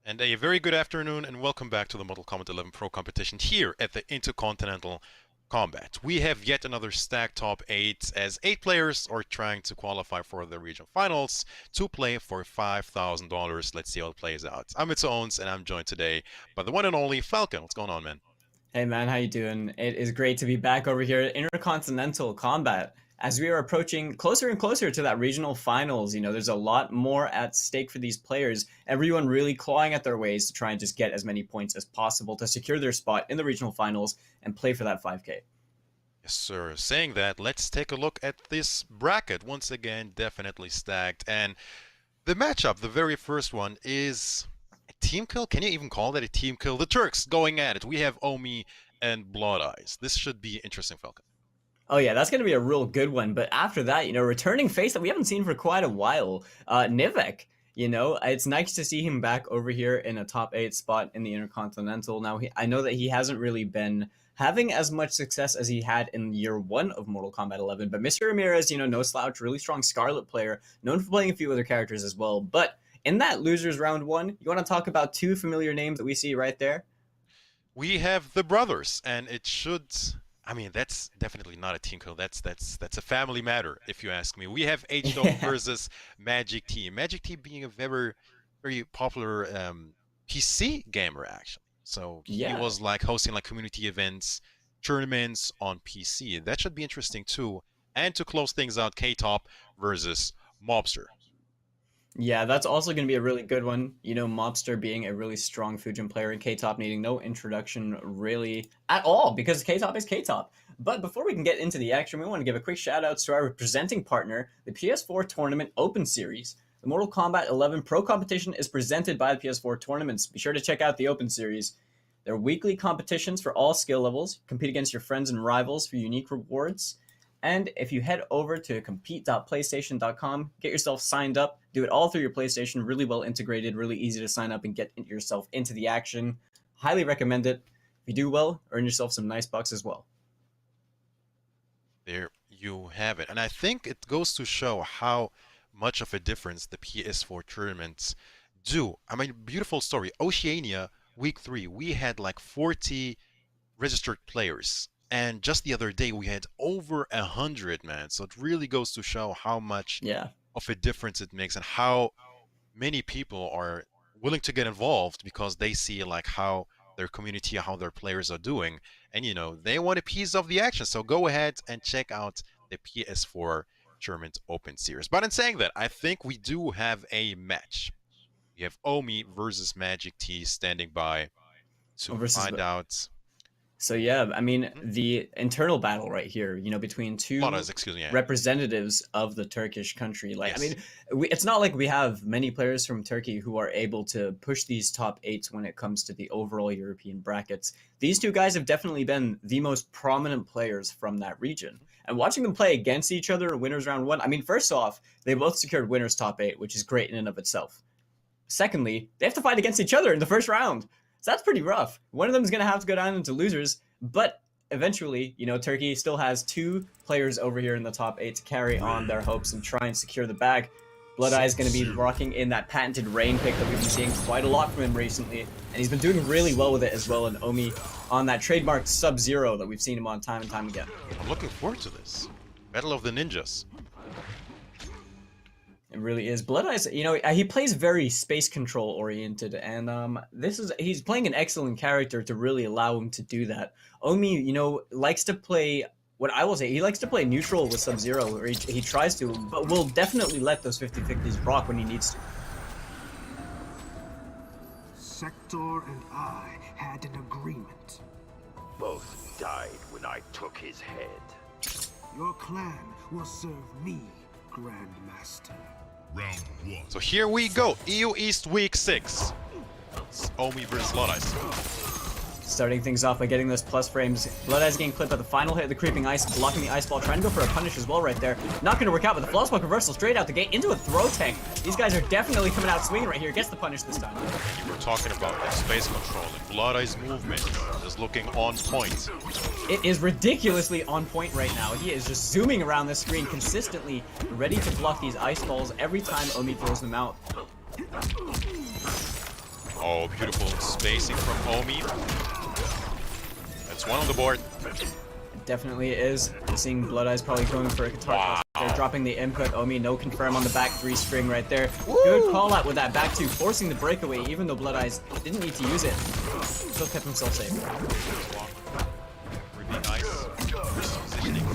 And a very good afternoon, and welcome back to the Mortal Kombat 11 Pro Competition here at the Intercontinental Combat. We have yet another stacked top 8 as 8 players are trying to qualify for the regional finals to play for $5,000. Let's see how it plays out. I'm It's Owens, and I'm joined today by the one and only Falcon. What's going on, man? Hey man, how you doing? It is great to be back over here at Intercontinental Combat. As we are approaching closer and closer to that regional finals, there's a lot more at stake for these players. Everyone really clawing at their ways to try and just get as many points as possible to secure their spot in the regional finals and play for that 5K. Yes, sir. Saying that, let's take a look at this bracket. Once again, definitely stacked. And the matchup, the very first one, is a team kill? Can you even call that a team kill? The Turks going at it. We have Omi and Blood Eyes. This should be interesting, Falcon. Oh yeah, that's going to be a real good one. But after that, returning face that we haven't seen for quite a while, Nivek. It's nice to see him back over here in a top 8 spot in the Intercontinental. Now, I know that he hasn't really been having as much success as he had in year 1 of Mortal Kombat 11. But Mr. Ramirez, no slouch, really strong Scarlet player, known for playing a few other characters as well. But in that losers round 1, you want to talk about 2 familiar names that we see right there? We have the brothers, and it should. I mean, that's definitely not a team kill. That's a family matter, if you ask me. We have H-Dome versus Magic T. Magic T being a very popular PC gamer, actually. So he Yeah. was like hosting like community events, tournaments on PC. That should be interesting too. And to close things out, K-Top versus Mobster. Yeah, that's also going to be a really good one. Mobster being a really strong Fujin player and K-Top needing no introduction really at all because K-Top is K-Top. But before we can get into the action, we want to give a quick shout out to our presenting partner, the PS4 Tournament Open Series. The Mortal Kombat 11 Pro Competition is presented by the PS4 Tournaments. Be sure to check out the Open Series. They're weekly competitions for all skill levels. Compete against your friends and rivals for unique rewards. And if you head over to compete.playstation.com, get yourself signed up, do it all through your PlayStation, really well integrated, really easy to sign up and get yourself into the action. Highly recommend it. If you do well, earn yourself some nice bucks as well. There you have it. And I think it goes to show how much of a difference the PS4 tournaments do. I mean, beautiful story. Oceania, week 3, we had like 40 registered players. And just the other day, we had over 100, man. So it really goes to show how much Yeah. of a difference it makes and how many people are willing to get involved because they see like how their community, how their players are doing. And, they want a piece of the action. So go ahead and check out the PS4 Tournament Open Series. But in saying that, I think we do have a match. We have Omi versus Magic T standing by to Versus find out. So yeah, I mean Mhm. the internal battle right here, between two Lotas, excuse me. Yeah. representatives of the Turkish country. Like, I Yes. mean, it's not like we have many players from Turkey who are able to push these top 8s when it comes to the overall European brackets. These two guys have definitely been the most prominent players from that region. And watching them play against each other in winners round 1, I mean, first off, they both secured winners top 8, which is great in and of itself. Secondly, they have to fight against each other in the first round. So that's pretty rough. One of them is going to have to go down into losers, but eventually, Turkey still has 2 players over here in the top 8 to carry on their hopes and try and secure the bag. Blood Eye is going to be rocking in that patented rain pick that we've been seeing quite a lot from him recently, and he's been doing really well with it as well. And Omi on that trademarked Sub-Zero that we've seen him on time and time again. I'm looking forward to this. Battle of the Ninjas. It really is. Blood Eyes, he plays very space control oriented, and he's playing an excellent character to really allow him to do that. Omi, likes to play what I will say. He likes to play neutral with Sub-Zero, or he tries to, but will definitely let those 50-50s rock when he needs to. Sector and I had an agreement. Both died when I took his head. Your clan will serve me, Grandmaster. Round 1. So here we go. EU East Week 6. It's Omi versus Blood Eyes. Starting things off by getting those plus frames. Blood Eyes getting clipped by the final hit of the creeping ice, blocking the ice ball, trying to go for a punish as well right there. Not going to work out, but the flawless block reversal straight out the gate into a throw tank. These guys are definitely coming out swinging right here. Gets the punish this time. You were talking about like space control and Blood Eyes movement is looking on point. It is ridiculously on point right now. He is just zooming around the screen consistently, ready to block these ice balls every time Omi throws them out. Oh, beautiful spacing from Omi. That's one on the board. It definitely is. Seeing Blood Eyes probably going for a guitar toss. They're dropping the input. Omi, no confirm on the back 3 string right there. Good call out with that back 2, forcing the breakaway, even though Blood Eyes didn't need to use it. Still kept himself safe. Really nice. Positioning.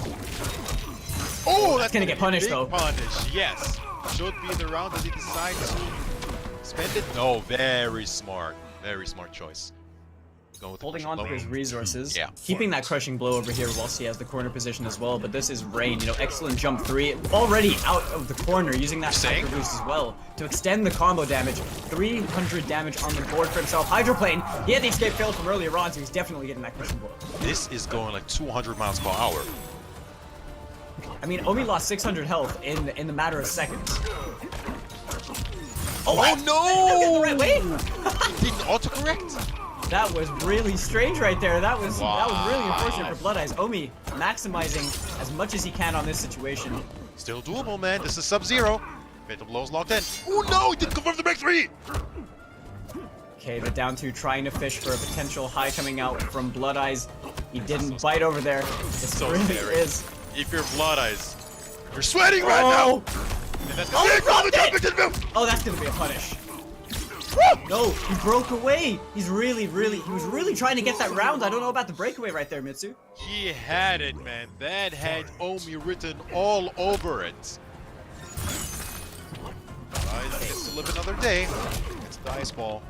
Oh, that's gonna get punished, big though. Punish, yes. Should be the round. Does he decide to spend it? No, very smart choice. Go with the Holding crushing on to blow. his resources, Yeah. keeping that crushing blow over here whilst he has the corner position as well. But this is Rain, you know, excellent jump 3, already out of the corner, using that Hydro boost as well to extend the combo damage. 300 damage on the board for himself. Hydroplane, he had the escape failed from earlier on, so he's definitely getting that crushing blow. This is going like 200 miles per hour. I mean, Omi lost 600 health in the matter of seconds. Oh The no! right way? Didn't autocorrect? That was really strange right there. That was really unfortunate for Blood Eyes. Omi maximizing as much as he can on this situation. Still doable, man. This is Sub-Zero. Fatal blow's locked in. Oh no! He didn't confirm the back 3! Okay, the down 2 trying to fish for a potential high coming out from Blood Eyes. He didn't bite over there. It So really scary. is. If you're Blood Eyes, you're sweating right now! And that's Oh, he dropped it! it! Oh, that's gonna be a punish. No, he broke away. He was really trying to get that round. I don't know about the breakaway right there, Mitsu. He had it, man. That had Omi written all over it. Eyes gets to live another day. It's the ice ball.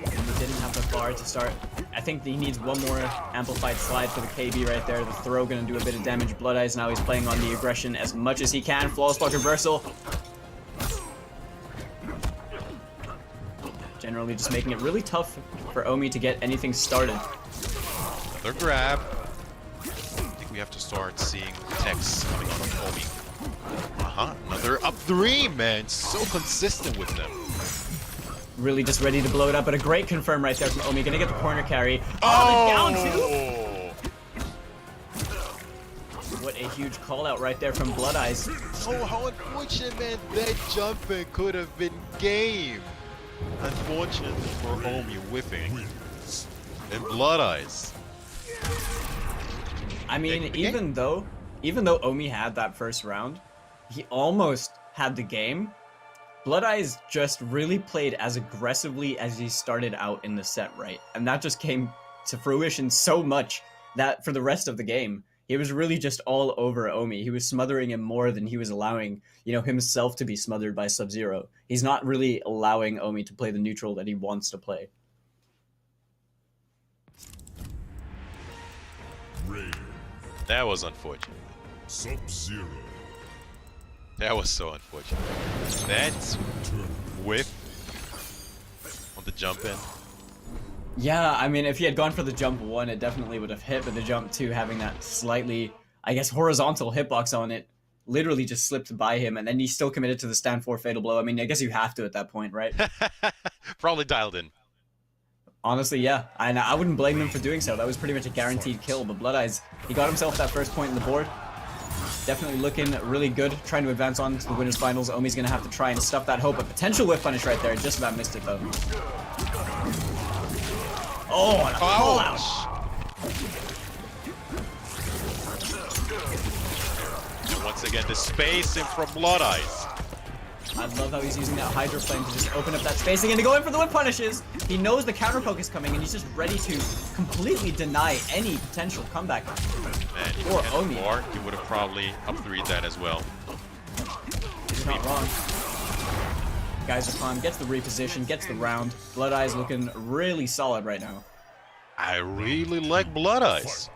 He didn't have the bar to start. I think he needs one more amplified slide for the KB right there. The throw gonna do a bit of damage. Blood Eyes now he's playing on the aggression as much as he can. Flawless block reversal. Generally just making it really tough for Omi to get anything started. Another grab. I think we have to start seeing text coming out of Omi. Another up 3, man. So consistent with them. Really just ready to blow it up, but a great confirm right there from Omi. Gonna get the corner carry. Oh, the down 2! What a huge call out right there from Blood Eyes. Oh, how unfortunate, man. That jumping could have been game. Unfortunately for Omi whipping. And Blood Eyes. I mean, even though Omi had that first round, he almost had the game. Blood Eyes just really played as aggressively as he started out in the set, right? And that just came to fruition so much that for the rest of the game, he was really just all over Omi. He was smothering him more than he was allowing, you know, himself to be smothered by Sub-Zero. He's not really allowing Omi to play the neutral that he wants to play. That was unfortunate. Sub-Zero. That was so unfortunate. That whiff on the jump in. Yeah, I mean, if he had gone for the jump 1, it definitely would have hit, but the jump 2, having that slightly, I guess, horizontal hitbox on it, literally just slipped by him, and then he still committed to the stand 4 fatal blow. I mean, I guess you have to at that point, right? Probably dialed in. Honestly, yeah. And I wouldn't blame him for doing so. That was pretty much a guaranteed kill, but Blood Eyes, he got himself that first point in the board. Definitely looking really good, trying to advance on to the winners finals. Omi's gonna have to try and stuff that hope. A potential whiff punish right there, just about missed it though. Oh, and a call out. And once again, the spacing from Blood Eyes. I love how he's using that hydroplane to just open up that spacing and to go in for the whip punishes. He knows the counter poke is coming and he's just ready to completely deny any potential comeback. Man, if Or he had Omi. more, he would have probably up 3'd that as well. He's not wrong. Geysercon gets the reposition, gets the round. Blood Eyes looking really solid right now. I really like Blood Eyes.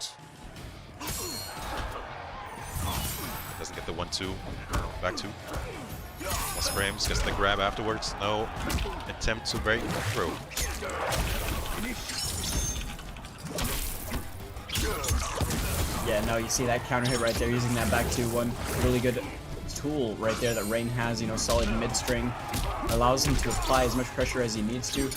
Doesn't get the 1-2. Back 2. Plus frames, gets the grab afterwards. No attempt to break through. Yeah, no, you see that counter hit right there using that back 2-1. Really good tool right there that Rain has, you know, solid mid string. Allows him to apply as much pressure as he needs to.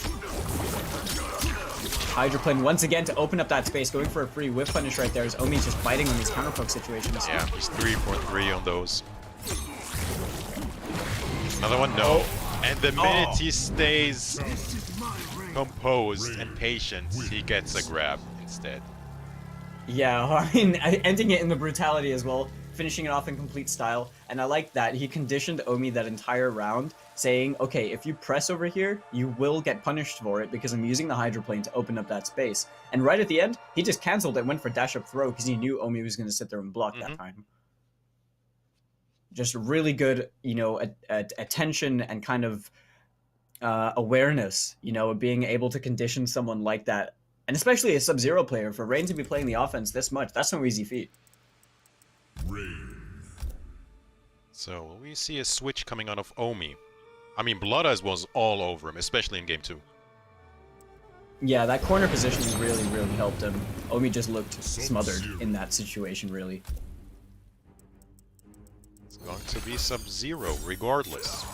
Hydroplane once again to open up that space, going for a free whip punish right there as Omi's just biting on these counter poke situations. Yeah, he's 3 for 3 on those. Another one? No. And the minute he stays This is my reign. composed and patient, he gets a grab instead. Yeah, I mean, ending it in the brutality as well, finishing it off in complete style, and I like that he conditioned Omi that entire round, saying, okay, if you press over here, you will get punished for it because I'm using the hydroplane to open up that space. And right at the end, he just cancelled it, went for dash up throw because he knew Omi was going to sit there and block that time. Just really good, you know, attention and kind of awareness, you know, being able to condition someone like that. And especially a Sub-Zero player, for Rain to be playing the offense this much, that's no easy feat. So we see a switch coming out of Omi. I mean, Blood Eyes was all over him, especially in game 2. Yeah, that corner position really, really helped him. Omi just looked smothered in that situation, really. It's going to be Sub-Zero, regardless.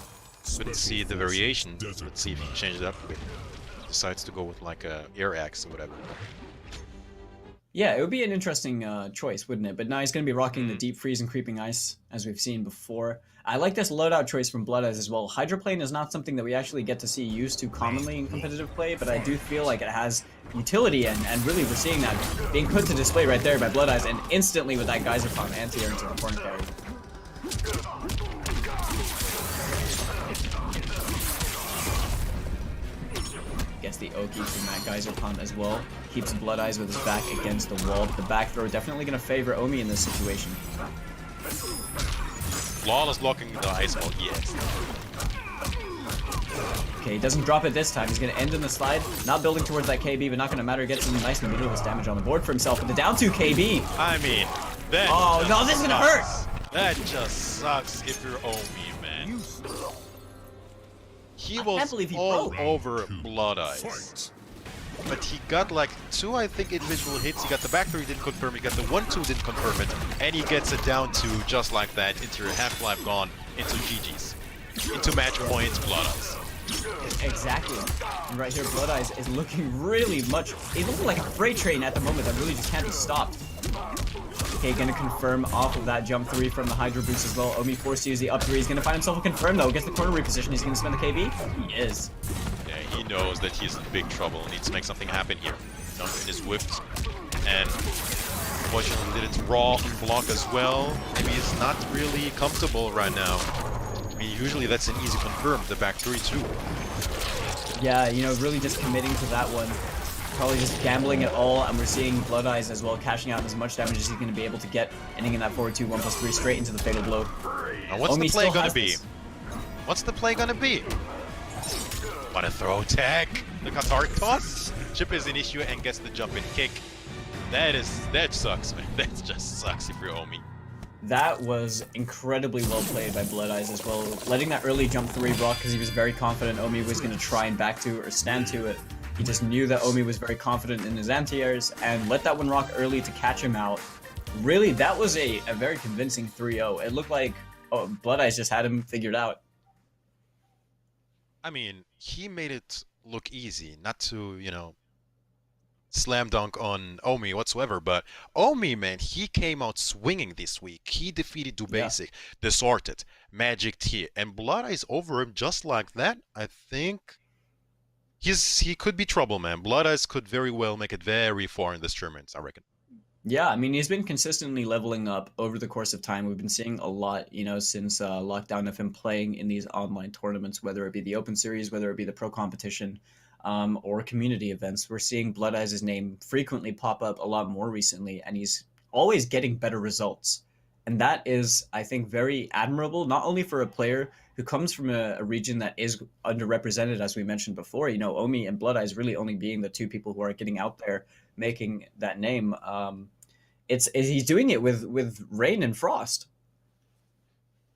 Couldn't see the variation. Let's see if he changes it up a bit. Decides to go with like a air axe or whatever. Yeah, it would be an interesting choice, wouldn't it? But now he's going to be rocking the Deep Freeze and Creeping Ice, as we've seen before. I like this loadout choice from Blood Eyes as well. Hydroplane is not something that we actually get to see used too commonly in competitive play, but I do feel like it has utility, and really we're seeing that being put to display right there by Blood Eyes, and instantly with that Geyser Pump anti-air into the corner carry. Gets the Oki from that Geyser Pump as well. Keeps Blood Eyes with his back against the wall, but the back throw definitely going to favor Omi in this situation. Flawless blocking the ice ball, yes. Okay, he doesn't drop it this time. He's going to end in the slide. Not building towards that KB, but not going to matter. Gets some nice ridiculous damage on the board for himself. But the down 2 KB. I mean, that Oh, no, this is going to hurt. That just sucks if you're Omi, man. He can't was believe he all broke. over Blood Eyes. But he got like 2, I think, individual hits. He got the back 3, didn't confirm. He got the 1-2, didn't confirm it. And he gets a down 2 just like that into your Half-Life gone, into GG's. Into match points, Blood Eyes. Exactly. And right here, Blood Eyes is looking really much... He's looking like a freight train at the moment that really just can't be stopped. Okay, gonna confirm off of that jump 3 from the Hydro Boost as well. Omi forced to use the up 3. He's gonna find himself a confirm though. Gets the corner reposition. He's gonna spend the KB. He is. Yeah, he knows that he's in big trouble and needs to make something happen here. Duncan is whipped and unfortunately didn't raw block as well. Maybe he's not really comfortable right now. I mean, usually that's an easy confirm, the back 3 too. Yeah, you know, really just committing to that one. Probably just gambling it all, and we're seeing Blood Eyes as well cashing out as much damage as he's going to be able to get, ending in that forward 2, 1+3 straight into the fatal blow. Now what's Omi the play still gonna has be? this. What's the play gonna be? What a throw tag! The Qatar toss! Chip is an issue and gets the jump and kick. That sucks, man. That just sucks if you're Omi. That was incredibly well played by Blood Eyes as well. Letting that early jump 3 block because he was very confident Omi was going to try and back to or stand to it. He just knew that Omi was very confident in his anti-airs and let that one rock early to catch him out. Really, that was a very convincing 3-0. It looked like Blood Eyes just had him figured out. I mean, he made it look easy, not to, you know, slam dunk on Omi whatsoever, but Omi, man, he came out swinging this week. He defeated Dubasic, Distorted, Magic T, and Blood Eyes over him just like that. I think he could be trouble, man. Blood Eyes could very well make it very far in this tournament, I reckon. Yeah, I mean, he's been consistently leveling up over the course of time. We've been seeing a lot, you know, since lockdown of him playing in these online tournaments, whether it be the Open Series, whether it be the Pro Competition, or community events. We're seeing Blood Eyes' name frequently pop up a lot more recently, and he's always getting better results. And that is, I think, very admirable, not only for a player who comes from a region that is underrepresented, as we mentioned before, you know, Omi and Blood Eyes really only being the two people who are getting out there making that name. He's doing it with Rain and Frost.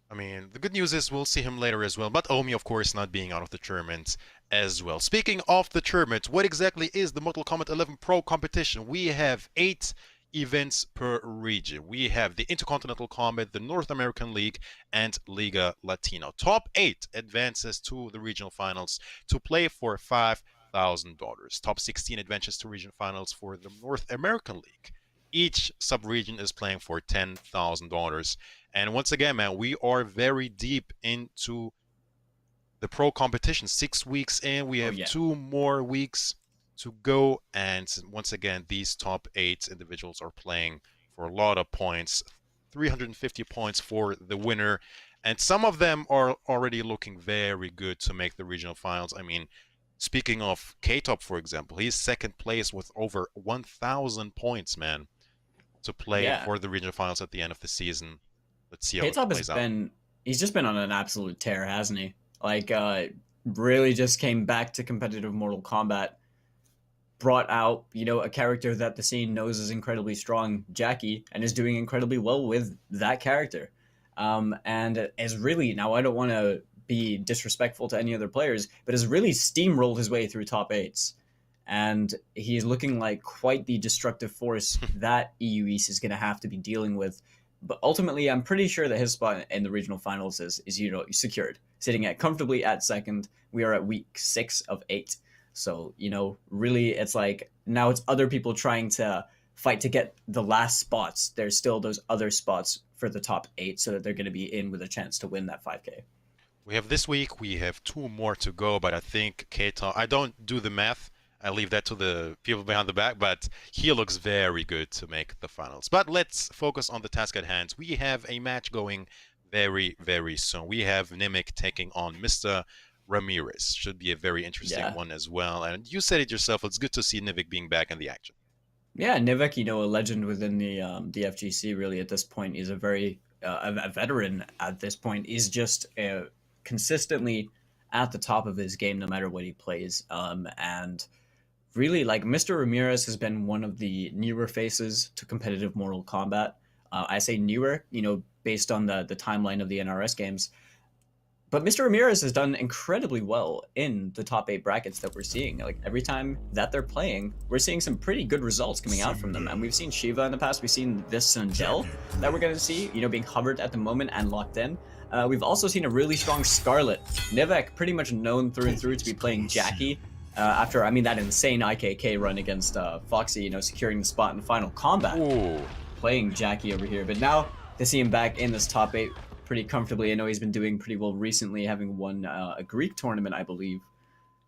I mean, the good news is we'll see him later as well, but Omi, of course, not being out of the tournament as well. Speaking of the tournament, what exactly is the Mortal Kombat 11 Pro Competition? We have 8 events per region. We have the Intercontinental Combat, the North American League, and Liga Latino. Top 8 advances to the regional finals to play for $5,000. Top 16 advances to regional finals for the North American League. Each sub-region is playing for $10,000. And once again, man, we are very deep into the pro competition. 6 weeks in, we Oh, have yeah. 2 more weeks to go. And once again, these top 8 individuals are playing for a lot of points. 350 points for the winner. And some of them are already looking very good to make the regional finals. I mean, speaking of K-Top, for example, he's second place with over 1,000 points, man, to play Yeah. for the regional finals at the end of the season. Let's see how it K-Top has plays out. he's just been on an absolute tear, hasn't he? Like, really just came back to competitive Mortal Kombat, brought out, a character that the scene knows is incredibly strong, Jackie, and is doing incredibly well with that character. And is really, now I don't want to be disrespectful to any other players, but has really steamrolled his way through top 8s. And he's looking like quite the destructive force that EU East is going to have to be dealing with. But ultimately, I'm pretty sure that his spot in the regional finals is secured, sitting at comfortably at second. We are at week 6 of 8. So, really, it's like now it's other people trying to fight to get the last spots. There's still those other spots for the top 8 so that they're going to be in with a chance to win that 5K. We have this week, we have 2 more to go, but I think Keita, I don't do the math. I leave that to the people behind the back, but he looks very good to make the finals. But let's focus on the task at hand. We have a match going very, very soon. We have Nimic taking on Mr. Ramirez. Should be a very interesting one as well. And you said it yourself, it's good to see Nimic being back in the action. Yeah, Nivek, a legend within the FGC, really, at this point. He's a very a veteran at this point. He's just consistently at the top of his game no matter what he plays. And really, like, Mr. Ramirez has been one of the newer faces to competitive Mortal Kombat. I say newer, based on the timeline of the NRS games. But Mr. Ramirez has done incredibly well in the top 8 brackets that we're seeing. Like, every time that they're playing, we're seeing some pretty good results coming out from them. And we've seen Shiva in the past. We've seen this Sundell that we're going to see, being hovered at the moment and locked in. We've also seen a really strong Scarlet. Nivek, pretty much known through and through to be playing Jackie. After, that insane IKK run against Foxy, securing the spot in the final combat. Ooh. Playing Jackie over here. But now to see him back in this top 8 pretty comfortably. I know he's been doing pretty well recently, having won a Greek tournament, I believe.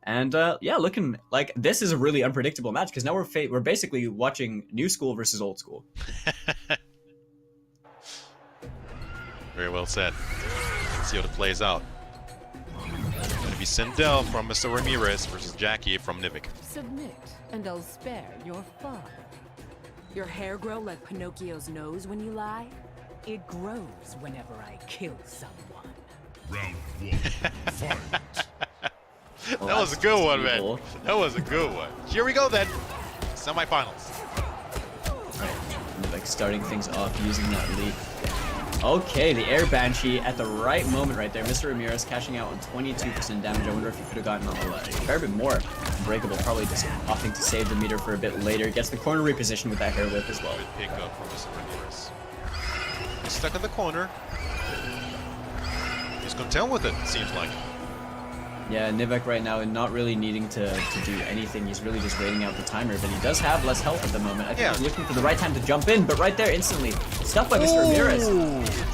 And looking like this is a really unpredictable match because now we're basically watching new school versus old school. Very well said. Let's see how it plays out. It's going to be Sindel from Mr. Ramirez versus Jackie from Nivik. Submit, and I'll spare your fun. Your hair grow like Pinocchio's nose when you lie? It grows whenever I kill someone. Round 1, fight. That was a good one, man. That was a good one. Here we go then. Semifinals. Like starting things off using that leap. Okay, the Air Banshee at the right moment right there. Mr. Ramirez cashing out on 22% damage. I wonder if he could have gotten a fair bit more. Unbreakable probably just opting to save the meter for a bit later. Gets the corner reposition with that hair whip as well. Good pick up from Mr. Ramirez. He's stuck in the corner. He's content with it, seems like. Yeah, Nivek right now not really needing to do anything. He's really just waiting out the timer, but he does have less health at the moment. I think he's looking for the right time to jump in, but right there instantly. Stuff by Mr. Ramirez.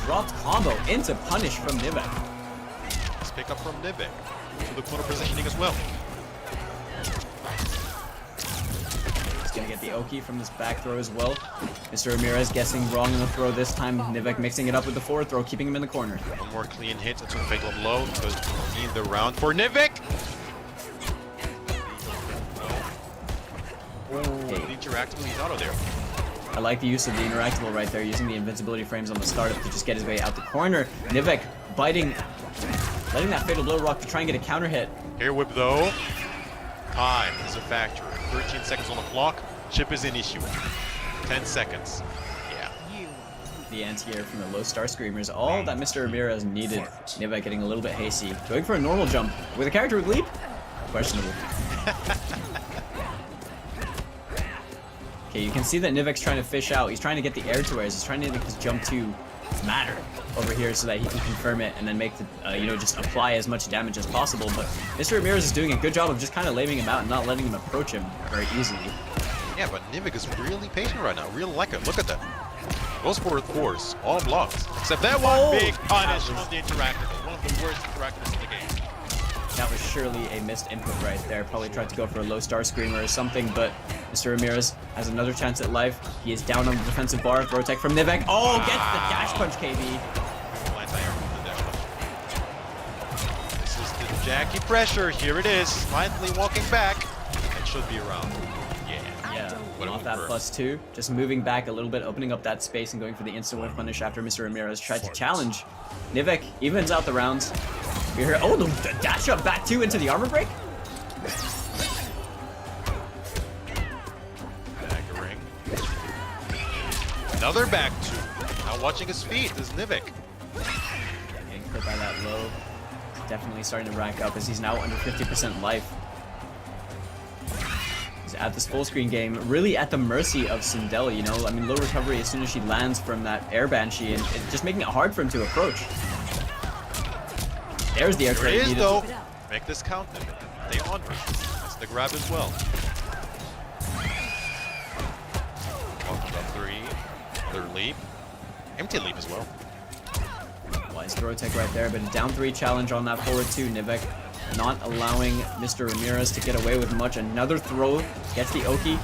Dropped combo into punish from Nivek. Let's pick up from Nivek. To the corner positioning as well. He's going to get the Oki from this back throw as well. Mr. Ramirez guessing wrong in the throw this time. Nivek mixing it up with the forward throw, keeping him in the corner. One more clean hit into the fatal blow to end the round for Nivek. The interactable, he's out of there. I like the use of the interactable right there, using the invincibility frames on the startup to just get his way out the corner. Nivek biting, letting that fatal blow rock to try and get a counter hit. Air whip though. Time is a factor. 13 seconds on the clock. Chip is an issue. 10 seconds. Yeah. The anti-air from the low star screamers, all that Mr. Ramirez needed. Nivek getting a little bit hasty. Going for a normal jump with a character with leap? Questionable. Okay, you can see that Nivek's trying to fish out. He's trying to get the air to airs. He's trying to make his jump to matter over here so that he can confirm it and then make the, just apply as much damage as possible. But Mr. Ramirez is doing a good job of just kind of laying him out and not letting him approach him very easily. Yeah, but Nivek is really patient right now. Really like it. Look at that. Goes for it, course. All blocks. Except that one big punish on the interactable. One of the worst interactables in the game. That was surely a missed input right there. Probably tried to go for a low star screamer or something, but Mr. Ramirez has another chance at life. He is down on the defensive bar. Throw tech from Nivek. Oh, gets the dash punch, KB. This is the Jackie pressure. Here it is. Finally walking back. That should be around. Yeah, What a off that mover. +2. Just moving back a little bit, opening up that space and going for the instant whiff punish after Mr. Ramirez tried to challenge. Nivek evens out the rounds. We hear, oh, the dash up back 2 into the armor break. Staggering. Another back 2. Now watching his feet is Nivek. Getting hit by that low. Definitely starting to rack up as he's now under 50% life. He's at this full screen game, really at the mercy of Sindel, you know? I mean, low recovery as soon as she lands from that air banshee and just making it hard for him to approach. There's the air There it trade is though. Make this count, Nivek. Stay on her. That's the grab as well. Welcome up 3. Another leap. Empty leap as well. Wise throw tech right there, but a down 3 challenge on that forward 2. Nivek not allowing Mr. Ramirez to get away with much. Another throw, gets the Oki.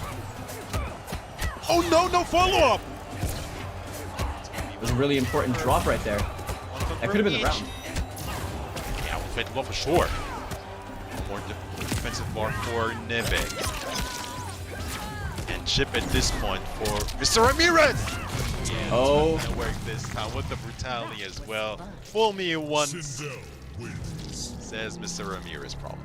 Oh no, no follow-up! It was a really important drop right there. That could have been the round. Yeah, we'll fit well for sure. One more defensive bar for Nivek. And chip at this point for Mr. Ramirez! Yeah, Oh. that worked this time with the brutality as well. Fool me once, Sindel wins. says Mr. Ramirez probably.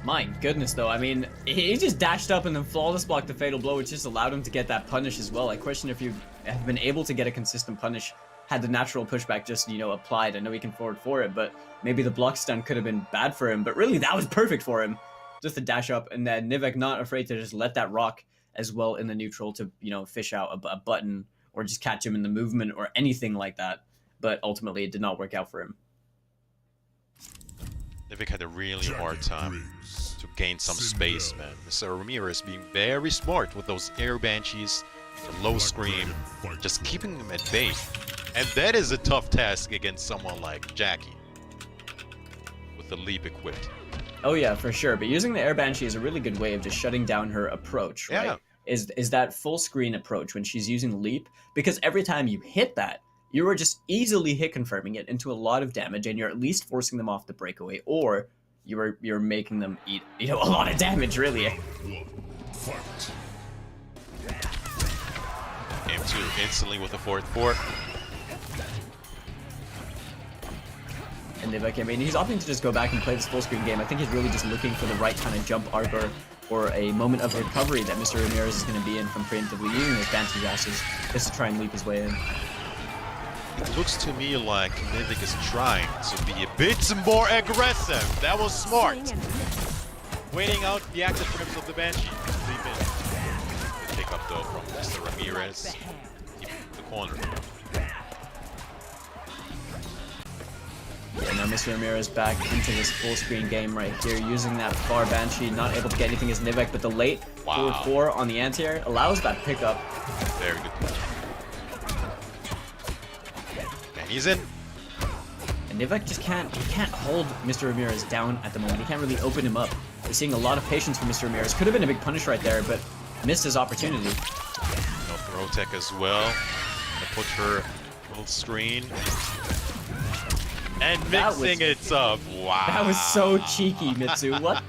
My goodness, though. I mean, he just dashed up and then flawless blocked the fatal blow, which just allowed him to get that punish as well. I question if you have been able to get a consistent punish had the natural pushback just, you know, applied. I know he can forward for it, but maybe the block stun could have been bad for him. But really, that was perfect for him. Just a dash up, and then Nivek not afraid to just let that rock as well in the neutral to, you know, fish out a button or just catch him in the movement or anything like that. But ultimately, it did not work out for him. Nivek had a really hard time to gain some space, man. Mr. Ramirez being very smart with those air banshees, the low scream, just keeping him at bay. And that is a tough task against someone like Jackie with the leap equipped. Oh yeah, for sure. But using the air banshee is a really good way of just shutting down her approach, right? Yeah. Is that full screen approach when she's using leap, because every time you hit that, you are just easily hit confirming it into a lot of damage, and you're at least forcing them off the breakaway, or you're making them eat, you know, a lot of damage, really. Fight. Game 2 instantly with a 4th. And Nivek, I mean, he's opting to just go back and play this full screen game. I think he's really just looking for the right kind of jump arbor or a moment of recovery that Mr. Ramirez is going to be in from preemptively using his banshee dashes just to try and leap his way in. It looks to me like Nivek is trying to be a bit more aggressive. That was smart. Waiting out the active frames of the Banshee. Leap in. The pick up though from Mr. Ramirez. Keep the corner. Yeah, now Mr. Ramirez back into this full screen game right here, using that far Banshee, not able to get anything as Nivek, but the late forward 4 on the anti-air allows that pickup. Very good play. And he's in. And Nivek just can't hold Mr. Ramirez down at the moment. He can't really open him up. We're seeing a lot of patience from Mr. Ramirez. Could have been a big punish right there, but missed his opportunity. No throw tech as well. Gonna put her full screen. And mixing it up. Wow. That was so cheeky, Mitsu. What?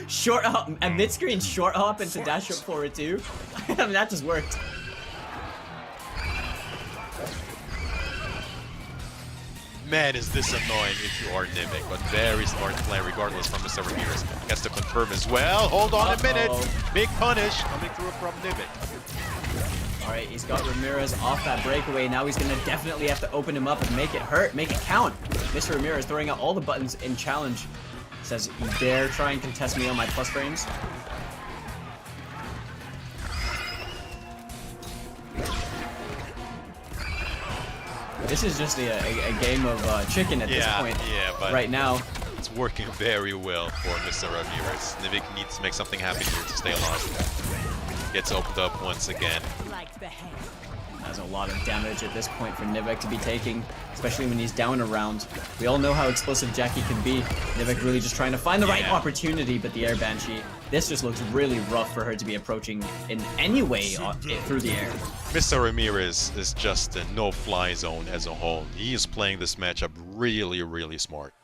Short hop, a mid-screen short hop into dash up forward 2. I mean, that just worked. Man, is this annoying if you are Nivek, but very smart play regardless from Mr. Ramirez. Gets to confirm as well. Hold on a minute. Big punish coming through from Nivek. Alright, he's got Ramirez off that breakaway. Now he's going to definitely have to open him up and make it hurt, make it count. Mr. Ramirez throwing out all the buttons in challenge. Says, you dare try and contest me on my plus frames? This is just a game of chicken at this point. Yeah, but right now. it's working very well for Mr. Ramirez. Nivek needs to make something happen here to stay alive. Gets opened up once again. Like the hand. Has a lot of damage at this point for Nivek to be taking, especially when he's down around. We all know how explosive Jackie can be. Nivek really just trying to find the right opportunity, but the Air Banshee, this just looks really rough for her to be approaching in any way through the air. Mr. Ramirez is just a no-fly zone as a whole. He is playing this matchup really, really smart.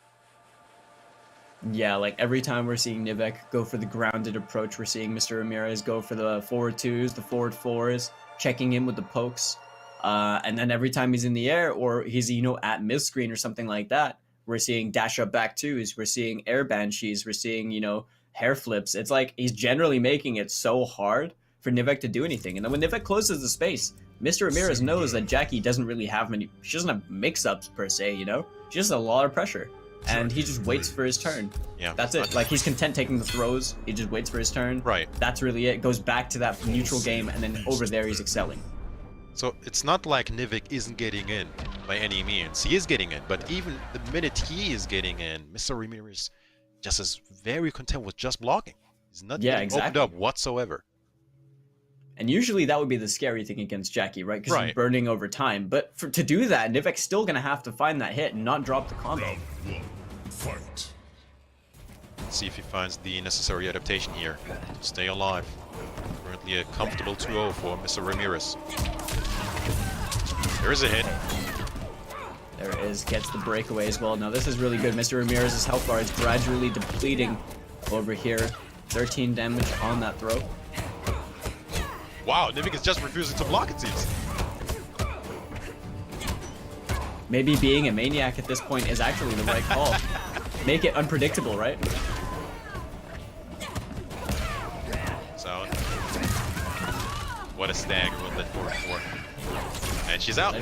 Yeah, like every time we're seeing Nivek go for the grounded approach, we're seeing Mr. Ramirez go for the forward 2s, the forward 4s, checking in with the pokes. And then every time he's in the air or he's, you know, at mid-screen or something like that, we're seeing dash up back 2s, we're seeing air banshees, we're seeing, you know, hair flips. It's like he's generally making it so hard for Nivek to do anything. And then when Nivek closes the space, Mr. Ramirez knows that Jackie doesn't really have many, she doesn't have mix-ups per se, you know? She just has a lot of pressure. And he just waits for his turn. Yeah. That's it. Like, he's content taking the throws. He just waits for his turn. Right. That's really it. Goes back to that neutral game, and then over there he's excelling. So it's not like Nivek isn't getting in by any means. He is getting in, but even the minute he is getting in, Mr. Ramirez just is very content with just blocking. He's not getting opened up whatsoever. And usually that would be the scary thing against Jackie, right? Because he's burning over time. But to do that, Nivek's still going to have to find that hit and not drop the combo. Round 1. Fight. Let's see if he finds the necessary adaptation here to stay alive. Currently a comfortable 2-0 for Mr. Ramirez. There is a hit. There it is. Gets the breakaway as well. Now this is really good. Mr. Ramirez's health bar is gradually depleting over here. 13 damage on that throw. Wow, Nivek is just refusing to block, it seems. Maybe being a maniac at this point is actually the right call. Make it unpredictable, right? So, what a stagger with that 4-4. And she's out.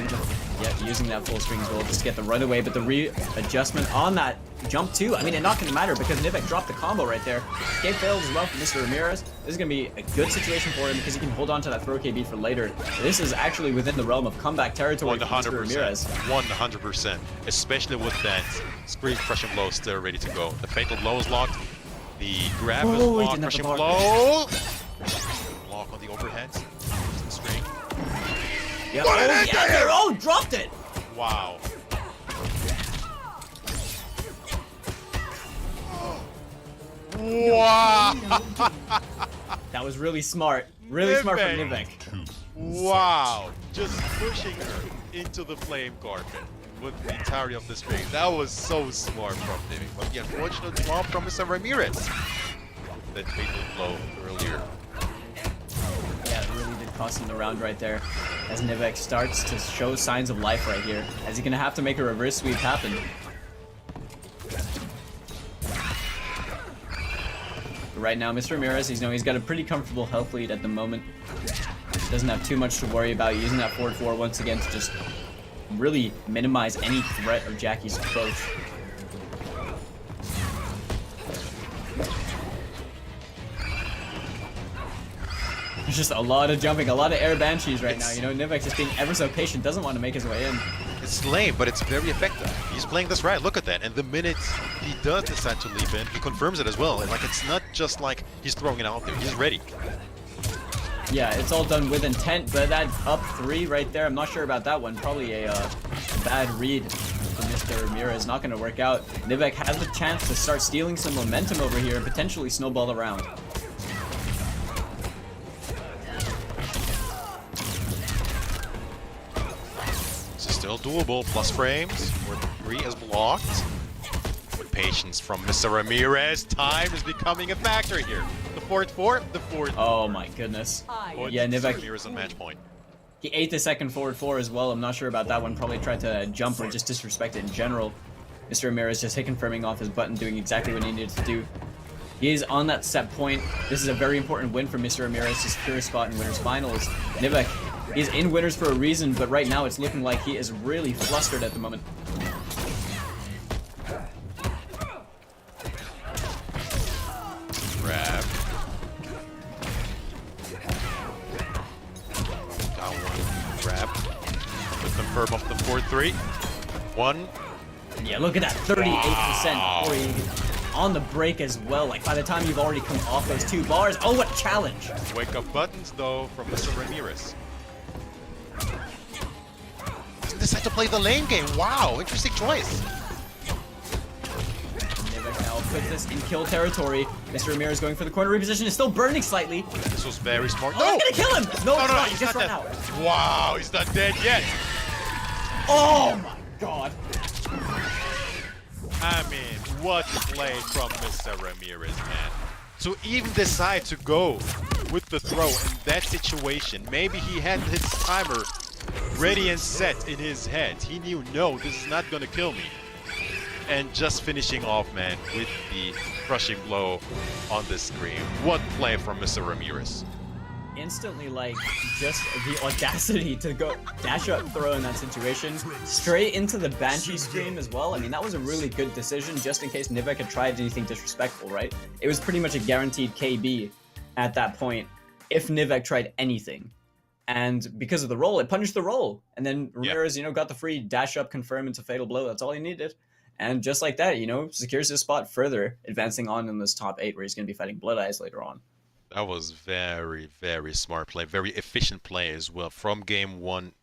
Yeah, using that full string as well just to get the runaway, but the readjustment on that jump too. I mean, it's not going to matter because Nivek dropped the combo right there. Escape failed as well for Mr. Ramirez. This is going to be a good situation for him because he can hold on to that throw KB for later. This is actually within the realm of comeback territory for Mr. Ramirez. 100%. Especially with that screen crushing blow still ready to go. The fatal blow is locked. The grab is blocked. Crushing blow. Block on the overhead. The screen. Yep. Oh, dropped it! Wow. Wow! That was really smart. Really smart from Nivek. Wow! Just pushing her into the flame carpet with the entirety of the string. That was so smart from Nivek. But the unfortunate flop from Mr. Ramirez. That fatal blow earlier. Yeah, it really did cost him the round right there. As Nivek starts to show signs of life right here. As he's going to have to make a reverse sweep happen. But right now, Mr. Ramirez, he's got a pretty comfortable health lead at the moment. Doesn't have too much to worry about, using that forward 4 once again to just really minimize any threat of Jackie's approach. There's just a lot of jumping, a lot of air banshees right now. You know, Nivek just being ever so patient, doesn't want to make his way in. It's lame, but it's very effective. He's playing this right. Look at that. And the minute he does decide to leap in, he confirms it as well. And like, it's not just like he's throwing it out there. He's ready. Yeah, it's all done with intent, but that up 3 right there, I'm not sure about that one. Probably a bad read for Mr. Ramirez. Not going to work out. Nivek has the chance to start stealing some momentum over here and potentially snowball the round. Still doable, plus frames, where the 3 is blocked. With patience from Mr. Ramirez, time is becoming a factor here. The forward 4, the forward. Oh my goodness. Yeah, Nivek. Ramirez on match point. He ate the second forward 4 as well. I'm not sure about that one. Probably tried to jump or just disrespect it in general. Mr. Ramirez just hit confirming off his button, doing exactly what he needed to do. He is on that set point. This is a very important win for Mr. Ramirez to secure a spot in Winners Finals. Nivek, he's in Winners for a reason, but right now it's looking like he is really flustered at the moment. Grab. Got one. Grab. The confirm off the 4-3. 1. Yeah, look at that, 38% before he on the break as well. Like, by the time you've already come off those 2 bars, oh, what challenge! Wake up buttons, though, from Mr. Ramirez. Decide to play the lane game. Wow, interesting choice. Nivek now puts this in kill territory. Mr. Ramirez going for the corner reposition, is still burning slightly. This was very smart. Oh, No! it's gonna kill him! No, No, it's no, not. he's He just not ran dead. out. Wow, he's not dead yet. Oh my god. I mean, what play from Mr. Ramirez, man. To even decide to go with the throw in that situation, maybe he had his timer ready and set in his head. He knew, no, this is not gonna kill me. And just finishing off, man, with the crushing blow on the screen. What play from Mr. Ramirez. Instantly, like, just the audacity to go dash up throw in that situation, straight into the Banshee stream as well. I mean, that was a really good decision, just in case Nivek had tried anything disrespectful, right? It was pretty much a guaranteed KB at that point if Nivek tried anything. And because of the roll, it punished the roll. And then Ramirez, you know, got the free dash up confirm into fatal blow. That's all he needed. And just like that, you know, secures his spot further, advancing on in this top 8 where he's going to be fighting Blood Eyes later on. That was very, very smart play. Very efficient play as well. From game 1,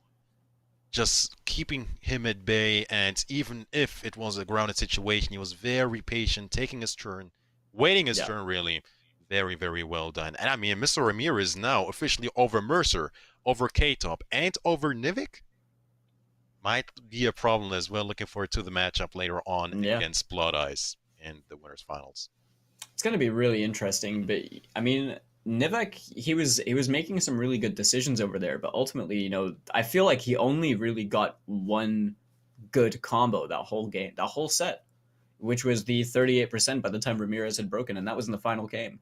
just keeping him at bay. And even if it was a grounded situation, he was very patient, taking his turn, waiting his turn, really. Very, very well done. And I mean, Mr. Ramirez now officially over Mercer, over K-Top, and over Nivek. Might be a problem as well. Looking forward to the matchup later on against Blood Eyes in the winners finals. It's going to be really interesting, but I mean, Nivek, he was making some really good decisions over there, but ultimately, you know, I feel like he only really got one good combo that whole game, that whole set, which was the 38% by the time Ramirez had broken, and that was in the final game.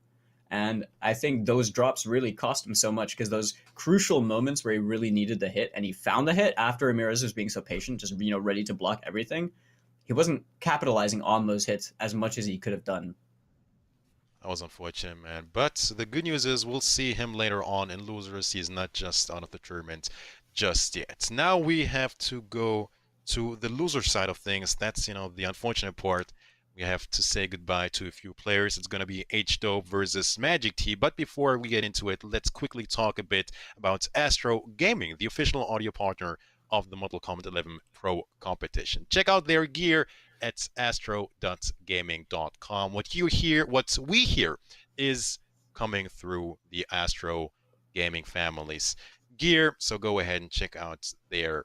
And I think those drops really cost him so much because those crucial moments where he really needed the hit and he found the hit after Ramirez was being so patient, just, you know, ready to block everything, he wasn't capitalizing on those hits as much as he could have done. That was unfortunate, man. But the good news is we'll see him later on in losers. He's not just out of the tournament just yet. Now we have to go to the loser side of things. That's, you know, the unfortunate part. We have to say goodbye to a few players. It's going to be H-Dope versus Magic T. But before we get into it, let's quickly talk a bit about Astro Gaming, the official audio partner of the Mortal Kombat 11 Pro competition. Check out their gear at astro.gaming.com. What we hear is coming through the Astro Gaming family's gear. So go ahead and check out their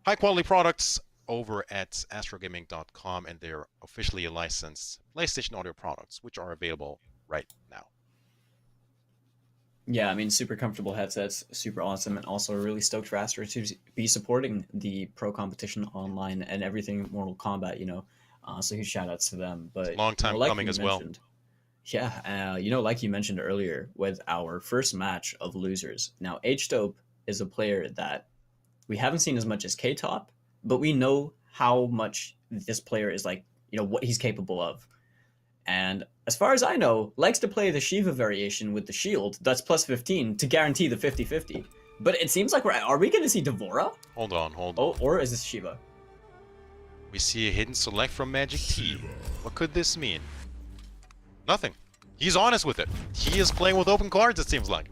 high quality products over at astrogaming.com and their officially licensed PlayStation audio products, which are available right now. Yeah, I mean, super comfortable headsets, super awesome, and also really stoked for Astro to be supporting the pro competition online and everything Mortal Kombat, you know. So huge shout outs to them. But long time coming as well. Yeah, you know, like you mentioned earlier, with our first match of losers. Now, H-Dope is a player that we haven't seen as much as K-Top, but we know how much this player is, like, you know, what he's capable of. And as far as I know, likes to play the Shiva variation with the shield, that's plus 15 to guarantee the 50-50. But it seems like are we going to see Devora? Hold on. Oh, or is this Shiva? We see a hidden select from Magic T. What could this mean? Nothing. He's honest with it. He is playing with open cards, it seems like.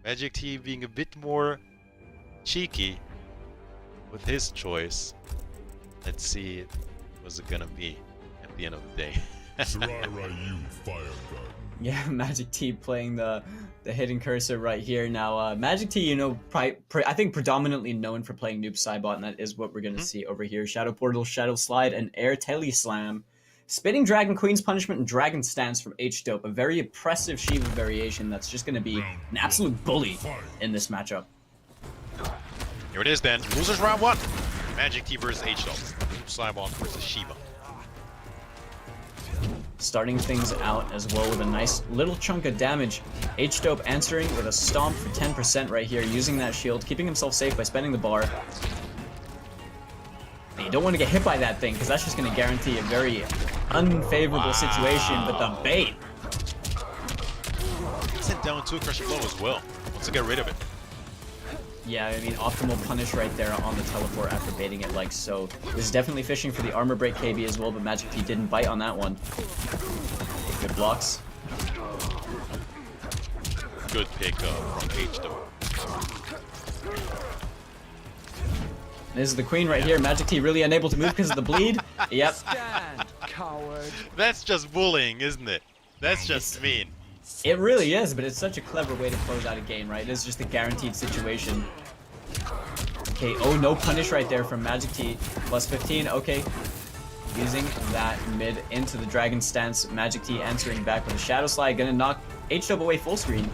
Magic T being a bit more cheeky with his choice. Let's see what's it gonna be at the end of the day. Yeah, Magic T playing the hidden cursor right here. Now, Magic T, you know, I think predominantly known for playing Noob Sidebot, and that is what we're going to see over here. Shadow Portal, Shadow Slide, and Air Tele Slam. Spinning Dragon, Queen's Punishment, and Dragon Stance from H-Dope. A very oppressive Shiva variation that's just going to be an absolute bully in this matchup. Here it is then. Losers round 1. Magic T versus H-Dope. Noob Sidebot versus Shiva. Starting things out as well with a nice little chunk of damage. H-Dope answering with a stomp for 10% right here, using that shield, keeping himself safe by spending the bar. And you don't want to get hit by that thing, because that's just going to guarantee a very unfavorable situation, but the bait. Sent down to a crushing blow as well. Wants to get rid of it. Yeah, I mean, optimal punish right there on the teleport after baiting it like so. This is definitely fishing for the armor break KB as well, but Magic T didn't bite on that one. Good blocks. Good pick from H though. This is the queen right here. Magic T really unable to move because of the bleed. Yep. Stand, coward. That's just bullying, isn't it? That's just mean. It really is, but it's such a clever way to close out a game, right? It's just a guaranteed situation. Okay, oh, no punish right there from Magic T. Plus 15, okay. Using that mid into the dragon stance. Magic T answering back with a shadow slide. Gonna knock H-Dub away full screen.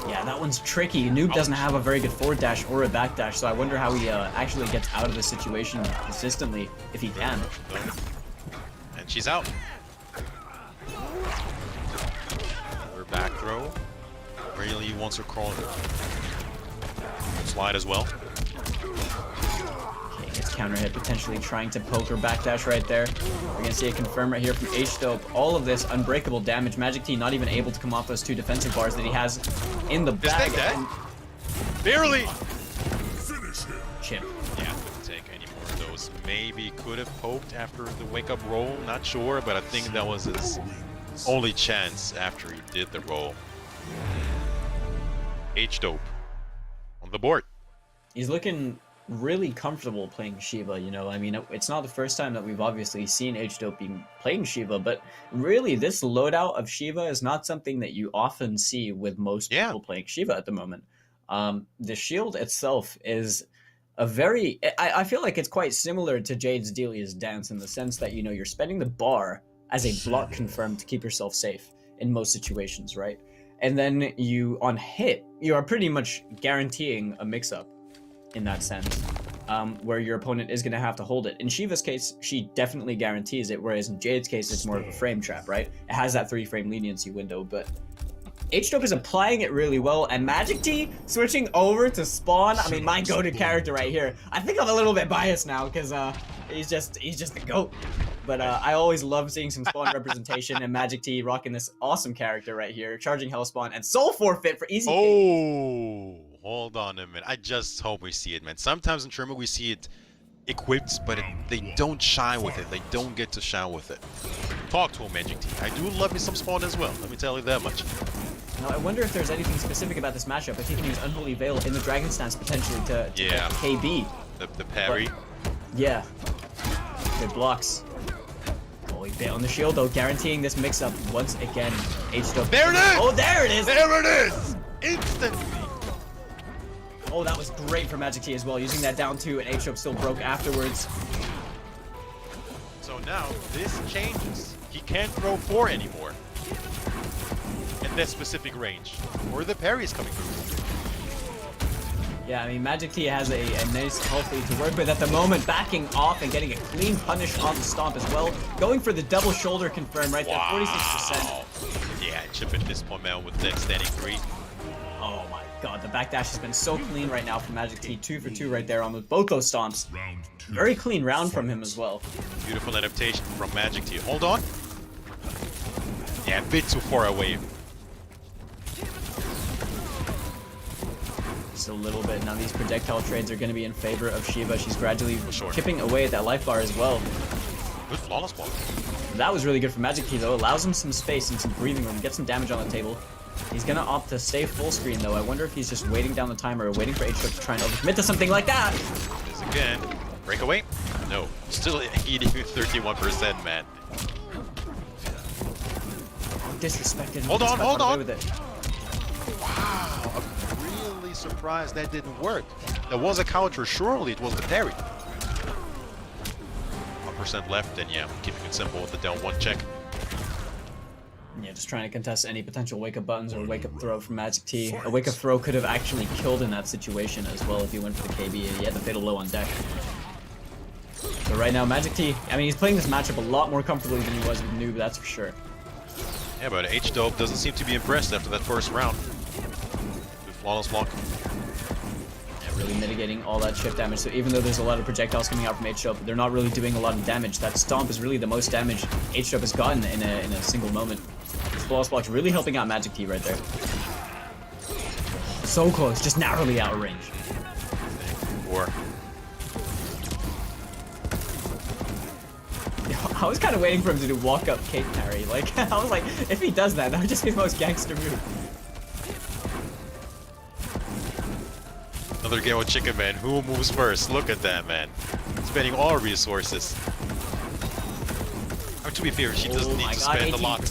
Yeah, that one's tricky. Noob doesn't have a very good forward dash or a back dash, so I wonder how he actually gets out of the situation consistently, if he can. And she's out. Her back throw. Really wants her crawl. Slide as well. Okay, gets counter hit, potentially trying to poke her backdash right there. We're gonna see a confirm right here from H-Dope. All of this unbreakable damage. Magic T not even able to come off those 2 defensive bars that he has in the bag. Is that dead? Barely! Chip. Yeah, couldn't take any more of those. Maybe could have poked after the wake-up roll, not sure, but I think that was his only chance after he did the roll. H-Dope on the board. He's looking really comfortable playing Shiva, you know. I mean, it's not the first time that we've obviously seen H-Dope playing Shiva, but really this loadout of Shiva is not something that you often see with most people playing Shiva at the moment. The shield itself is a very... I feel like it's quite similar to Jade's Delia's dance in the sense that, you know, you're spending the bar as a block confirm to keep yourself safe in most situations, right? And then you, on hit, you are pretty much guaranteeing a mix-up in that sense, where your opponent is going to have to hold it. In Shiva's case, she definitely guarantees it, whereas in Jade's case, it's more of a frame trap, right? It has that 3-frame leniency window, but H-Dope is applying it really well, and Magic T switching over to Spawn. I mean, my go-to character right here. I think I'm a little bit biased now, because he's just the GOAT. But I always love seeing some Spawn representation, and Magic T rocking this awesome character right here, charging Hell Spawn, and Soul Forfeit for easy. Oh, hold on a minute. I just hope we see it, man. Sometimes in tournament we see it equipped, but they don't shine with it. They don't get to shine with it. Talk to him, Magic T. I do love me some Spawn as well. Let me tell you that much. Now, I wonder if there's anything specific about this matchup. If he can use Unholy Veil in the Dragon stance potentially to KB. The parry. But, yeah. Good blocks. Oh, he bit on the shield though, guaranteeing this mix-up once again. H-Dope. There it is! Oh, there it is! There it is! Instantly! Oh, that was great for Magic T as well, using that down 2, and H-Dope still broke afterwards. So now, this changes. He can't throw 4 anymore. At that specific range. Or the parry is coming through. Yeah, I mean, Magic T has a nice health lead to work with at the moment, backing off and getting a clean punish on the stomp as well. Going for the double shoulder confirm right there, 46%. Yeah, Chip at this point, man, with that standing 3. Oh my god, the backdash has been so clean right now from Magic T. 2 for 2 right there on both those stomps. Very clean round from him as well. Beautiful adaptation from Magic T. Hold on. Yeah, a bit too far away. Just a little bit. Now these projectile trades are going to be in favor of Shiva. She's gradually chipping away at that life bar as well. Good flawless ball. That was really good for Magic T though. Allows him some space and some breathing room. Get some damage on the table. He's going to opt to stay full screen though. I wonder if he's just waiting down the timer or waiting for H-Dope to try and overcommit to something like that. This again. Breakaway? No. Still eating 31%, man. Disrespected. Hold on. With it. Wow. I'm really surprised that didn't work. There was a counter. Surely it was the parry. 1% left, and yeah, keeping it simple with the down 1 check. Yeah, just trying to contest any potential wake-up buttons or wake-up throw from Magic T. A wake-up throw could have actually killed in that situation as well if he went for the KB. He had the fatal low on deck. So right now, Magic T, I mean, he's playing this matchup a lot more comfortably than he was with Noob, that's for sure. Yeah, but H-Dope doesn't seem to be impressed after that first round. Good flawless block. Yeah, really mitigating all that chip damage. So even though there's a lot of projectiles coming out from H-Dope, they're not really doing a lot of damage. That stomp is really the most damage H-Dope has gotten in a single moment. This flawless block's really helping out Magic T right there. So close, just narrowly out of range. Or I was kind of waiting for him to do walk-up cake parry. Like, I was like, if he does that, that would just be the most gangster move. another game of Chicken Man. Who moves first? Look at that, man. Spending all resources. I mean, to be fair, she doesn't need to spend a lot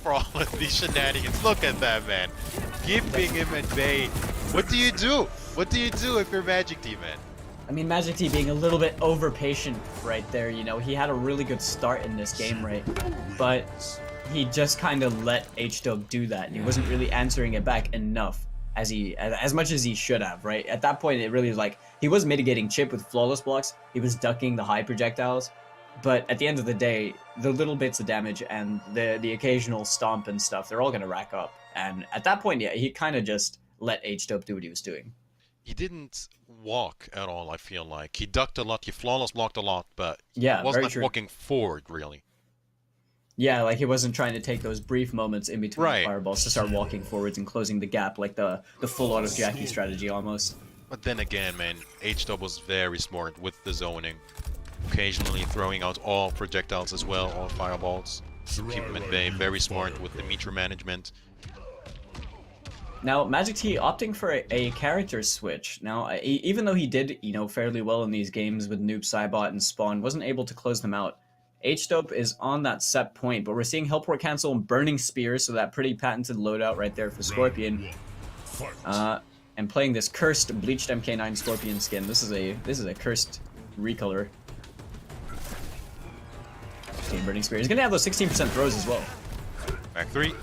for all of these shenanigans. Look at that, man. Keeping him at bay. What do you do? What do you do if you're Magic Team, man? I mean, Magic T being a little bit over-patient right there, you know, he had a really good start in this game, right? But he just kind of let H-Dub do that, and he wasn't really answering it back enough as much as he should have, right? At that point, it really was like, he was mitigating chip with flawless blocks, he was ducking the high projectiles, but at the end of the day, the little bits of damage and the occasional stomp and stuff, they're all going to rack up. And at that point, yeah, he kind of just let H-Dub do what he was doing. He didn't walk at all, I feel like. He ducked a lot, he flawless blocked a lot, but yeah, he wasn't very true. walking forward, really. Yeah, like he wasn't trying to take those brief moments in between fireballs to start walking forwards and closing the gap, like the full auto Jackie strategy almost. But then again, man, H-Dub was very smart with the zoning. Occasionally throwing out all projectiles as well, all fireballs. Keep him at bay, very smart with the meter management. Now, Magic T opting for a character switch. Now, even though he did, you know, fairly well in these games with Noob, Saibot, and Spawn, wasn't able to close them out. H-Dope is on that set point, but we're seeing Helport Cancel and Burning Spear, so that pretty patented loadout right there for Scorpion. And playing this cursed bleached MK9 Scorpion skin. This is a cursed recolor. Okay, Burning Spear. He's gonna have those 16% throws as well. Back three.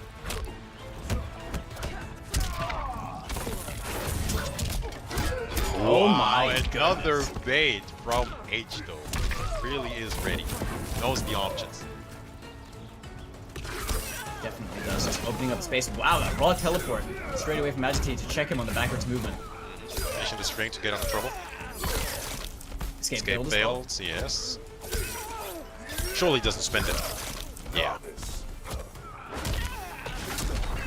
Oh my Another goodness. bait from H-Dope. Really is ready. Knows the options. Definitely does. Just opening up space. Wow, that raw teleport straight away from Magic T to check him on the backwards movement. Finishing the string to get out of trouble. Escape Escape failed, yes. Surely doesn't spend it. Yeah.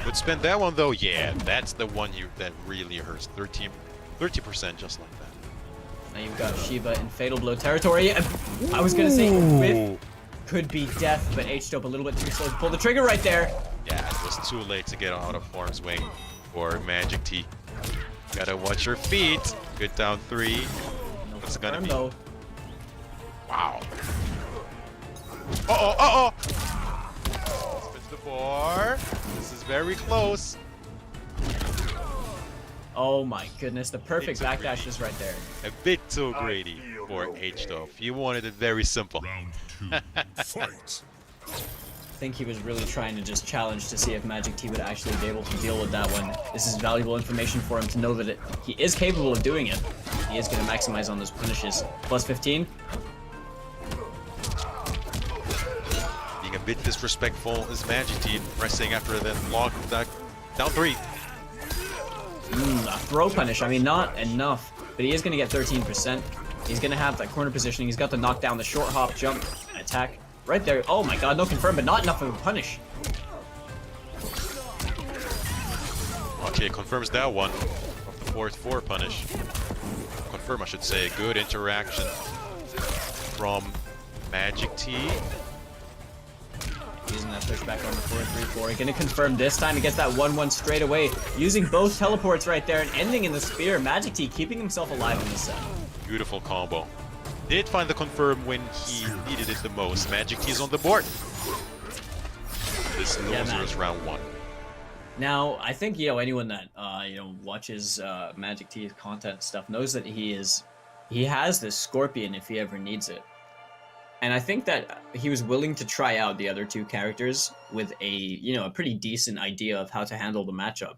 Would spend that one though? Yeah, that's the one that really hurts. 30% just like that. Now you've got Shiva in Fatal Blow territory. I was gonna say whiff could be death, but H-Dope a little bit too slow to pull the trigger right there. Yeah, it was too late to get out of harm's way for Magic T. Gotta watch your feet. Good down three. What's it gonna be? Though. Wow. Uh-oh, uh-oh! Spins the bar. This is very close. Oh my goodness, the perfect It's a backdash greedy. is right there. A bit too greedy for H-Dope. He wanted it very simple. Round two. Fight. I think he was really trying to just challenge to see if Magic T would actually be able to deal with that one. This is valuable information for him to know that he is capable of doing it. He is going to maximize on those punishes. Plus 15. Being a bit disrespectful is Magic T, pressing after that block. Down three. A throw punish. I mean, not enough, but he is going to get 13%. He's going to have that corner positioning. He's got the knockdown, the short hop, jump, attack. Right there. Oh my god, no confirm, but not enough of a punish. Okay, confirms that one of the 4th punish. Confirm, I should say. Good interaction from Magic T. Using that pushback on the 4-3-4. Gonna confirm this time. He gets that 1-1 straight away. Using both teleports right there and ending in the spear. Magic T keeping himself alive in this set. Beautiful combo. Did find the confirm when he needed it the most. Magic T is on the board. This loser is round one. Now, I think, you know, anyone that, watches Magic T's content stuff knows that he has this Scorpion if he ever needs it. And I think that he was willing to try out the other two characters with a pretty decent idea of how to handle the matchup.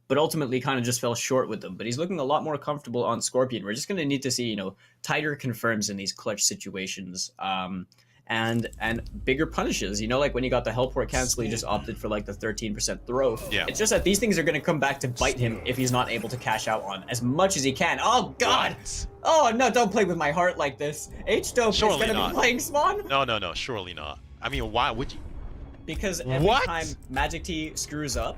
But ultimately kind of just fell short with them. But he's looking a lot more comfortable on Scorpion. We're just going to need to see, tighter confirms in these clutch situations. And bigger punishes. Like when he got the Helport cancel, he just opted for like the 13% throw. Yeah. It's just that these things are going to come back to bite him if he's not able to cash out on as much as he can. Oh, God! What? Oh, no, don't play with my heart like this. H-Dope is Surely going to not. be playing Spawn? No, surely not. I mean, why would you? Because every What? time Magic T screws up,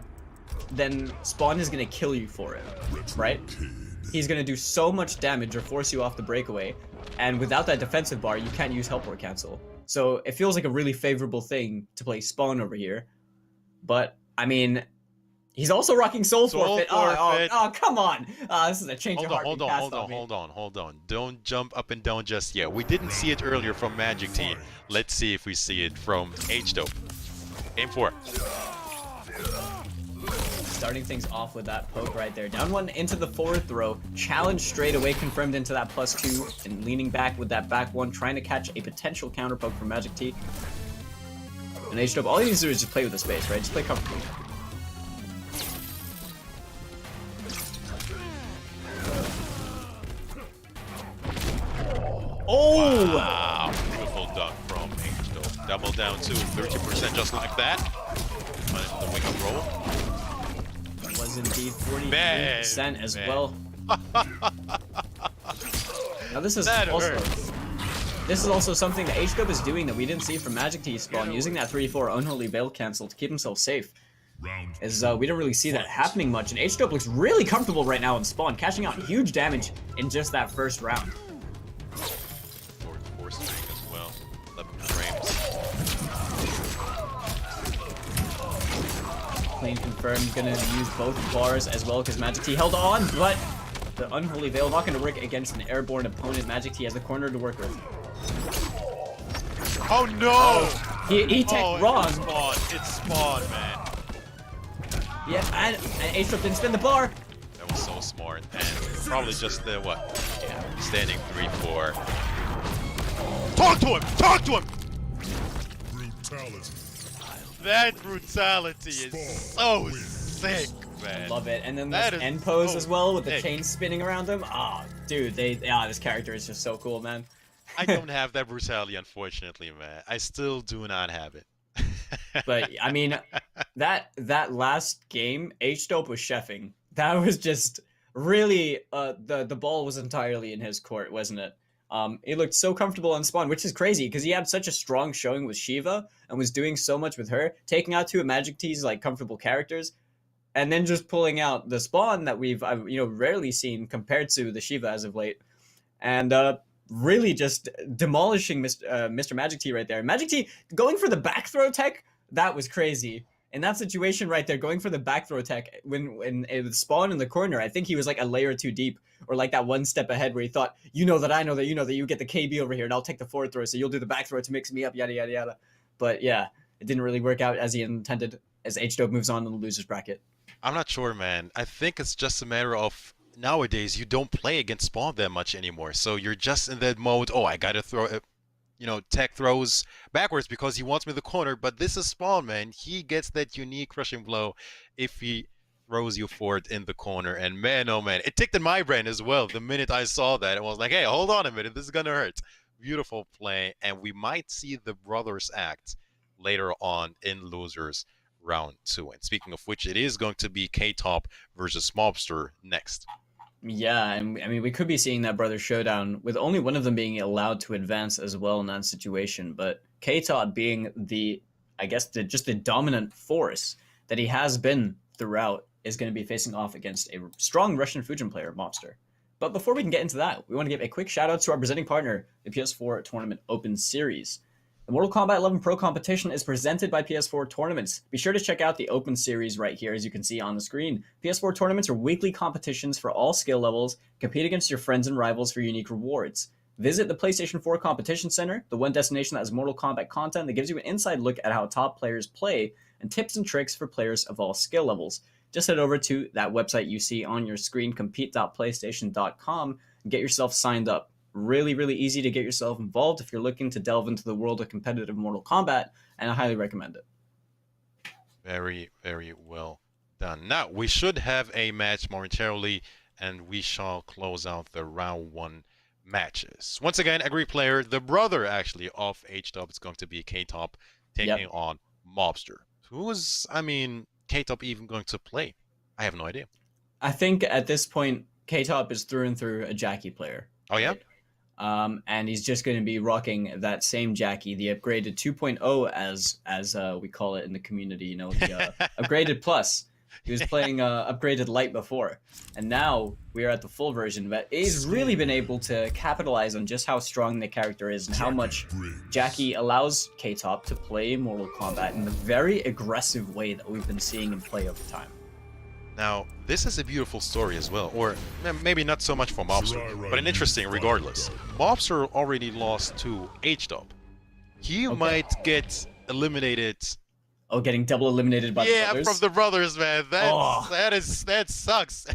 then Spawn is going to kill you for it, right? He's going to do so much damage or force you off the breakaway, and without that defensive bar, you can't use help or cancel. So it feels like a really favorable thing to play Spawn over here. But, I mean, he's also rocking Soul Forfeit. Oh, come on. This is a change of heart. Hold on. Don't jump up and down just yet. We didn't see it earlier from Magic T. Let's see if we see it from H-Dope. Game 4. Starting things off with that poke right there. Down one into the forward throw. Challenge straight away confirmed into that +2. And leaning back with that back one, trying to catch a potential counter poke from Magic T. And H-Dope, all he needs to do is just play with the space, right? Just play comfortably. Oh! Wow, beautiful dunk from H-Dope. Double down to 30% just like that. The wake-up roll. Was indeed 43% as well. Now this is also something that H-Dope is doing that we didn't see from Magic T Spawn, using that 3-4 Unholy Veil cancel to keep himself safe. We don't really see that happening much, and H-Dope looks really comfortable right now in Spawn, cashing out huge damage in just that first round. Force string as well. 11 frames. Clean confirmed, gonna use both bars as well because Magic T held on, but the Unholy Veil not gonna work against an airborne opponent. Magic T has the corner to work with. Oh no! He teched wrong. It's Spawn, man. Yeah, and H-Dope didn't spin the bar. That was so smart, and probably just the standing 3-4. Talk to him! Brutality. That brutality is so sick, man. Love it. And then this end pose as well with the chain spinning around him. Oh, dude, this character is just so cool, man. I don't have that brutality, unfortunately, man. I still do not have it. But I mean, that last game, H-Dope was chefing. That was just really the ball was entirely in his court, wasn't it? He looked so comfortable on Spawn, which is crazy because he had such a strong showing with Shiva and was doing so much with her, taking out two of Magic T's like comfortable characters, and then just pulling out the Spawn that we've rarely seen compared to the Shiva as of late, and really just demolishing Mr. Magic T right there. Magic T going for the back throw tech, that was crazy. In that situation right there, going for the back throw tech when it was Spawn in the corner, I think he was like a layer too deep, or like that one step ahead where he thought, you know that I know that you know that you get the KB over here and I'll take the forward throw, so you'll do the back throw to mix me up, yada yada yada. But yeah, it didn't really work out as he intended as H-Dope moves on in the losers bracket. I'm not sure, man. I think it's just a matter of nowadays you don't play against Spawn that much anymore, so you're just in that mode. Oh, I gotta throw tech throws backwards because he wants me in the corner, but this is Spawn, man. He gets that unique crushing blow if he throws you forward in the corner, and man, oh man, it ticked in my brain as well the minute I saw that. I was like, hey, hold on a minute, this is gonna hurt. Beautiful play, and we might see the brothers act later on in losers round 2. And speaking of which, it is going to be K-Top versus Mobster next. Yeah, and I mean, we could be seeing that brother showdown with only one of them being allowed to advance as well in that situation. But K-Top being the dominant force that he has been throughout is going to be facing off against a strong Russian Fujin player, Mobster. But before we can get into that, we want to give a quick shout out to our presenting partner, the PS4 Tournament Open Series. The Mortal Kombat 11 Pro Competition is presented by PS4 Tournaments. Be sure to check out the Open Series right here, as you can see on the screen. PS4 Tournaments are weekly competitions for all skill levels. Compete against your friends and rivals for unique rewards. Visit the PlayStation 4 Competition Center, the one destination that has Mortal Kombat content that gives you an inside look at how top players play and tips and tricks for players of all skill levels. Just head over to that website you see on your screen, compete.playstation.com, and get yourself signed up. Really, really easy to get yourself involved if you're looking to delve into the world of competitive Mortal Kombat, and I highly recommend it. Very, very well done. Now, we should have a match momentarily, and we shall close out the round 1 matches. Once again, a Greek player, the brother, actually, of H-Top is going to be K-Top taking on Mobster. Who is, K-Top even going to play? I have no idea. I think at this point, K-Top is through and through a Jackie player. Oh, yeah? And he's just going to be rocking that same Jackie, the upgraded 2.0 as we call it in the community, the upgraded plus. He was playing upgraded light before, and now we are at the full version. But he's really been able to capitalize on just how strong the character is and how much Jackie allows K-Top to play Mortal Kombat in the very aggressive way that we've been seeing him play over time. Now, this is a beautiful story as well, or maybe not so much for Mobster, but an interesting regardless. Mobster already lost to H-Dub. He might get eliminated. Oh, getting double eliminated by the brothers? Yeah, from the brothers, man. That sucks.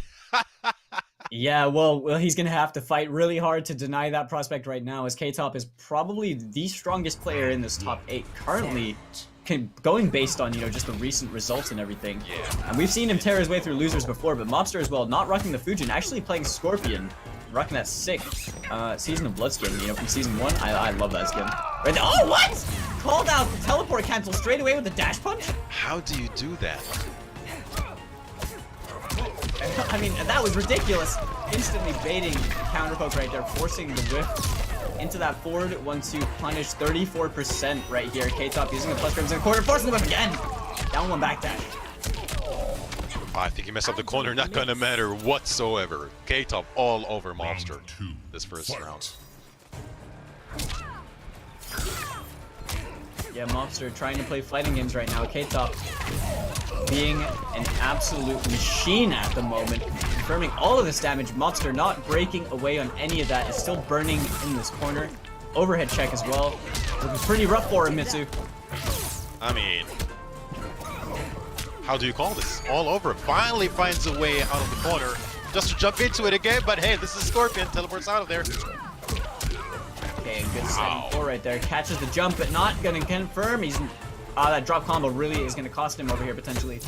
Yeah, well, he's gonna have to fight really hard to deny that prospect right now, as K-Top is probably the strongest player in this top 8 currently, going based on, just the recent results and everything. Yeah. And we've seen him tear his way through losers before, but Mobster as well, not rocking the Fujin, actually playing Scorpion, rocking that sick Season of Blood skin, from Season 1. I love that skin. Right, oh, what? Called out the teleport cancel straight away with the dash punch? How do you do that? I mean, that was ridiculous. Instantly baiting the counter poke right there, forcing the whiff into that forward 1-2 punish. 34% right here. K-Top using the plus frames in the corner, forcing the whiff again. Down one back dash. I think he messed up the corner, not gonna matter whatsoever. K-Top all over Mobster this first round. Yeah, Mobster trying to play fighting games right now. K-Top being an absolute machine at the moment, confirming all of this damage. Mobster not breaking away on any of that, is still burning in this corner. Overhead check as well. Looking pretty rough for him, Mitsu. I mean, how do you call this? All over. Finally finds a way out of the corner just to jump into it again, but hey, this is Scorpion. Teleports out of there. Okay, good setting 4 right there. Catches the jump, but not gonna confirm. He's that drop combo really is gonna cost him over here potentially.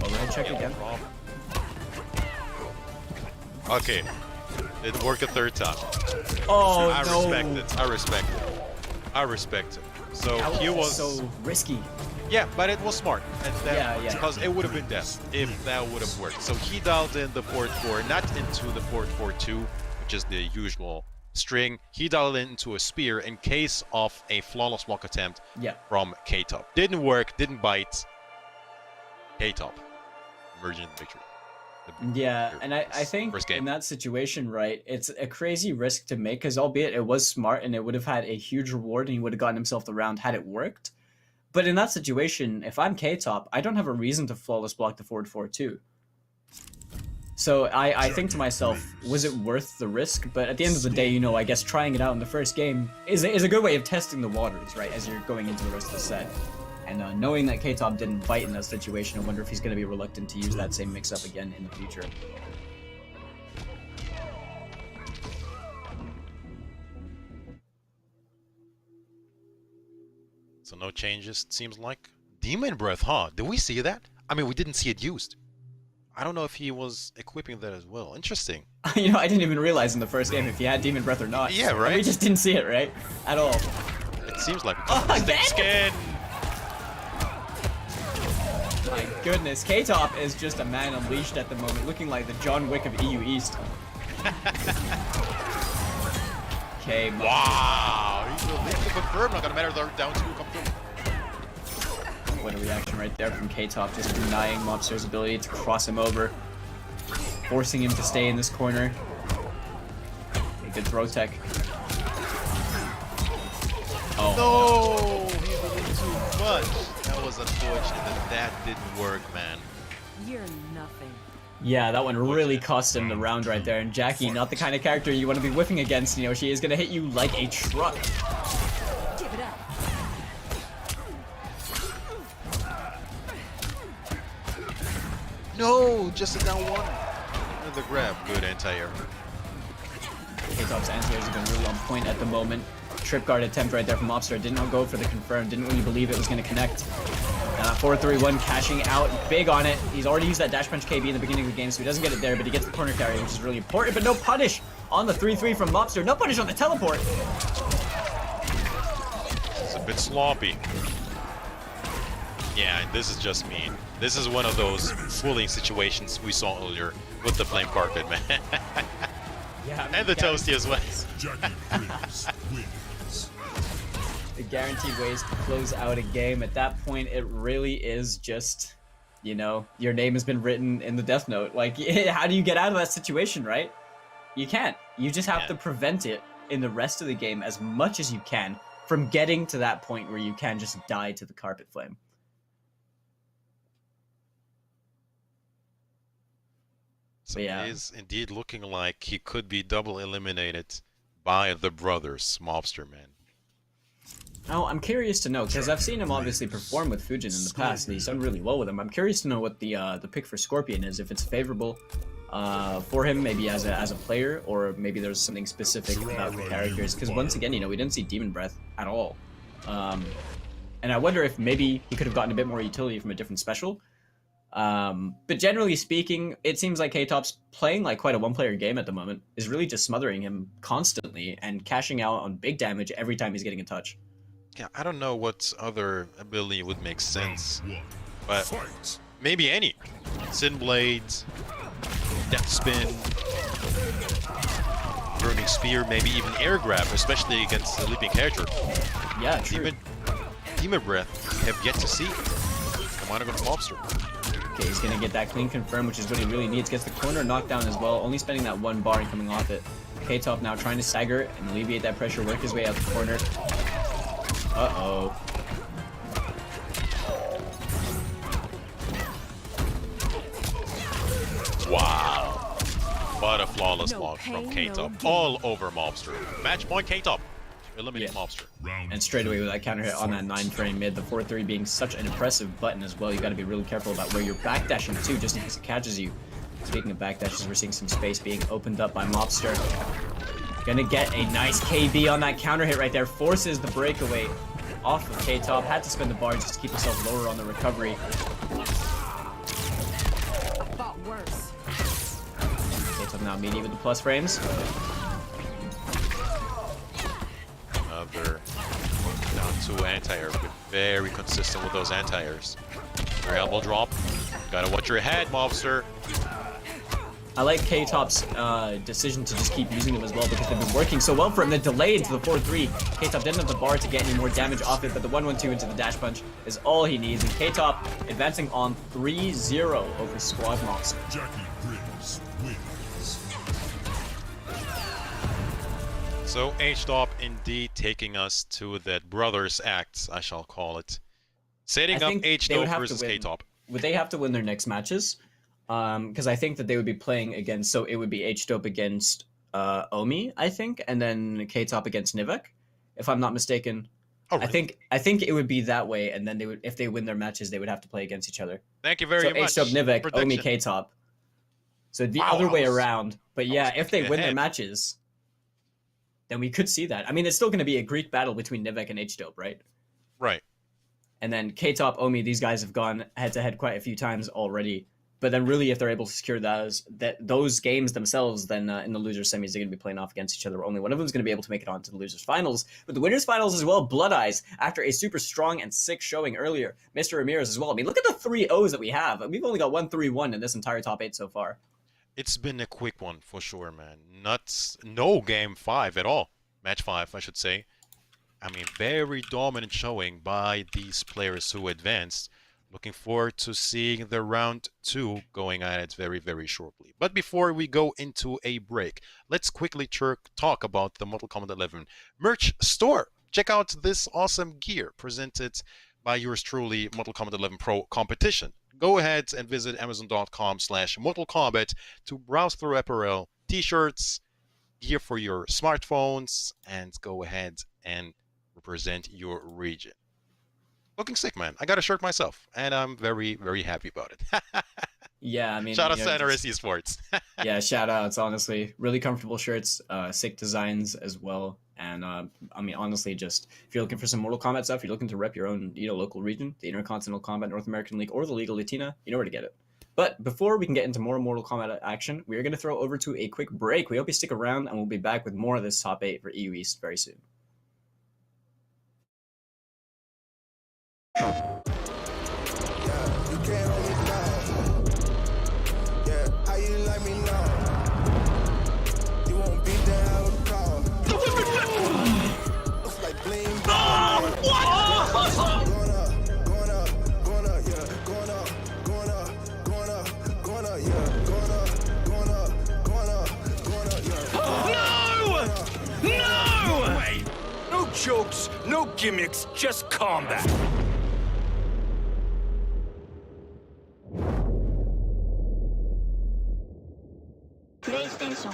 Overhead check again. Okay, it worked a third time. Oh, I no. respect it. I respect it. So That he was so risky. Yeah, but it was smart. And that, Yeah. because it would have been death if that would have worked. So he dialed in the forward 4, not into the forward 4-2, which is the usual string. He dialed it into a spear in case of a flawless block attempt from K-Top. Didn't work, didn't bite. K-Top emerging in the victory. Yeah, and I think in that situation, right, it's a crazy risk to make, because albeit it was smart and it would have had a huge reward and he would have gotten himself the round had it worked. But in that situation, if I'm K-Top, I don't have a reason to flawless block the forward 4-2. So I think to myself, was it worth the risk? But at the end of the day, I guess trying it out in the first game is a good way of testing the waters, right, as you're going into the rest of the set. And knowing that K-Top didn't bite in that situation, I wonder if he's going to be reluctant to use that same mix-up again in the future. So no changes, it seems like. Demon Breath, huh? Did we see that? I mean, we didn't see it used. I don't know if he was equipping that as well. Interesting. I didn't even realize in the first game if he had Demon Breath or not. Yeah, right? We just didn't see it, right? At all. It seems like again? skin. My goodness, K-Top is just a man unleashed at the moment, looking like the John Wick of EU East. Okay, wow, he's released to confirm. Not gonna matter, they're down 2 come through. What a reaction right there from K-Top, just denying Mobster's ability to cross him over, forcing him to stay in this corner. A good throw tech. Oh, no, he released too much. That was unfortunate that didn't work, man. You're nothing. Yeah, that one really cost him the round right there. And Jackie, not the kind of character you want to be whiffing against. She is going to hit you like a truck. Give it up. No, just a down 1. The grab, good anti-air. K-Top's anti-airs have been really on point at the moment. Trip guard attempt right there from Mobster. Did not go for the confirm. Didn't really believe it was going to connect. 4-3-1 cashing out big on it. He's already used that dash punch KB in the beginning of the game, so he doesn't get it there, but he gets the corner carry, which is really important. But no punish on the 3-3 from Mobster. No punish on the teleport. It's a bit sloppy. Yeah, this is just mean. This is one of those fooling situations we saw earlier with the flame carpet, man. Yeah, and the toasty as well. The guaranteed ways to close out a game. At that point, it really is just, you know, your name has been written in the death note. Like, how do you get out of that situation, right? You can't. You just have to prevent it in the rest of the game as much as you can from getting to that point where you can just die to the carpet flame. So yeah. it is indeed looking like he could be double eliminated by the brothers, Mobster, man. Oh, I'm curious to know, because I've seen him obviously perform with Fujin in the past, and he's done really well with him. I'm curious to know what the pick for Scorpion is, if it's favorable for him, maybe as a player, or maybe there's something specific about the characters. Because once again, you know, we didn't see Demon Breath at all. And I wonder if maybe he could have gotten a bit more utility from a different special. But generally speaking, it seems like K-Top's playing like quite a one-player game at the moment, is really just smothering him constantly and cashing out on big damage every time he's getting a touch. Yeah, I don't know what other ability would make sense, but maybe any. Sin Blade, Death Spin, Burning Spear, maybe even Air Grab, especially against the leaping character. Yeah, true. Demon Breath, we have yet to see. Come on, against Mobster. Okay, he's gonna get that clean confirm, which is what he really needs. Gets the corner knocked down as well, only spending that one bar and coming off it. K-Top now trying to stagger it and alleviate that pressure, work his way out the corner. Uh-oh. Wow. What a flawless log from K-Top. All over Mobster. Match point K-Top. Eliminate Mobster. And straight away with that counter hit on that 9-frame mid, the 4-3 being such an impressive button as well. You got to be really careful about where you're backdashing to, just in case it catches you. Speaking of backdashes, we're seeing some space being opened up by Mobster. Gonna get a nice KB on that counter hit right there. Forces the breakaway off of K-Top. Had to spend the bar just to keep himself lower on the recovery. K-Top now meaty with the plus frames. Another down 2 anti-air. Very consistent with those anti-airs. Your elbow drop. Gotta watch your head, Mobster. I like K-Top's decision to just keep using them as well because they've been working so well for him. The delay into the 4-3. K-Top didn't have the bar to get any more damage off it, but the 1-1-2 into the dash punch is all he needs. And K-Top advancing on 3-0 over Squad Monster. Jackie Briggs wins. So H-Top indeed taking us to that brothers act, I shall call it. Setting up H-Top versus K-Top. Would they have to win their next matches? Because I think that they would be playing against, so it would be H-Dope against Omi, I think, and then K-Top against Nivek, if I'm not mistaken. Oh, really? I think it would be that way, and then they would, if they win their matches, they would have to play against each other. Thank you very much. So H-Dope Nivek, Omi K-Top. So the other way around. But yeah, if they win their matches, then we could see that. I mean, it's still going to be a Greek battle between Nivek and H-Dope, right? Right. And then K-Top, Omi, these guys have gone head-to-head quite a few times already. But then really, if they're able to secure those games themselves, then in the losers semis, they're going to be playing off against each other. Only one of them is going to be able to make it on to the losers finals. But the winners finals as well, Blood Eyes, after a super strong and sick showing earlier. Mr. Ramirez as well. I mean, look at the 3 O's that we have. We've only got 1-3-1 in this entire top 8 so far. It's been a quick one for sure, man. No game 5 at all. Match 5, I should say. I mean, very dominant showing by these players who advanced. Looking forward to seeing the round 2 going at it very, very shortly. But before we go into a break, let's quickly talk about the Mortal Kombat 11 merch store. Check out this awesome gear presented by yours truly, Mortal Kombat 11 Pro Kompetition. Go ahead and visit Amazon.com/Mortal Kombat to browse through apparel, t-shirts, gear for your smartphones, and go ahead and represent your region. Looking sick, man. I got a shirt myself, and I'm very, very happy about it. Yeah, I mean, shout out to NRS Esports. Yeah, shout outs, honestly. Really comfortable shirts, sick designs as well. And I mean, honestly, just if you're looking for some Mortal Kombat stuff, you're looking to rep your own, local region, the Intercontinental Combat North American League or the Liga Latina, you know where to get it. But before we can get into more Mortal Kombat action, we're going to throw over to a quick break. We hope you stick around, and we'll be back with more of this top 8 for EU East very soon. No gimmicks, just combat. PlayStation.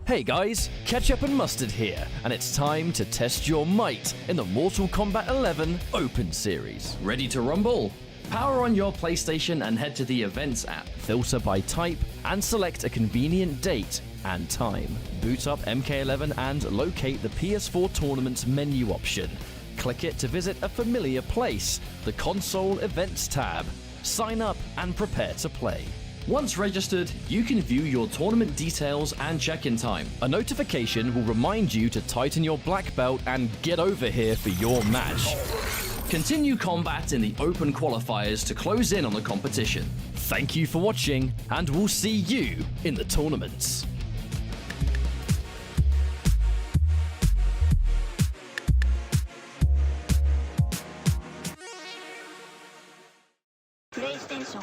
Hey guys, Ketchup and Mustard here, and it's time to test your might in the Mortal Kombat 11 Open Series. Ready to rumble? Power on your PlayStation and head to the Events app, filter by type, and select a convenient date and time. Boot up MK11 and locate the PS4 Tournaments menu option. Click it to visit a familiar place, the Console Events tab. Sign up and prepare to play. Once registered, you can view your tournament details and check-in time. A notification will remind you to tighten your black belt and get over here for your match. Continue combat in the open qualifiers to close in on the competition. Thank you for watching, and we'll see you in the tournaments. PlayStation.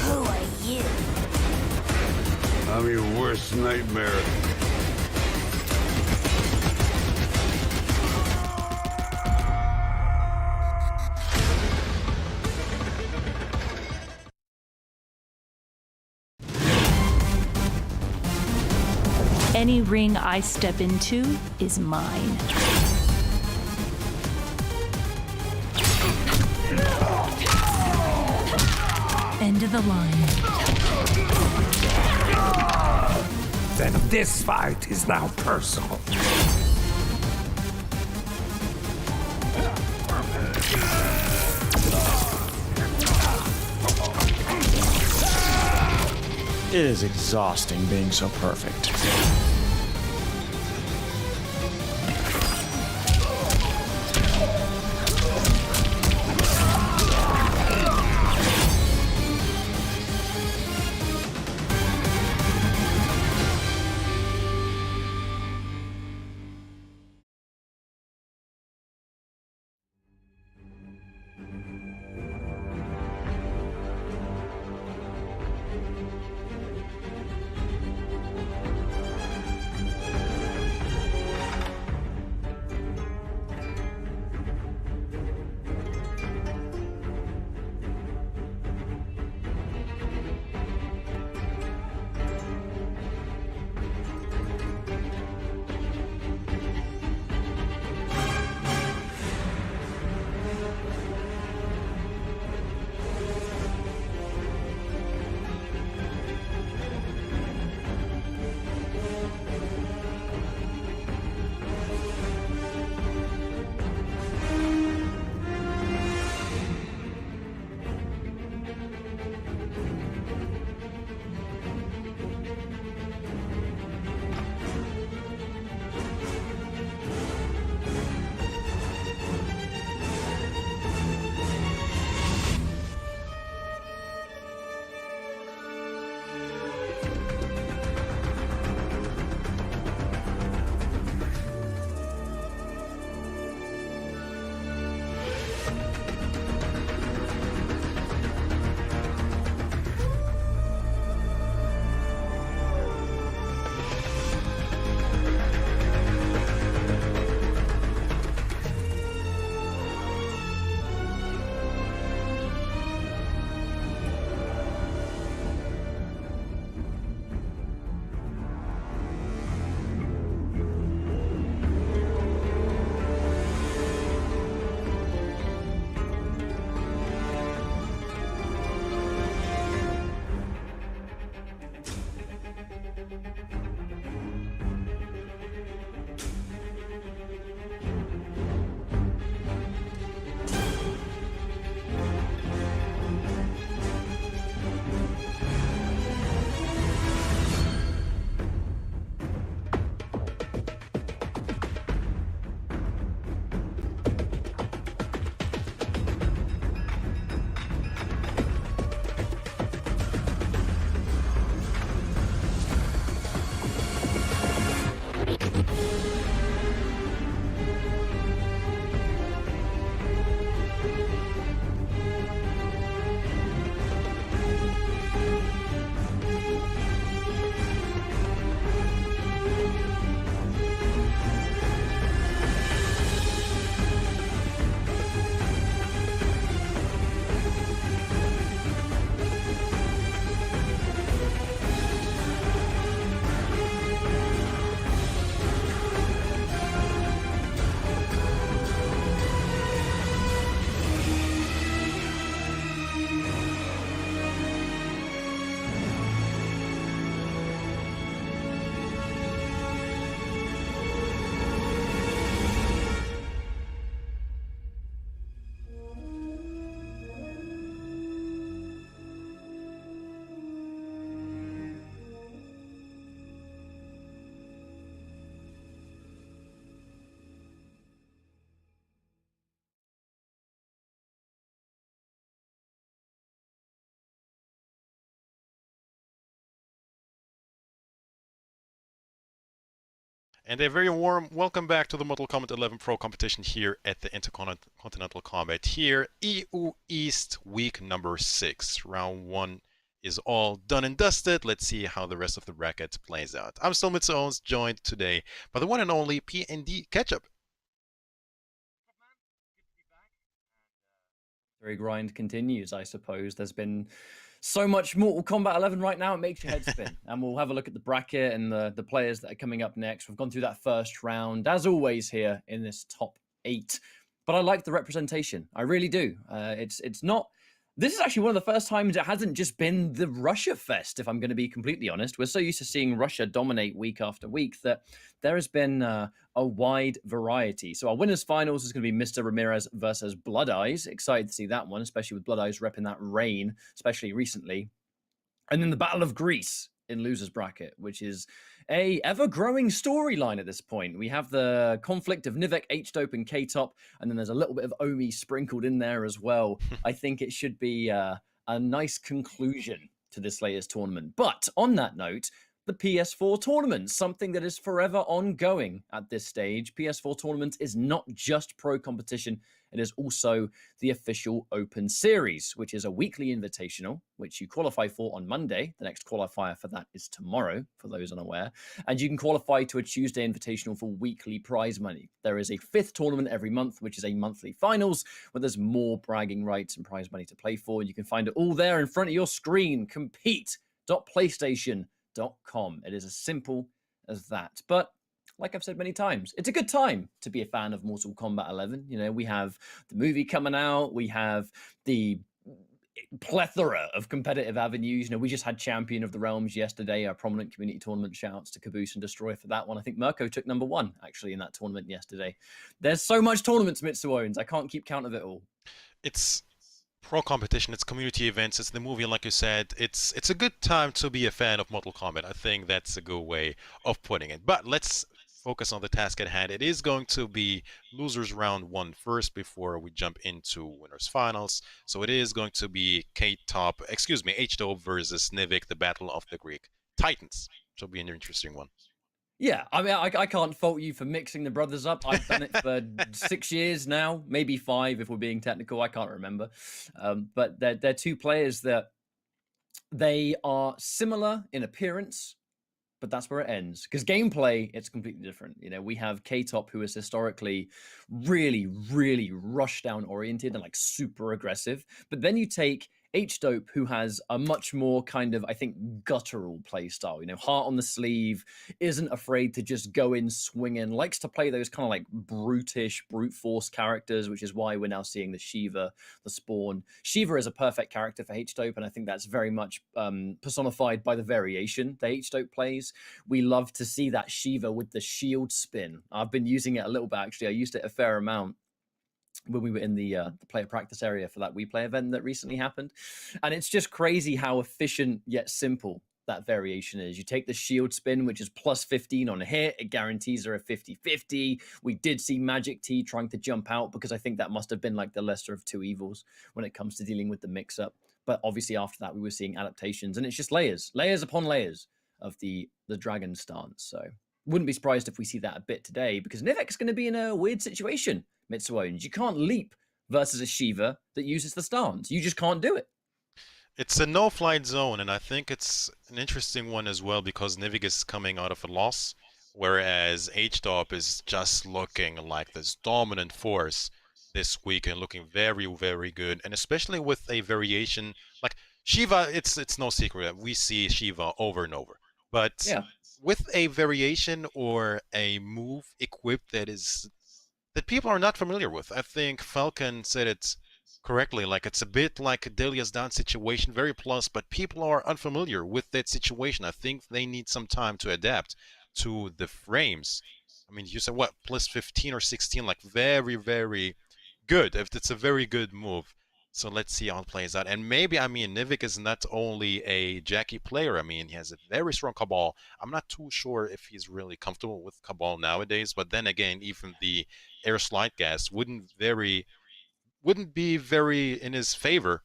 Who are you? I'm your worst nightmare. Any ring I step into is mine. End of the line. Then this fight is now personal. It is exhausting being so perfect. And a very warm welcome back to the Mortal Kombat 11 Pro competition here at the Intercontinental Combat here, EU East week number 6. Round 1 is all done and dusted. Let's see how the rest of the bracket plays out. I'm still Mitsu Owens, joined today by the one and only P&D Ketchup. The grind continues, I suppose. There's been so much Mortal Kombat 11 right now, it makes your head spin. And we'll have a look at the bracket and the players that are coming up next. We've gone through that first round, as always, here in this top 8. But I like the representation. I really do. It's not... This is actually one of the first times it hasn't just been the Russia fest, if I'm going to be completely honest. We're so used to seeing Russia dominate week after week that there has been a wide variety. So our winners' finals is going to be Mr. Ramirez versus Blood Eyes. Excited to see that one, especially with Blood Eyes repping that reign, especially recently. And then the Battle of Greece in losers bracket, which is a ever-growing storyline at this point. We have the conflict of Nivek, H-Dope, and K-Top, and then there's a little bit of Omi sprinkled in there as well. I think it should be a nice conclusion to this latest tournament. But on that note, the PS4 tournament, something that is forever ongoing at this stage. PS4 tournament is not just pro competition, it is also the official Open Series, which is a weekly invitational, which you qualify for on Monday. The next qualifier for that is tomorrow, for those unaware. And you can qualify to a Tuesday invitational for weekly prize money. There is a 5th tournament every month, which is a monthly finals, where there's more bragging rights and prize money to play for. You can find it all there in front of your screen. Compete.playstation.com. It is as simple as that. But like I've said many times, it's a good time to be a fan of Mortal Kombat 11. You know, we have the movie coming out. We have the plethora of competitive avenues. You know, we just had Champion of the Realms yesterday, a prominent community tournament. Shout-outs to Caboose and Destroy for that one. I think Mirko took number 1, actually, in that tournament yesterday. There's so much tournaments, Mitsu Owens. I can't keep count of it all. It's pro competition, it's community events, it's the movie, like you said. It's a good time to be a fan of Mortal Kombat. I think that's a good way of putting it. But let's focus on the task at hand. It is going to be losers round 1 first before we jump into winners finals. So it is going to be H-Dope versus Nivik, the Battle of the Greek Titans. Which will be an interesting one. Yeah, I mean, I can't fault you for mixing the brothers up. I've done it for 6 years now, maybe 5 if we're being technical. I can't remember. But they're two players that they are similar in appearance, but that's where it ends. Because gameplay, it's completely different. You know, we have K-Top, who is historically really, really rush-down oriented and like super aggressive. But then you take H-Dope, who has a much more kind of, I think, guttural play style. You know, heart on the sleeve, isn't afraid to just go in swinging, likes to play those kind of like brutish, brute force characters, which is why we're now seeing the Shiva, the Spawn. Shiva is a perfect character for H-Dope, and I think that's very much personified by the variation that H-Dope plays. We love to see that Shiva with the shield spin. I've been using it a little bit, actually. I used it a fair amount when we were in the player practice area for that WePlay event that recently happened. And it's just crazy how efficient yet simple that variation is. You take the shield spin, which is plus 15 on a hit. It guarantees her a 50-50. We did see Magic T trying to jump out because I think that must have been like the lesser of two evils when it comes to dealing with the mix-up. But obviously after that, we were seeing adaptations. And it's just layers upon layers of the dragon stance. So wouldn't be surprised if we see that a bit today, because Nivek's going to be in a weird situation, Mitsu Owens. You can't leap versus a Shiva that uses the stance. You just can't do it. It's a no-flight zone, and I think it's an interesting one as well because Nivik is coming out of a loss, whereas H-Top is just looking like this dominant force this week and looking very, very good. And especially with a variation like Shiva, it's no secret that we see Shiva over and over. But yeah, with a variation or a move equipped that people are not familiar with. I think Falcon said it correctly, like it's a bit like a Delia's Down situation, very plus, but people are unfamiliar with that situation. I think they need some time to adapt to the frames. I mean, you said what, plus 15 or 16, like very, very good. If it's a very good move. So let's see how it plays out. And maybe, I mean, Nivik is not only a Jackie player. I mean, he has a very strong Cabal. I'm not too sure if he's really comfortable with Cabal nowadays. But then again, even the air slide gas wouldn't be very in his favor.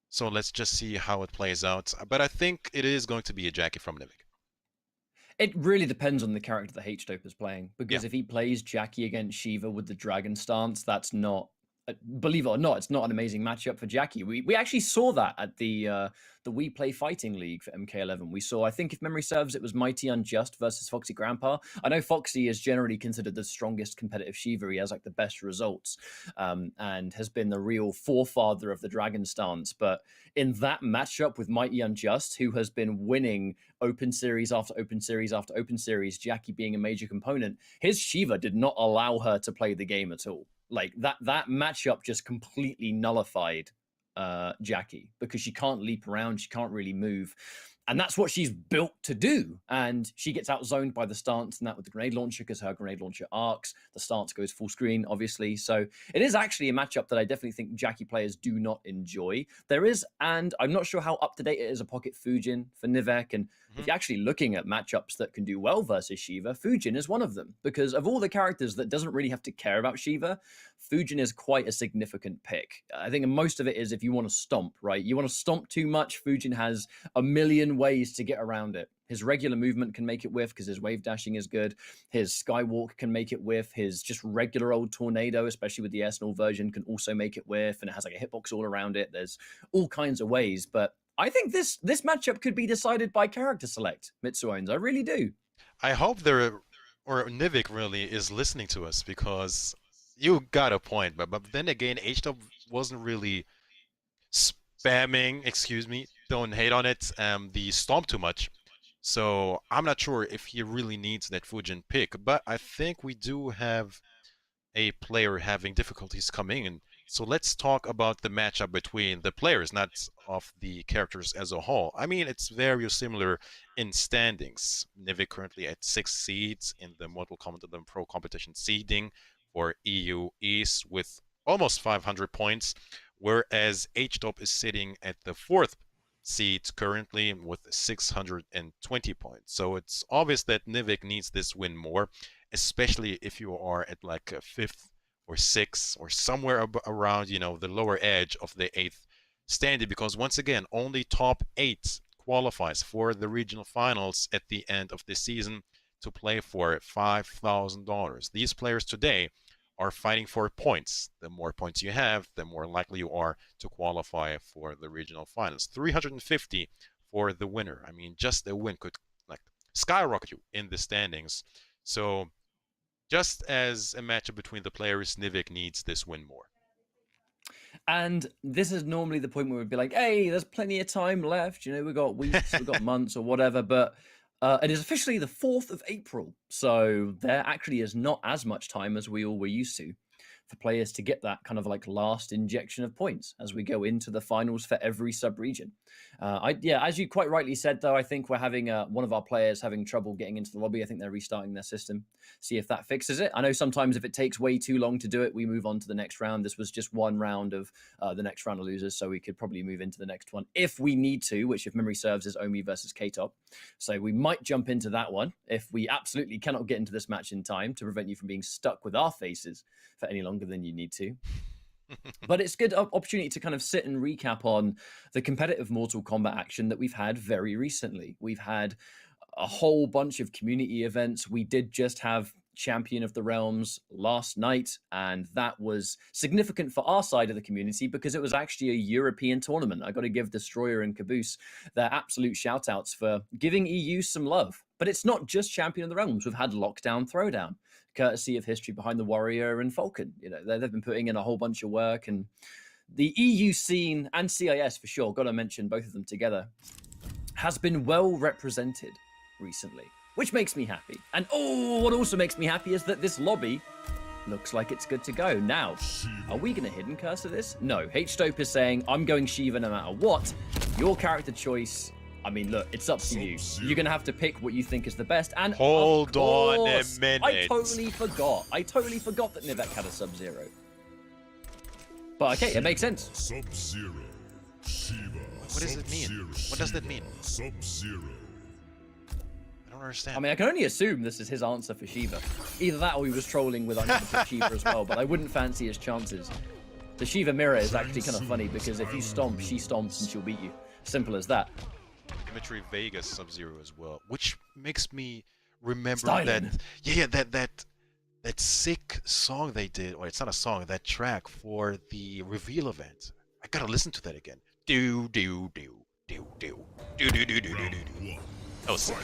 So let's just see how it plays out. But I think it is going to be a Jackie from Nivik. It really depends on the character that H-Dope is playing, because Yeah. if he plays Jackie against Shiva with the Dragon stance, that's not, believe it or not, it's not an amazing matchup for Jackie. We actually saw that at the We Play Fighting League for MK11. We saw, I think if memory serves, it was Mighty Unjust versus Foxy Grandpa. I know Foxy is generally considered the strongest competitive Shiva. He has like the best results, and has been the real forefather of the Dragon stance. But in that matchup with Mighty Unjust, who has been winning open series after open series after open series, Jackie being a major component, his Shiva did not allow her to play the game at all. Like that matchup just completely nullified Jackie, because she can't leap around, she can't really move. And that's what she's built to do. And she gets outzoned by the stance and that with the grenade launcher, because her grenade launcher arcs. The stance goes full screen, obviously. So it is actually a matchup that I definitely think Jackie players do not enjoy. There is, and I'm not sure how up-to-date it is, a Pocket Fujin for Nivek. And if you're actually looking at matchups that can do well versus Shiva, Fujin is one of them. Because of all the characters that doesn't really have to care about Shiva, Fujin is quite a significant pick. I think most of it is if you want to stomp, right? You want to stomp too much, Fujin has a million ways to get around it. His regular movement can make it whiff because his wave dashing is good. His skywalk can make it whiff. His just regular old tornado, especially with the Arsenal version, can also make it whiff, and it has like a hitbox all around it. There's all kinds of ways, but I think this matchup could be decided by character select, Mitsuones. I really do. I hope Nivik really is listening to us, because you got a point, but then again, H-Dub wasn't really spamming, excuse me, don't hate on it, the stomp too much. So I'm not sure if he really needs that Fujin pick, but I think we do have a player having difficulties coming in. So let's talk about the matchup between the players, not of the characters as a whole. I mean, it's very similar in standings. Nivik currently at 6 seeds in the Mortal Kombat 11 Pro Competition seeding for EU East with almost 500 points, whereas H-Top is sitting at the 4th seed currently with 620 points. So it's obvious that Nivik needs this win more, especially if you are at like a 5th or 6th or somewhere around, you know, the lower edge of the 8th standing, because once again, only top 8 qualifies for the regional finals at the end of the season to play for $5,000. These players today are fighting for points. The more points you have, the more likely you are to qualify for the regional finals. 350 for the winner. I mean, just a win could like skyrocket you in the standings. So just as a matchup between the players, Nivik needs this win more. And this is normally the point where we'd be like, hey, there's plenty of time left. You know, we've got weeks, we've got months or whatever. But it is officially the 4th of April. So there actually is not as much time as we all were used to for players to get that kind of like last injection of points as we go into the finals for every sub-region. As you quite rightly said, though, I think we're having one of our players having trouble getting into the lobby. I think they're restarting their system. See if that fixes it. I know sometimes if it takes way too long to do it, we move on to the next round. This was just one round of the next round of losers, so we could probably move into the next one if we need to, which if memory serves is Omi versus K-Top. So we might jump into that one if we absolutely cannot get into this match in time to prevent you from being stuck with our faces for any longer than you need to. But it's a good opportunity to kind of sit and recap on the competitive Mortal Kombat action that we've had very recently. We've had a whole bunch of community events. We did just have Champion of the Realms last night, and that was significant for our side of the community because it was actually a European tournament. I got to give Destroyer and Caboose their absolute shout outs for giving EU some love. But it's not just Champion of the Realms. We've had Lockdown Throwdown, courtesy of History Behind the Warrior and Falcon. You know, they've been putting in a whole bunch of work, and the EU scene and CIS for sure, got to mention both of them together, has been well represented recently, which makes me happy. And what also makes me happy is that this lobby looks like it's good to go. Now, are we going to hidden cursor this? No, H-Dope is saying, I'm going Shiva no matter what. Your character choice, I mean, look, it's up to you. You're going to have to pick what you think is the best. And hold on a minute. I totally forgot that Nivek had a Sub-Zero. But okay, it makes sense. Sub-Zero. Shiva. What does it mean? What does that mean? Sub-Zero. I don't understand. I mean, I can only assume this is his answer for Shiva. Either that or he was trolling with unlimited Shiva as well, but I wouldn't fancy his chances. The Shiva mirror is actually kind of funny because if you stomp, she stomps and she'll beat you. Simple as that. Dimitri Vegas Sub-Zero as well, which makes me remember Styling. that sick song they did, or it's not a song, that track for the reveal event. I gotta listen to that again. Do do do do do do do do do do do. That was sick.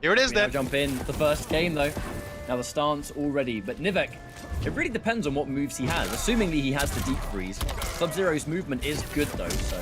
Here it is We now then. jump in the first game though. Now the stance already, but Nivek, it really depends on what moves he has. Assumingly he has the deep freeze. Sub-Zero's movement is good though, so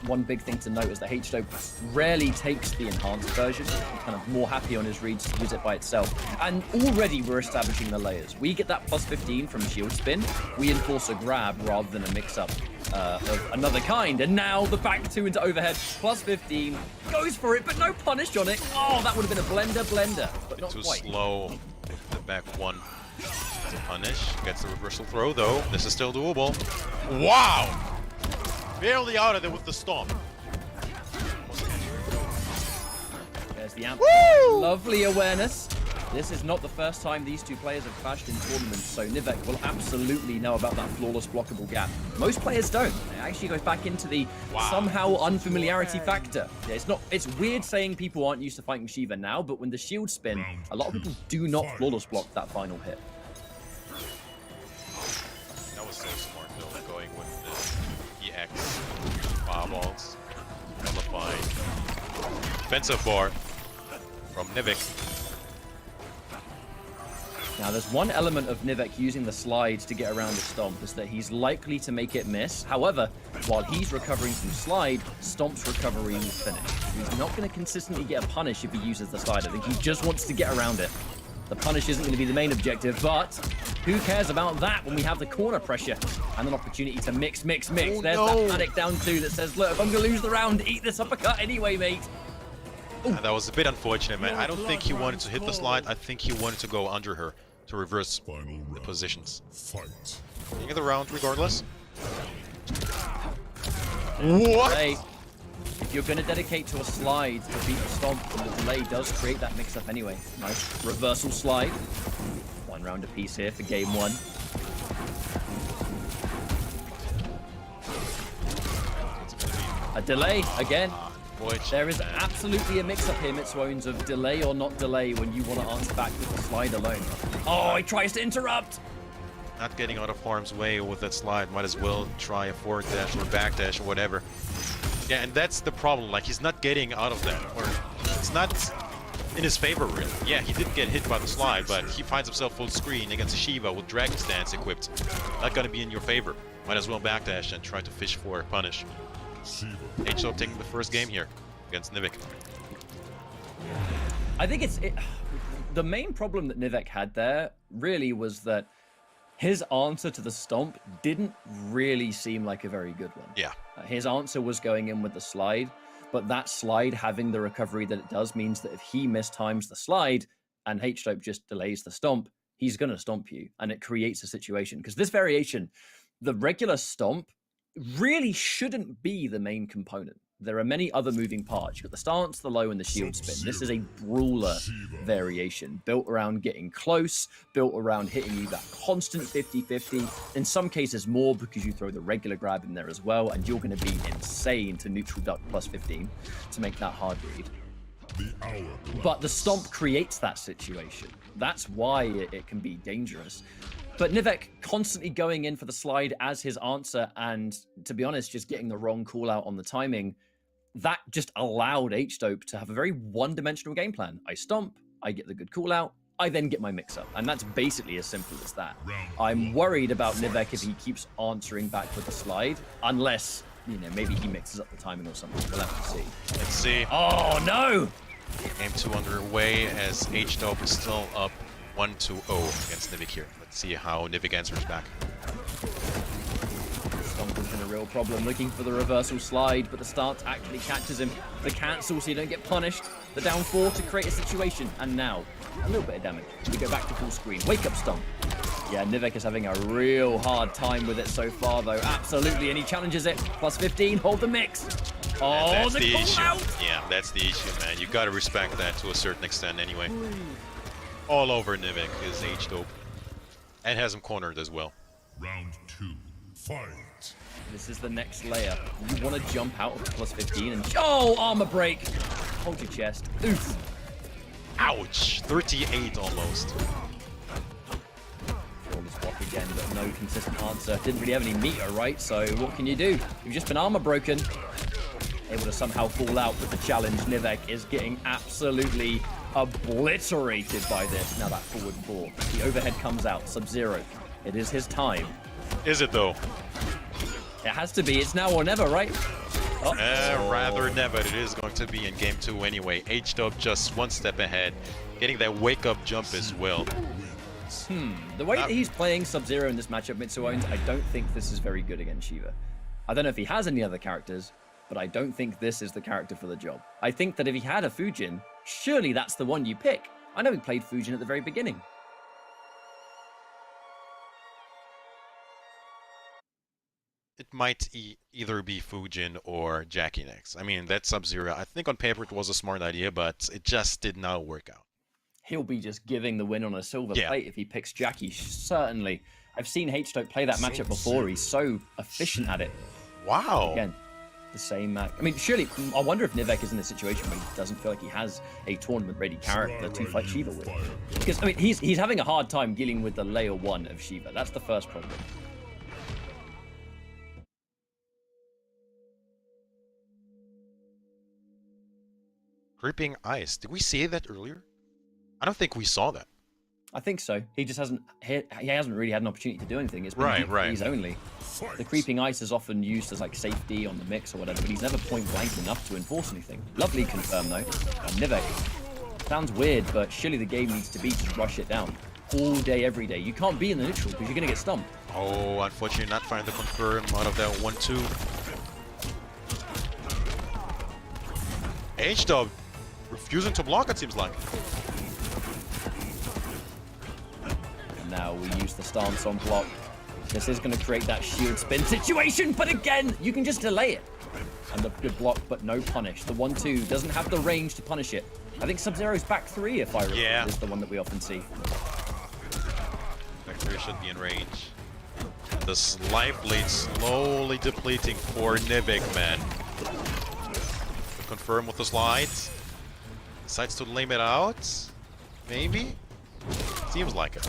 one big thing to note is that H-Dope rarely takes the enhanced version. He's kind of more happy on his reads to use it by itself. And already we're establishing the layers. We get that plus 15 from shield spin. We enforce a grab rather than a mix-up of another kind. And now the back two into overhead, plus 15. Goes for it, but no punish on it. Oh, that would have been a blender, but not Too quite. slow. The back one to punish. Gets the reversal throw though. This is still doable. Wow! Barely out of there with the stomp. There's the amp. Lovely awareness. This is not the first time these two players have clashed in tournaments, so Nivek will absolutely know about that flawless blockable gap. Most players don't. It actually goes back into the somehow unfamiliarity factor. Yeah, it's weird saying people aren't used to fighting Shiva now, but when the shield spin, a lot of people do not flawless block that final hit. That was so smart though, going with the EX fireballs. Nullifying. Defensive bar from Nivek. Now, there's one element of Nivek using the slides to get around the stomp, is that he's likely to make it miss. However, while he's recovering from slide, Stomp's recovery will finish. He's not going to consistently get a punish if he uses the slide. I think he just wants to get around it. The punish isn't going to be the main objective, but who cares about that when we have the corner pressure and an opportunity to mix. There's that panic down two that says, look, if I'm going to lose the round, eat this uppercut anyway, mate. That was a bit unfortunate, man. I don't think he wanted to hit the slide. I think he wanted to go under her to reverse the positions. Fight. Beginning of the round, regardless. What? Hey, if you're going to dedicate to a slide to beat the stomp, and the delay does create that mix-up anyway. Nice reversal slide. One round apiece here for game one. A delay again. There is absolutely a mix-up here, Mitsuones, of delay or not delay when you want to answer back with the slide alone. Oh, he tries to interrupt! Not getting out of harm's way with that slide. Might as well try a forward dash or back dash or whatever. Yeah, and that's the problem. Like, he's not getting out of that. Or it's not in his favor, really. Yeah, he did get hit by the slide, but he finds himself full screen against a Shiva with Dragon Stance equipped. Not gonna be in your favor. Might as well backdash and try to fish for a punish. H-Dope taking the first game here against Nivek. I think the main problem that Nivek had there really was that his answer to the stomp didn't really seem like a very good one. Yeah. His answer was going in with the slide, but that slide having the recovery that it does means that if he mistimes the slide and H-Dope just delays the stomp, he's going to stomp you, and it creates a situation. Because this variation, the regular stomp, really shouldn't be the main component. There are many other moving parts. You've got the stance, the low, and the shield spin. This is a brawler variation, built around getting close, built around hitting you that constant 50-50. In some cases more, because you throw the regular grab in there as well, and you're going to be insane to neutral duck plus 15 to make that hard read. But the stomp creates that situation. That's why it can be dangerous. But Nivek constantly going in for the slide as his answer, and to be honest, just getting the wrong call out on the timing, that just allowed H-Dope to have a very one-dimensional game plan. I stomp, I get the good call out, I then get my mix-up. And that's basically as simple as that. I'm worried about Nivek if he keeps answering back with the slide, unless, you know, maybe he mixes up the timing or something. We'll have to see. Let's see. Oh, no! Game 2 underway as H-Dope is still up 1-0 against Nivek here. Let's see how Nivek answers back. Stomp has been a real problem, looking for the reversal slide, but the stance actually catches him. The cancel so you don't get punished. The down 4 to create a situation, and now a little bit of damage. We go back to full screen. Wake up stomp. Yeah, Nivek is having a real hard time with it so far, though. Absolutely, and he challenges it. Plus 15, hold the mix. Oh, that's the the call issue. out! Yeah, that's the issue, man. You gotta respect that to a certain extent anyway. All over Nivek is H-Dope. And has him cornered as well. Round 2, fight. This is the next layer. You want to jump out of the plus 15 and... Oh, armor break! Hold your chest. Oof. Ouch! 38 almost. Flawless block again, but no consistent answer. Didn't really have any meter, right? So what can you do? You've just been armor broken. Able to somehow fall out with the challenge. Nivek is getting absolutely obliterated by this. Now that forward four. The overhead comes out. Sub-Zero. It is his time. Is it though? It has to be. It's now or never, right? Rather never. It is going to be in game 2 anyway. H-Dub just one step ahead. Getting that wake-up jump as well. The way that he's playing Sub-Zero in this matchup, Mitsuones, I don't think this is very good against Shiva. I don't know if he has any other characters, but I don't think this is the character for the job. I think that if he had a Fujin, surely that's the one you pick. I know he played Fujin at the very beginning. It might either be Fujin or Jackie next. I mean, that Sub-Zero, I think on paper it was a smart idea, but it just did not work out. He'll be just giving the win on a silver plate if he picks Jackie, certainly. I've seen H-Dope play that matchup before. He's so efficient at it. Wow. Again, the same match. I mean, surely, I wonder if Nivek is in a situation where he doesn't feel like he has a tournament-ready character to fight Shiva with. Because, I mean, he's having a hard time dealing with the layer 1 of Shiva. That's the first problem. Creeping ice. Did we see that earlier? I don't think we saw that. I think so. He just hasn't. He hasn't really had an opportunity to do anything. It's been he's only. The creeping ice is often used as like safety on the mix or whatever, but he's never point blank enough to enforce anything. Lovely confirm though. Nivek. Sounds weird, but surely the game needs to be just rush it down all day, every day. You can't be in the neutral because you're gonna get stumped. Oh, unfortunately, not finding the confirm out of that 1-2. H-Dub refusing to block, it seems like. And now we use the stance on block. This is going to create that shield spin situation, but again, you can just delay it. And the good block, but no punish. The 1-2 doesn't have the range to punish it. I think Sub-Zero's back 3, if I recall, is the one that we often see. Back 3 should be in range. This life blade slowly depleting for Nivek, man. Confirm with the slides. Decides to lame it out. Maybe? Seems like it.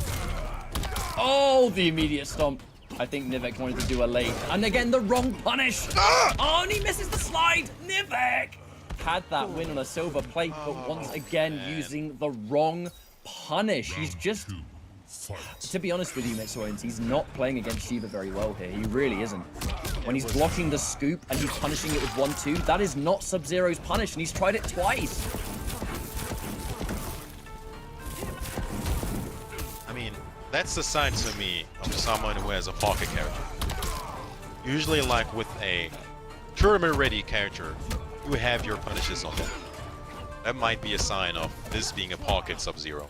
Oh, the immediate stomp. I think Nivek wanted to do a late. And again, the wrong punish. Oh, and he misses the slide. Nivek had that win on a silver plate, but once again, using the wrong punish. He's just... To be honest with you, Mitsuones, he's not playing against Shiva very well here. He really isn't. When he's blocking the scoop and he's punishing it with 1-2, that is not Sub-Zero's punish, and he's tried it twice. I mean, that's the sign to me of someone who has a pocket character. Usually, like with a tournament-ready character, you have your punishes on them. That might be a sign of this being a pocket Sub-Zero.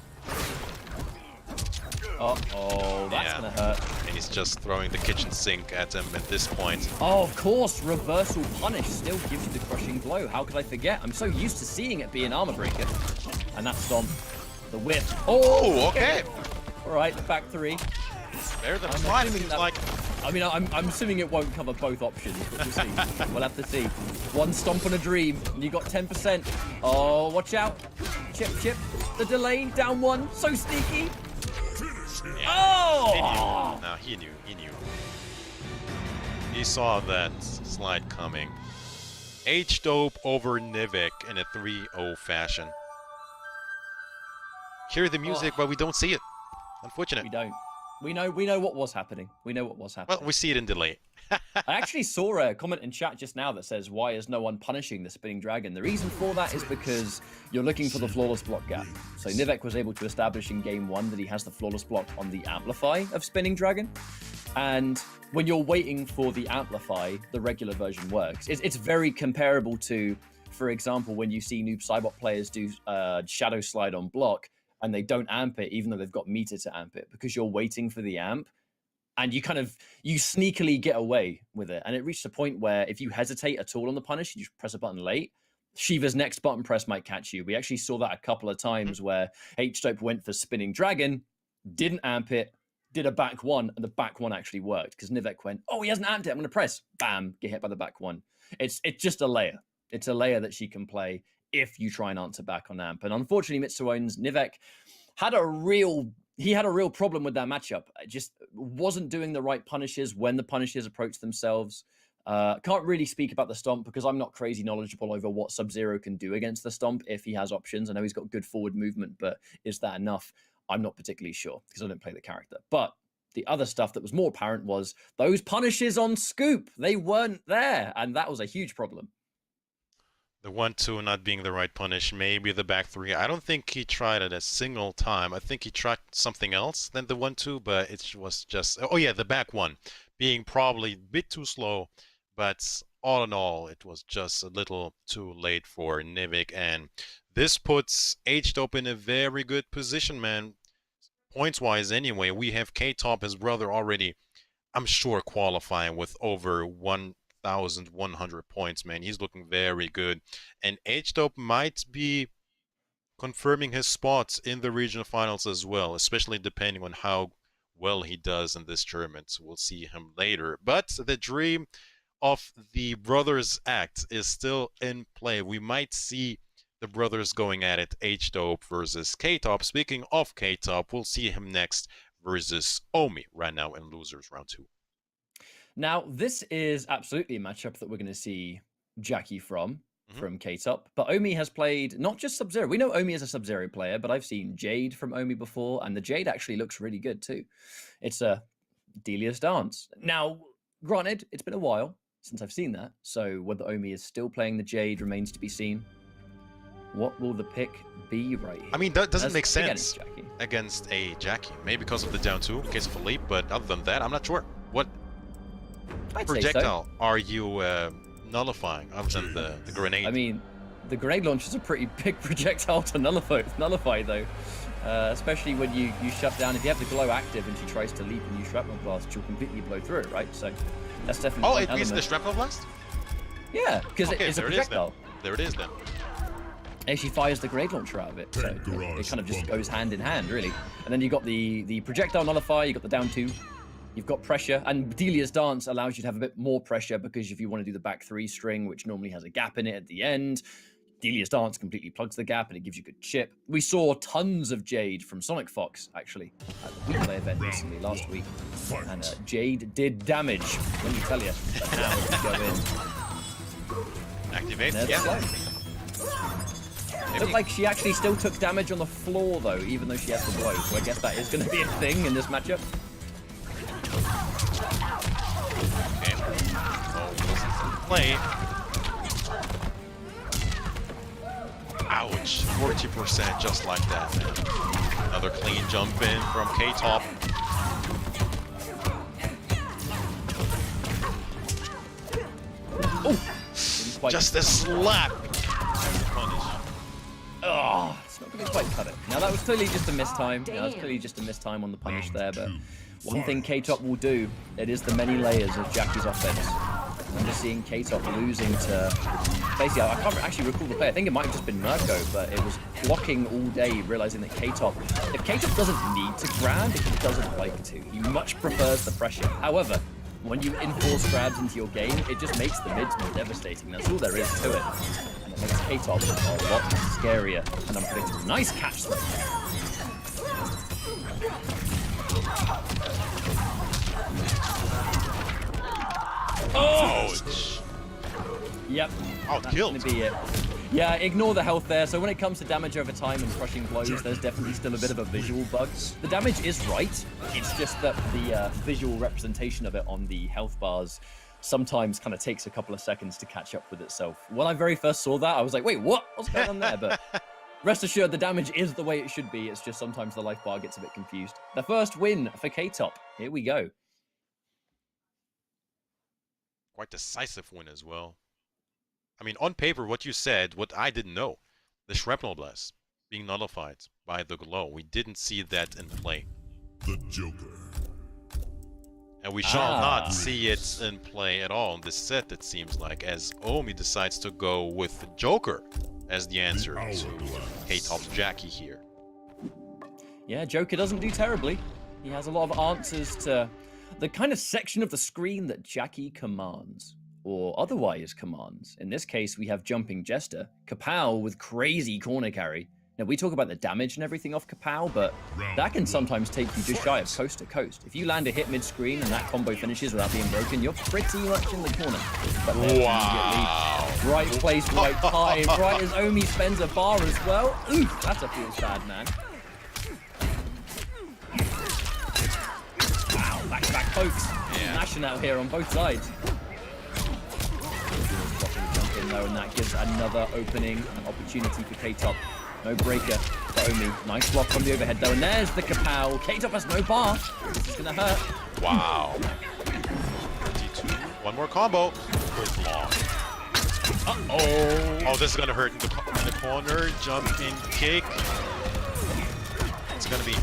Uh-oh, that's gonna hurt. And he's just throwing the kitchen sink at him at this point. Oh, of course, reversal punish still gives you the crushing blow. How could I forget? I'm so used to seeing it be an armor breaker. And that stomp, the whip. Oh, okay. All right, back 3. Better than a slide, seems like. I mean, I'm assuming it won't cover both options, but we'll see. We'll have to see. One stomp on a dream, and you got 10%. Oh, watch out. Chip, chip. The delay, down 1. So sneaky. Yeah. Oh! No, he knew. He saw that slide coming. H-Dope over Nivek in a 3-0 fashion. Hear the music, but we don't see it. Unfortunate. We don't. We know what was happening. Well, we see it in delay. I actually saw a comment in chat just now that says, why is no one punishing the spinning dragon? The reason for that is because you're looking for the flawless block gap. So Nivek was able to establish in game 1 that he has the flawless block on the amplify of spinning dragon. And when you're waiting for the amplify, the regular version works. It's very comparable to, for example, when you see noob Cybot players do shadow slide on block and they don't amp it, even though they've got meter to amp it, because you're waiting for the amp. And you sneakily get away with it. And it reached a point where if you hesitate at all on the punish, you just press a button late, Shiva's next button press might catch you. We actually saw that a couple of times where H-Dope went for spinning dragon, didn't amp it, did a back 1, and the back 1 actually worked. Because Nivek went, oh, he hasn't amped it, I'm going to press. Bam, get hit by the back 1. It's just a layer. It's a layer that she can play if you try and answer back on AMP. And unfortunately, Mitsuone's Nivek had a real problem with that matchup. It just wasn't doing the right punishes when the punishes approached themselves. Can't really speak about the Stomp because I'm not crazy knowledgeable over what Sub-Zero can do against the Stomp if he has options. I know he's got good forward movement, but is that enough? I'm not particularly sure because I don't play the character. But the other stuff that was more apparent was those punishes on Scoop. They weren't there, and that was a huge problem. The 1-2 not being the right punish, maybe the back 3. I don't think he tried it a single time. I think he tried something else than the 1-2, but it was just... Oh yeah, the back 1 being probably a bit too slow, but all in all, it was just a little too late for Nivik, and this puts H-Dope in a very good position, man. Points-wise anyway, we have K-Top, his brother, already, I'm sure, qualifying with over 1,100 points, man. He's looking very good. And H-Dope might be confirming his spots in the regional finals as well, especially depending on how well he does in this tournament. So we'll see him later. But the dream of the brothers act is still in play. We might see the brothers going at it, H-Dope versus K-Top. Speaking of K-Top, we'll see him next versus Omi right now in losers round 2. Now, this is absolutely a matchup that we're going to see Jackie from K-Top. But Omi has played not just Sub-Zero. We know Omi is a Sub-Zero player, but I've seen Jade from Omi before, and the Jade actually looks really good too. It's a Delia's Dance. Now, granted, it's been a while since I've seen that, so whether Omi is still playing the Jade remains to be seen. What will the pick be right here? I mean, that doesn't make sense against a Jackie. Maybe because of the down 2 in case of Philippe, but other than that, I'm not sure. What projectile are you nullifying other than the grenade? I mean, the grenade launch is a pretty big projectile to nullify though. Especially when you shut down. If you have the glow active and she tries to leap and use shrapnel blast, she'll completely blow through it, right? So that's definitely Oh, it means the shrapnel blast? Yeah, because it's a projectile. There it is then. And she fires the grenade launcher out of it, so it kind of just goes hand in hand, really. And then you got the projectile nullifier, you got the down 2, you've got pressure, and Delia's Dance allows you to have a bit more pressure because if you want to do the back 3 string, which normally has a gap in it at the end, Delia's Dance completely plugs the gap and it gives you good chip. We saw tons of Jade from Sonic Fox, actually, at the replay event recently, last week. And Jade did damage, let me tell you. But now let's go in. Activate, yeah. Looked like she actually still took damage on the floor, though, even though she has the blow. So I guess that is going to be a thing in this matchup. Okay. Oh, play. Ouch. 40% just like that, man. Another clean jump in from K-Top. Oh! Just a slap! Punish. Oh, it's not going to quite cut it. Now, that was clearly just a mistime. That was clearly just a mistime on the punish there, but one thing K-Top will do, it is the many layers of Jackie's offense. I'm just seeing K-Top losing to... Basically, I can't actually recall the play. I think it might have just been Mirko, but it was blocking all day, realizing that K-Top... If K-Top doesn't need to grab, he doesn't like to. He much prefers the pressure. However, when you enforce grabs into your game, it just makes the mids more devastating. That's all there is to it. And it makes K-Top a lot scarier and unpredictable. Nice catch, though. Oh! Yep. Oh, that's killed. Gonna be it. Yeah, ignore the health there. So when it comes to damage over time and crushing blows, there's definitely still a bit of a visual bug. The damage is right. It's just that the visual representation of it on the health bars sometimes kind of takes a couple of seconds to catch up with itself. When I very first saw that, I was like, wait, what? What's going on there? But rest assured, the damage is the way it should be. It's just sometimes the life bar gets a bit confused. The first win for K-Top. Here we go. Quite decisive win as well. I mean, on paper, what you said, what I didn't know, the Shrapnel Blast being nullified by the glow. We didn't see that in play. The Joker. And we shall not see it in play at all in this set, it seems like, as Omi decides to go with the Joker as the answer to K-Top's Jackie here. Yeah, Joker doesn't do terribly. He has a lot of answers to the kind of section of the screen that Jackie commands. or otherwise commands. In this case, we have Jumping Jester, Kapow with crazy corner carry. Now, we talk about the damage and everything off Kapow, but that can sometimes take you just shy of coast to coast. If you land a hit mid-screen and that combo finishes without being broken, you're pretty much in the corner. But Wow. Right place, right time, right as Omi spends a bar as well. Oof, that's a feels bad, man. Wow, back-to-back pokes. Mashing out here on both sides. Jump in though, and that gives another opening, an opportunity for K-Top. No breaker for Omi. Nice block from the overhead though, and there's the Kapow. K-Top has no bar. This is gonna hurt. Wow. D2. One more combo. Good long. Uh-oh. Oh, this is gonna hurt in the corner. Jump in kick. It's gonna be.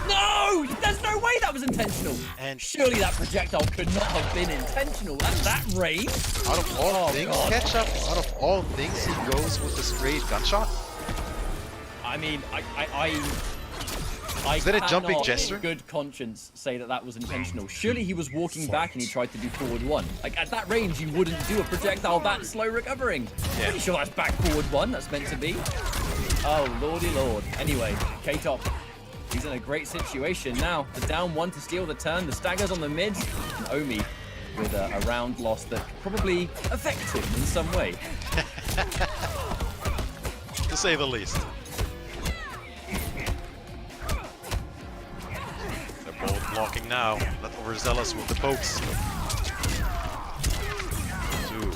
No! There's no way that was intentional. And surely that projectile could not have been intentional at that range. Out of all things, Ketchup, out of all things, he goes with the straight gunshot. I mean, Is that a jumping gesture? In good conscience say that was intentional. Surely he was walking back and he tried to do forward one. Like at that range, you wouldn't do a projectile that slow recovering. Yeah. Pretty sure that's back forward one. That's meant to be. Oh lordy lord. Anyway, K-Top, he's in a great situation now. The down one to steal the turn. The staggers on the mids. And Omi with a round loss that probably affects him in some way. To say the least. They're both blocking now. Not overzealous with the pokes. 2.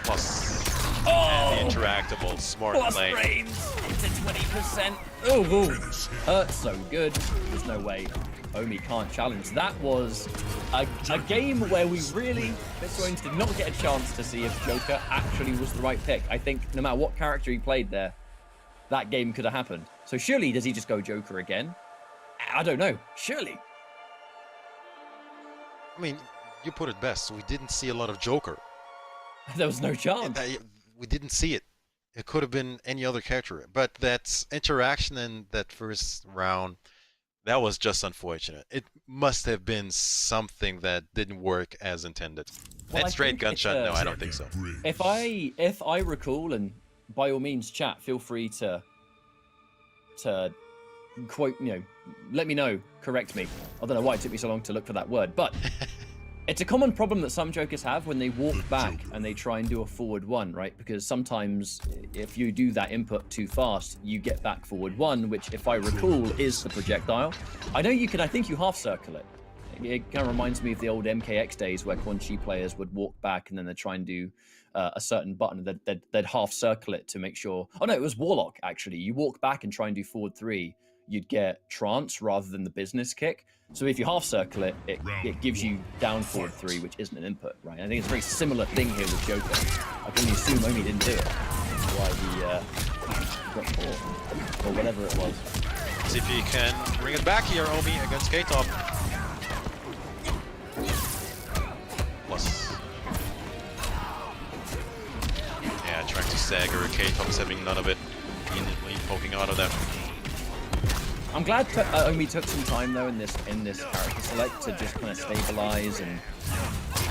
Plus. And the interactable smart Plus play. frames into 20%. Oh, hurts so good. There's no way Omi can't challenge. That was a game where we really, Mr. Owens did not get a chance to see if Joker actually was the right pick. I think no matter what character he played there, that game could have happened. So surely, does he just go Joker again? I don't know. Surely. I mean, you put it best. We didn't see a lot of Joker. There was no chance. We didn't see it. It could have been any other character. But that interaction in that first round, that was just unfortunate. It must have been something that didn't work as intended. Well, that straight gunshot, no, I don't think so. If I recall, and by all means, chat, feel free to quote, let me know, correct me. I don't know why it took me so long to look for that word, but it's a common problem that some Jokers have when they walk back and they try and do a forward one, right? Because sometimes if you do that input too fast, you get back forward one, which if I recall is the projectile. I know you can, I think you half circle it. It kind of reminds me of the old MKX days where Quan Chi players would walk back and then they'd try and do a certain button. They'd half circle it to make sure. Oh no, it was Warlock actually. You walk back and try and do forward 3, you'd get trance rather than the business kick. So if you half circle it, it gives you down forward 3, which isn't an input, right? I think it's a very similar thing here with Joker. I can only assume Omi didn't do it. Why he got caught, or whatever it was. See if he can bring it back here, Omi, against K-Top. Plus. Yeah, trying to stagger. K-Top is having none of it. Immediately poking out of that. I'm glad Omi took some time though in this character select to just kind of stabilize and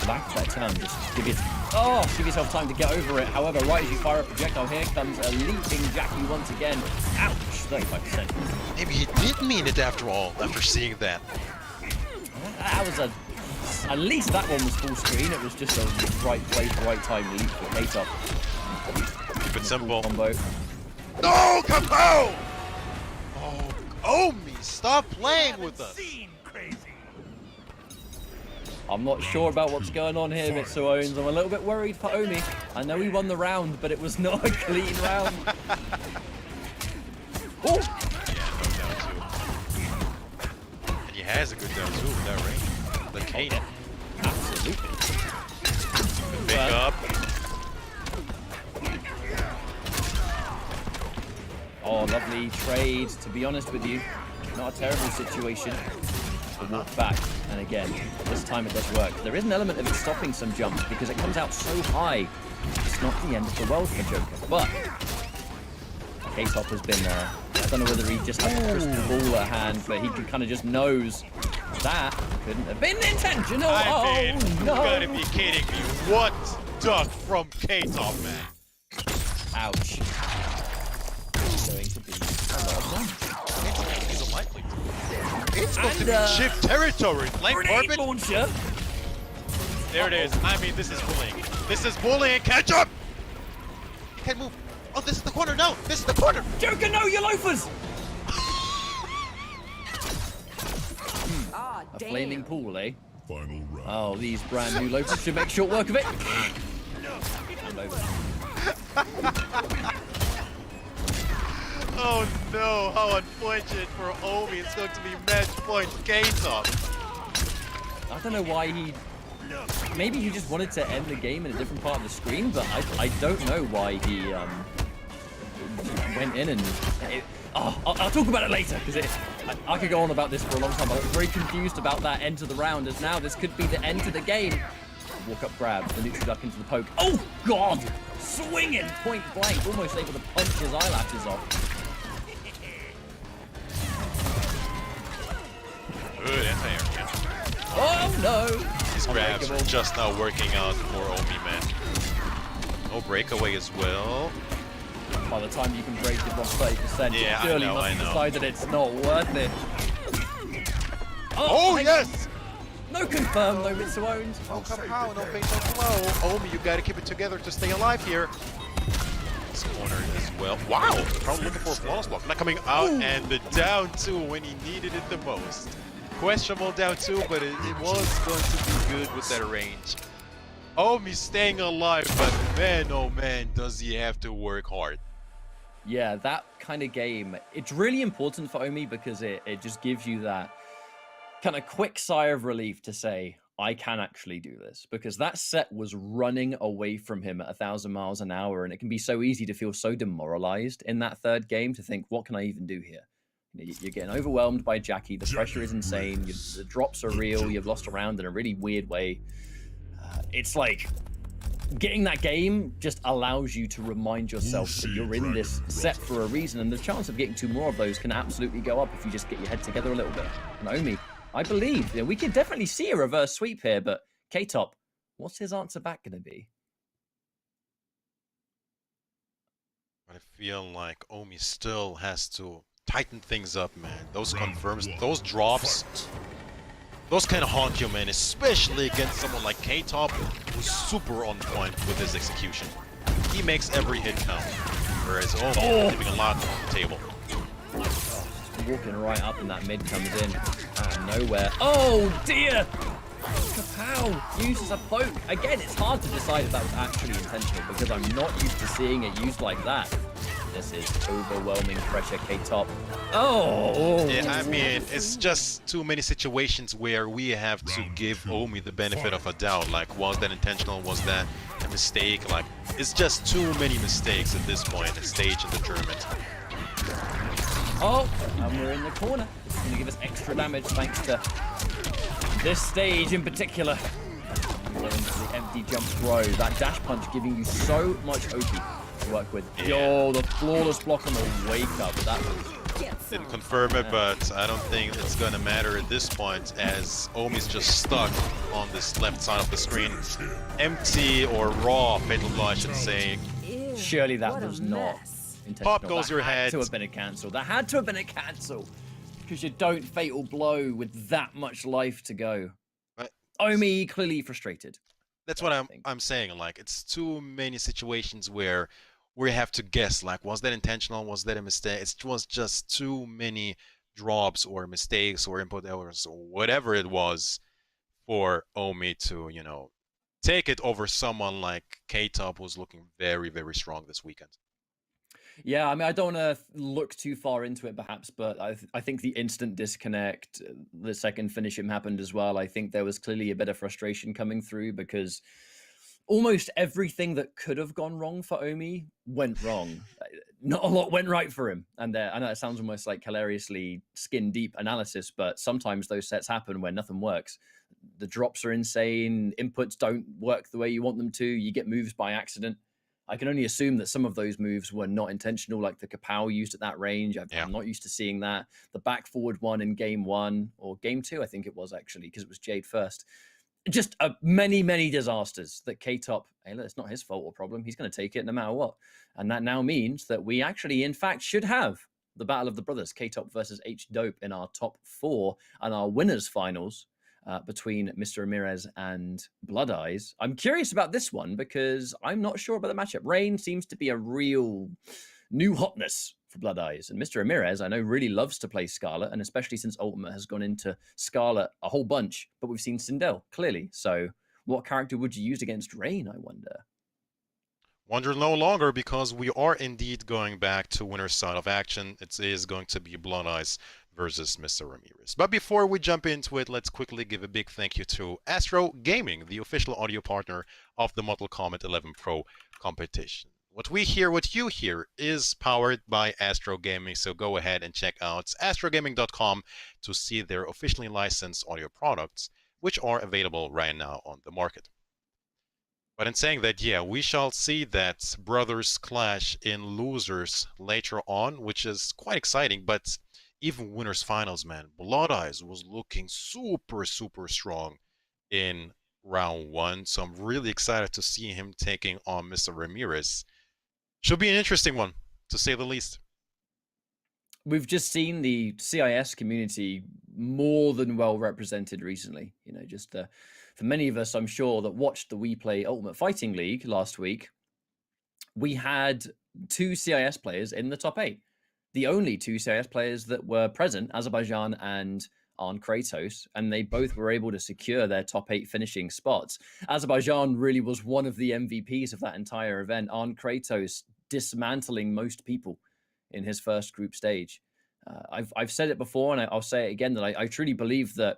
back to that turn. Just give yourself time to get over it. However, right as you fire a projectile, here comes a leaping Jackie once again. Ouch! 35%. Maybe he did mean it after all. After seeing that. That was at least that one was full screen. It was just a right place, right time leap for K-Top. Keep it simple. Combo. No, Kapow! Omi, stop playing with us. I'm not sure about what's going on here, Mr. Owens. I'm a little bit worried for Omi. I know he won the round, but it was not a clean round. Oh! Yeah, no down 2. And he has a good down 2 with that range. The Kane. Absolutely. Good pick up. Oh, lovely trade. To be honest with you, not a terrible situation. A walk back, and again, this time it does work. There is an element of it stopping some jumps because it comes out so high. It's not the end of the world for Joker, but K-Top has been there. I don't know whether he just has a crystal ball at hand, but he can kind of just knows That couldn't have been intentional. I mean, oh, no. you gotta be kidding me. What duck from K-Top, man? Ouch. It's going to be a lot of damage. He's unlikely to. It's going to be And, shift territory. Flank Grenade orbit. launcher. There it is. I mean, this is bullying. This is bullying. Catch up! He can't move. Oh, this is the corner. No, this is the corner. Joker, no, you loafers! Ah, A damn. flaming pool, eh? Final round. Oh, these brand new loafers should make short work of it. Oh no, how unfortunate for Omi. It's going to be match point K-Top. I don't know why he... Maybe he just wanted to end the game in a different part of the screen, but I don't know why he went in and... I'll talk about it later, because I could go on about this for a long time. I was very confused about that end to the round, as now this could be the end to the game. Walk up grab, the neutral duck into the poke. Oh, God! Swinging point blank, almost able to punch his eyelashes off. Good anti-air. Oh, no! These grabs are just now working out for Omi, man. No breakaway as well. By the time you can break it off 30%, Yeah, surely I must know. decide that it's not worth it. Oh, yes! No confirm, no Mitsu-owned. Oh, come how? No pain, no flow. Omi, you gotta keep it together to stay alive here. This corner as well. Wow! Probably looking for a flawless block. Not coming out, and the down two when he needed it the most. Questionable down two, but it was going to be good with that range. Omi staying alive, but man, oh man, does he have to work hard. Yeah, that kind of game, it's really important for Omi because it just gives you that kind of quick sigh of relief to say, I can actually do this. Because that set was running away from him at 1,000 miles an hour, and it can be so easy to feel so demoralized in that third game to think, what can I even do here? You're getting overwhelmed by Jackie, the pressure is insane, the drops are real, you've lost a round in a really weird way. It's like getting that game just allows you to remind yourself that you're in this set for a reason, and the chance of getting 2 more of those can absolutely go up if you just get your head together a little bit. Naomi, I believe we can definitely see a reverse sweep here, but K-Top, what's his answer back going to be? I feel like Omi still has to tighten things up, man. Those confirms, those drops, those kind of haunt you, man, especially against someone like K-Top, who's super on point with his execution. He makes every hit count, whereas Omi leaving a lot on the table. Walking right up and that mid comes in out of nowhere. Oh dear! Kapow! Uses a poke. Again, it's hard to decide if that was actually intentional because I'm not used to seeing it used like that. This is overwhelming pressure, K-Top. Oh! Yeah, I mean, it's just too many situations where we have to give Omi the benefit of a doubt. Like, was that intentional? Was that a mistake? Like, it's just too many mistakes at this point, at stage in the tournament. Oh, and we're in the corner. It's going to give us extra damage thanks to this stage in particular. Going into the empty jump throw. That dash punch giving you so much OP to work with. Yeah. Yo, the flawless block on the wake up. That was... Didn't confirm it, but I don't think it's going to matter at this point as Omi's just stuck on this left side of the screen. Empty or raw fatal blow, I should say. Ew, Surely that what a was not mess. intentional. Pop goes That your had head. to have been a cancel. That had to have been a cancel. Because you don't fatal blow with that much life to go. But Omi clearly frustrated. that's what I'm saying. Like, it's too many situations where we have to guess. Like, was that intentional? Was that a mistake? It was just too many drops or mistakes or input errors or whatever it was for Omi to, you know, take it over someone like K-Top, who's looking very, very strong this weekend. Yeah, I mean, I don't want to look too far into it, perhaps, but I think the instant disconnect, the second finish him happened as well. I think there was clearly a bit of frustration coming through because almost everything that could have gone wrong for Omi went wrong. Not a lot went right for him. And I know it sounds almost like hilariously skin-deep analysis, but sometimes those sets happen where nothing works. The drops are insane. Inputs don't work the way you want them to. You get moves by accident. I can only assume that some of those moves were not intentional, like the kapow used at that range. I'm not used to seeing that. The back forward one in game 1 or game 2, I think it was actually, because it was Jade first. Just many, many disasters that K-Top, hey, look, it's not his fault or problem. He's going to take it no matter what. And that now means that we actually, in fact, should have the Battle of the Brothers, K-Top versus H-Dope in our top 4 and our winners finals between Mr. Ramirez and Blood Eyes. I'm curious about this one because I'm not sure about the matchup. Rain seems to be a real new hotness for Blood Eyes. And Mr. Ramirez, I know, really loves to play Scarlet, and especially since Ultimate has gone into Scarlet a whole bunch, but we've seen Sindel, clearly. So what character would you use against Rain, I wonder? Wonder no longer, because we are indeed going back to winner's side of action. It is going to be Blood Eyes versus Mr. Ramirez. But before we jump into it, let's quickly give a big thank you to Astro Gaming, the official audio partner of the Mortal Kombat 11 Pro competition. What we hear, what you hear, is powered by Astro Gaming, so go ahead and check out astrogaming.com to see their officially licensed audio products, which are available right now on the market. But in saying that, yeah, we shall see that brothers clash in losers later on, which is quite exciting. But even winners finals, man, Blood Eyes was looking super, super strong in round 1. So I'm really excited to see him taking on Mr. Ramirez. Should be an interesting one, to say the least. We've just seen the CIS community more than well represented recently. You know, just for many of us, I'm sure, that watched the We Play Ultimate Fighting League last week, we had 2 CIS players in the top 8. The only 2 CIS players that were present, Azerbaijan and Arn Kratos, and they both were able to secure their top 8 finishing spots. Azerbaijan really was one of the MVPs of that entire event. Arn Kratos dismantling most people in his first group stage. I've said it before, and I'll say it again, that I truly believe that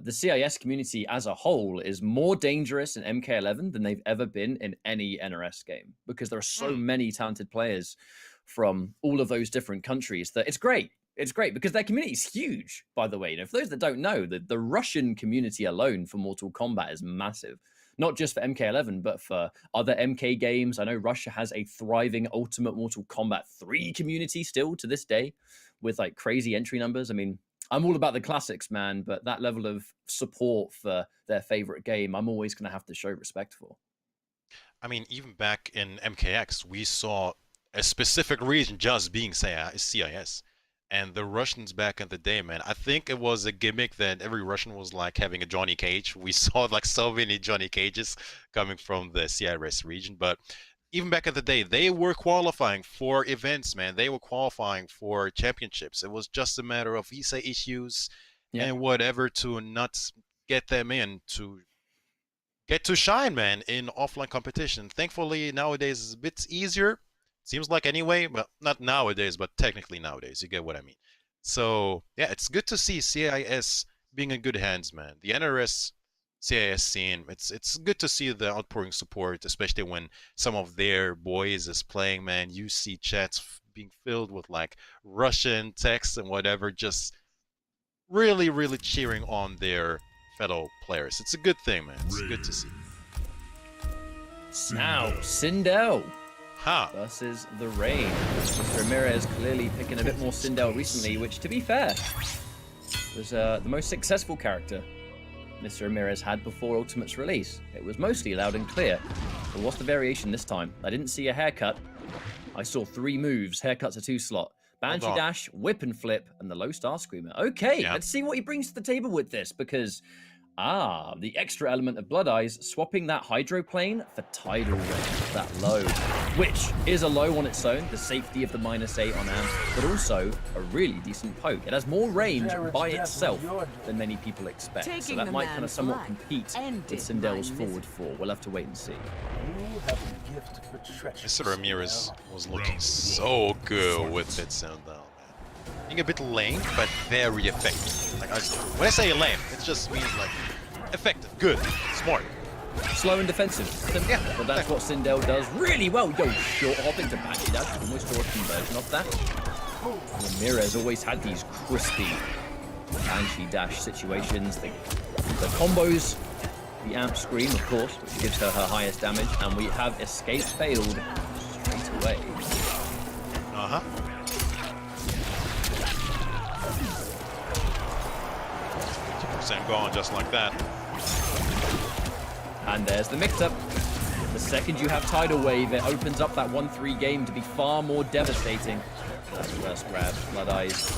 the CIS community as a whole is more dangerous in MK11 than they've ever been in any NRS game, because there are so many talented players from all of those different countries that it's great. It's great because their community is huge, by the way. You know, for those that don't know, the Russian community alone for Mortal Kombat is massive. Not just for MK11, but for other MK games. I know Russia has a thriving Ultimate Mortal Kombat 3 community still to this day with like crazy entry numbers. I mean, I'm all about the classics, man, but that level of support for their favorite game, I'm always going to have to show respect for. I mean, even back in MKX, we saw a specific region just being CIS. And the Russians back in the day, man, I think it was a gimmick that every Russian was like having a Johnny Cage. We saw like so many Johnny Cages coming from the CIS region. But even back in the day, they were qualifying for events, man. They were qualifying for championships. It was just a matter of visa issues and whatever to not get them in to get to shine, man, in offline competition. Thankfully, nowadays it's a bit easier. Seems like anyway, but not nowadays, but technically nowadays. You get what I mean. So, yeah, it's good to see CIS being in good hands, man. The NRS CIS scene, it's good to see the outpouring support, especially when some of their boys is playing, man. You see chats being filled with, like, Russian texts and whatever, just really, really cheering on their fellow players. It's a good thing, man. It's good to see. Now, Sindel versus the Rain. Mr. Ramirez clearly picking a bit more Sindel recently, which, to be fair, was the most successful character Mr. Ramirez had before Ultimate's release. It was mostly loud and clear. But what's the variation this time? I didn't see a haircut. I saw 3 moves. Haircut's a 2-slot. Banshee Dash, Whip and Flip, and the Low Star Screamer. Okay, let's see what he brings to the table with this, because the extra element of Blood Eyes, swapping that hydroplane for tidal range, that low, which is a low on its own, the safety of the -8 on amps, but also a really decent poke. It has more range by itself than many people expect, so that might kind of somewhat compete with Sindel's forward 4. We'll have to wait and see. Mr. Ramirez was looking so good with that sound down. Being a bit lame, but very effective. Like when I say lame, it just means like effective, good, smart. Slow and defensive. Yeah. But that's what Sindel does really well. Yo, short hop into Banshee Dash, almost saw a conversion of that. Ramirez always had these crispy Banshee Dash situations. The combos the amp scream, of course, which gives her her highest damage, and we have escape failed straight away. Uh-huh. 50% gone just like that. And there's the mix-up. The second you have Tidal Wave, it opens up that 1-3 game to be far more devastating. That's first grab. Blood Eyes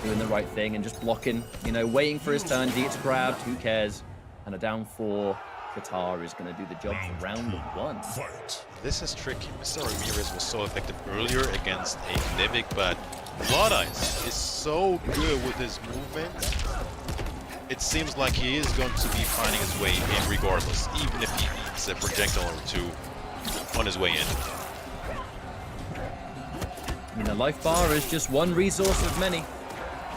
doing the right thing and just blocking, you know, waiting for his turn. D gets grabbed, who cares? And a down 4. Qatar is going to do the job for round 1. Fight. This is tricky. Mr. Ramirez was so effective earlier against a Livik, but Blood Eyes is so good with his movement. It seems like he is going to be finding his way in regardless, even if he needs a projectile or two on his way in. I mean, the life bar is just one resource of many.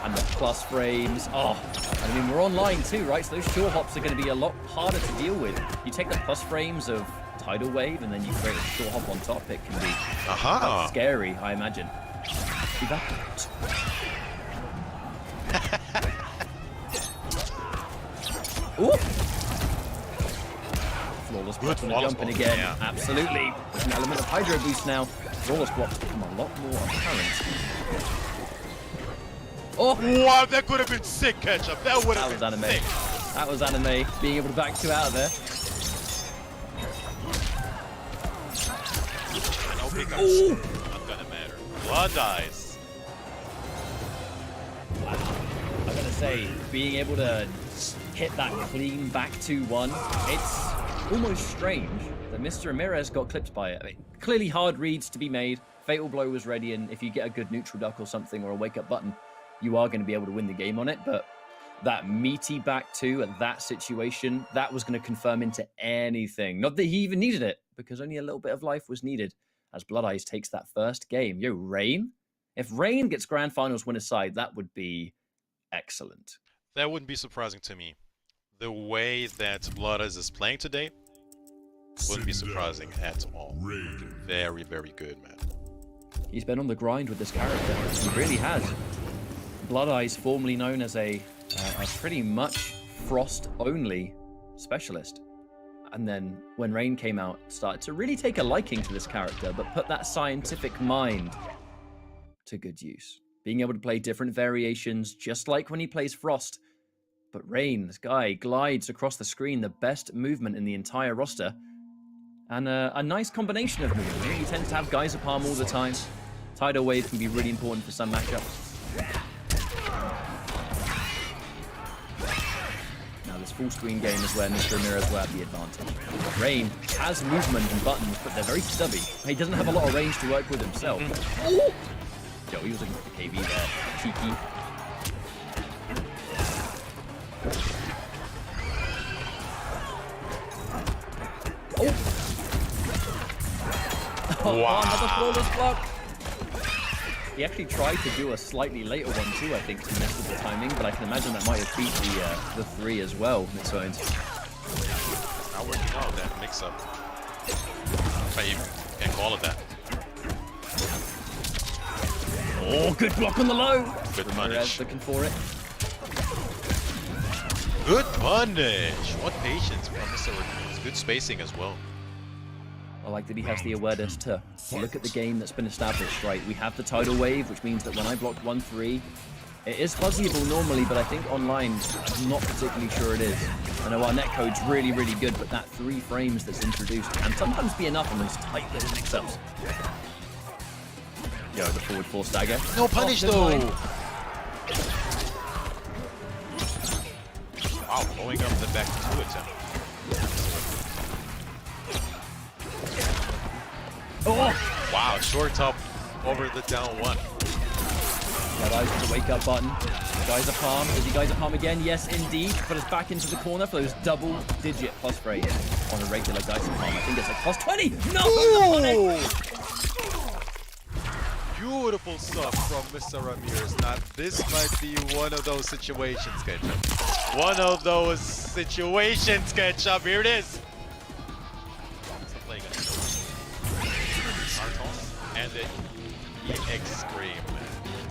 And the plus frames, oh, I mean, we're online too, right? So those short hops are going to be a lot harder to deal with. You take the plus frames of Tidal Wave and then you create a short hop on top, it can be quite scary, I imagine. Evaporate. Ooh! Flawless block and jumping again. Yeah. Absolutely. There's an element of Hydro Boost now. Flawless blocks become a lot more apparent. Oh! Wow, that could have been sick, Ketchup. That would have been anime. Sick. That was anime. Being able to back 2 out of there. No pickups. Not gonna matter. Blood Eyes. Wow. I gotta say, being able to hit that clean back 2-1, it's almost strange that Mr. Ramirez got clipped by it. I mean, clearly hard reads to be made. Fatal Blow was ready, and if you get a good neutral duck or something, or a wake-up button, you are going to be able to win the game on it. But that meaty back 2 at that situation, that was going to confirm into anything. Not that he even needed it, because only a little bit of life was needed as Blood Eyes takes that first game. Yo, Rain? If Rain gets Grand Finals winner side, that would be excellent. That wouldn't be surprising to me. The way that Blood Eyes is playing today wouldn't be surprising at all. Very, very good, man. He's been on the grind with this character. He really has. Blood Eyes, formerly known as a pretty much Frost-only specialist. And then when Rain came out, started to really take a liking to this character, but put that scientific mind to good use. Being able to play different variations, just like when he plays Frost. But Rain, this guy, glides across the screen, the best movement in the entire roster. And a nice combination of movement. He tends to have Geyser Palm all the time. Tidal Wave can be really important for some matchups. Now this full screen game is where Mr. Ramirez will have the advantage. Rain has movement and buttons, but they're very stubby. He doesn't have a lot of range to work with himself. Oh! Yo, he was looking for the KV there. Cheeky. Oh, wow. Another flawless block. He actually tried to do a slightly later one too, I think, to mess with the timing, but I can imagine that might have beat the 3 as well, Mid-Zones. Not working out, that mix-up. If I even can call it that. Oh, good block on the low! Good punish. Looking for it. Good punish! What patience from Mr. Ramirez. Good spacing as well. I like that he has the awareness to look at the game that's been established, right? We have the Tidal Wave, which means that when I blocked 1-3, it is fuzzyable normally, but I think online, I'm not particularly sure it is. I know our netcode's really, really good, but that 3 frames that's introduced can sometimes be enough on those tight little mix-ups. Yo, the forward 4 stagger. No punish though! Wow, blowing up the back 2 attempt. Oh! Wow, short top over the down 1. Blood Eyes with the wake up button. Geyser Palm. Is he Geyser Palm again? Yes, indeed. But it's back into the corner for those double-digit plus frames on a regular Geyser Palm. I think it's like plus 20. No! Beautiful stuff from Mr. Ramirez. Now, this might be one of those situations, Ketchup. One of those situations, Ketchup. Here it is. And the EX Scream.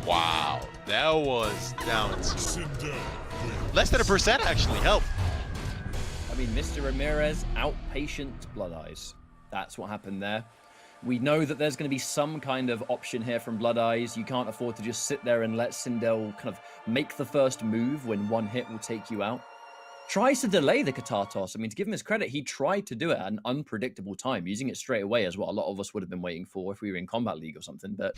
Wow, that was down to less than 1% actually. Help. I mean, Mr. Ramirez outpatient Blood Eyes. That's what happened there. We know that there's going to be some kind of option here from Blood Eyes. You can't afford to just sit there and let Sindel kind of make the first move when one hit will take you out. Tries to delay the Qatar toss. I mean, to give him his credit, he tried to do it at an unpredictable time, using it straight away as what a lot of us would have been waiting for if we were in Combat League or something. But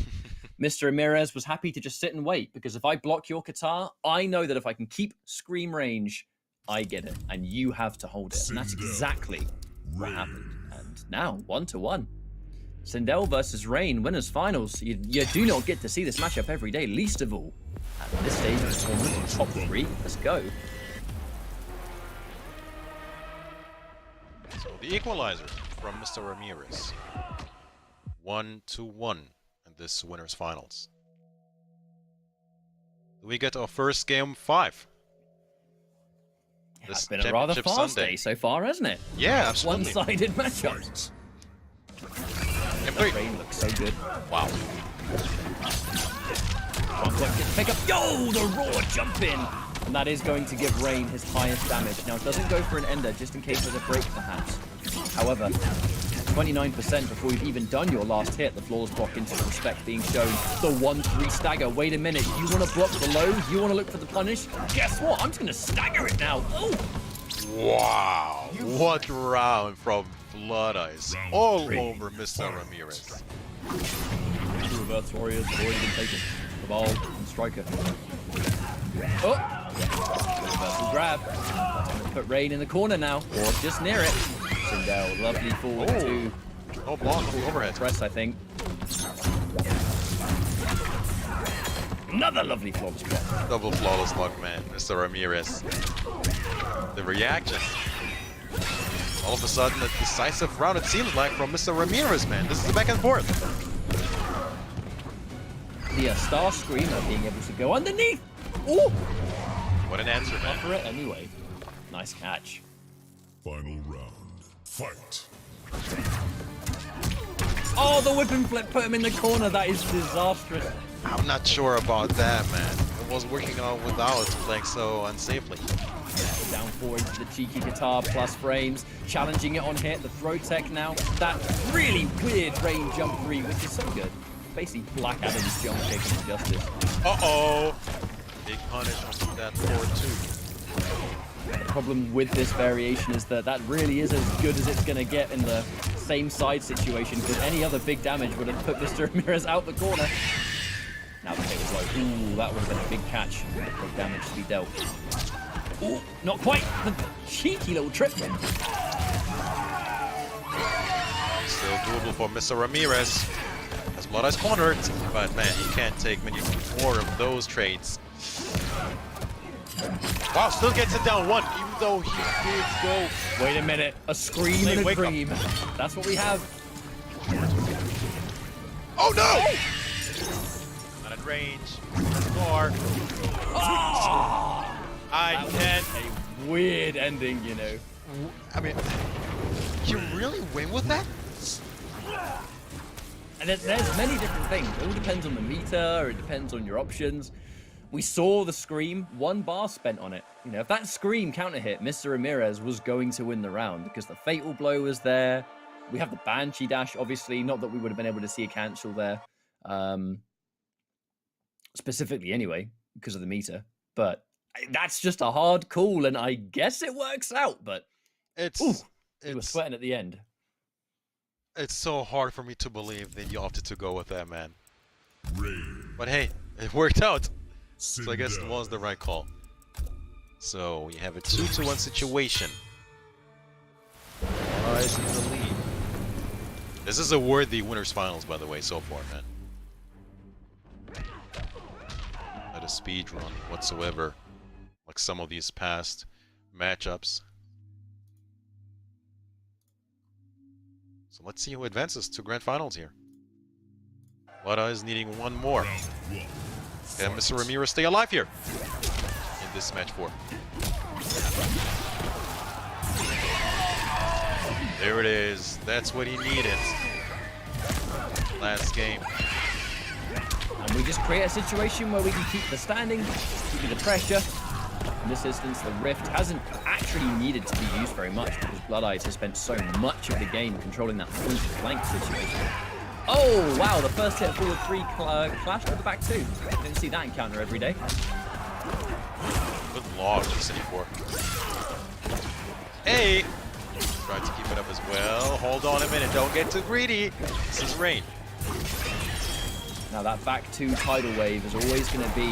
Mr. Ramirez was happy to just sit and wait, because if I block your Qatar, I know that if I can keep Scream range, I get it, and you have to hold it. And that's exactly what happened. And now, 1-1. Sindel versus Rain, winners finals. You do not get to see this matchup every day, least of all at this stage of the tournament. Top 3, let's go. So the equalizer from Mr. Ramirez. 1-1 in this winners finals. We get our first game 5. It's been a rather fast day so far, hasn't it? Yeah, absolutely. One-sided matchup. Rain looks so good. Wow. Pick up. Yo, the raw jump in. And that is going to give Rain his highest damage. Now, it doesn't go for an ender, just in case there's a break, perhaps. However, 29% before you've even done your last hit. The flawless block into the respect being shown. The 1-3 stagger. Wait a minute. You want to block the low? You want to look for the punish? Guess what? I'm just going to stagger it now. Oh! Wow. What round from Blood Eyes. All over Mr. Ramirez. Two reverse warriors have already been taken. Cabal and Striker. Oh! Reversal grab. Put Rain in the corner now, or just near it. Sindel, lovely forward to. Oh, block overhead. Press, I think. Another lovely flawless block. Double flawless block, man. Mr. Ramirez. The reaction. All of a sudden, a decisive round, it seems like, from Mr. Ramirez, man. This is the back and forth. The Star Screamer being able to go underneath. Ooh! What an answer, man. For it anyway. Nice catch. Final round. Fight. Oh, the whip and flip put him in the corner. That is disastrous. I'm not sure about that, man. It was working out without playing so unsafely. Down forward to the cheeky guitar plus frames. Challenging it on hit. The throw tech now. That really weird Rain jump 3, which is so good. Basically Black Adam's jump kick into justice. Uh-oh. Big punish on that forward 2. The problem with this variation is that that really is as good as it's going to get in the same side situation, because any other big damage would have put Mr. Ramirez out the corner. Now the hit was like, ooh, that would have been a big catch. Big damage to be dealt. Ooh, not quite. The cheeky little trip. Still doable for Mr. Ramirez. As Blood Eyes cornered, but man, he can't take many more of those trades. Wow, still gets it down 1, even though he did go. Wait a minute, a scream and a dream. That's what we have. Oh no! Not at range. Score. Oh! I can't. A weird ending, you know. I mean, you really win with that? And there's many different things. It all depends on the meter, or it depends on your options. We saw the Scream, 1 bar spent on it. You know, if that Scream counter hit, Mr. Ramirez was going to win the round because the Fatal Blow was there. We have the Banshee Dash, obviously. Not that we would have been able to see a cancel there. Specifically anyway, because of the meter. But that's just a hard call, and I guess it works out, but we were sweating at the end. It's so hard for me to believe that you opted to go with that, man. But hey, it worked out. So I guess it was the right call. So we have a 2-1 situation. Eyes in the lead. This is a worthy winners finals, by the way, so far, man. Not a speed run whatsoever, like some of these past matchups. So let's see who advances to grand finals here. Blood Eyes needing 1 more. Can Mr. Ramirez stay alive here in this match 4? There it is. That's what he needed. Last game. And we just create a situation where we can keep the standing, keep the pressure, In this instance, the Rift hasn't actually needed to be used very much because Blood Eyes has spent so much of the game controlling that full flank situation. Oh, wow, the first hit forward 3 clashed with the back 2. Didn't see that encounter every day. Good lord, G74. Hey! Try to keep it up as well. Hold on a minute, don't get too greedy. This is Rain. Now that back 2 tidal wave is always going to be,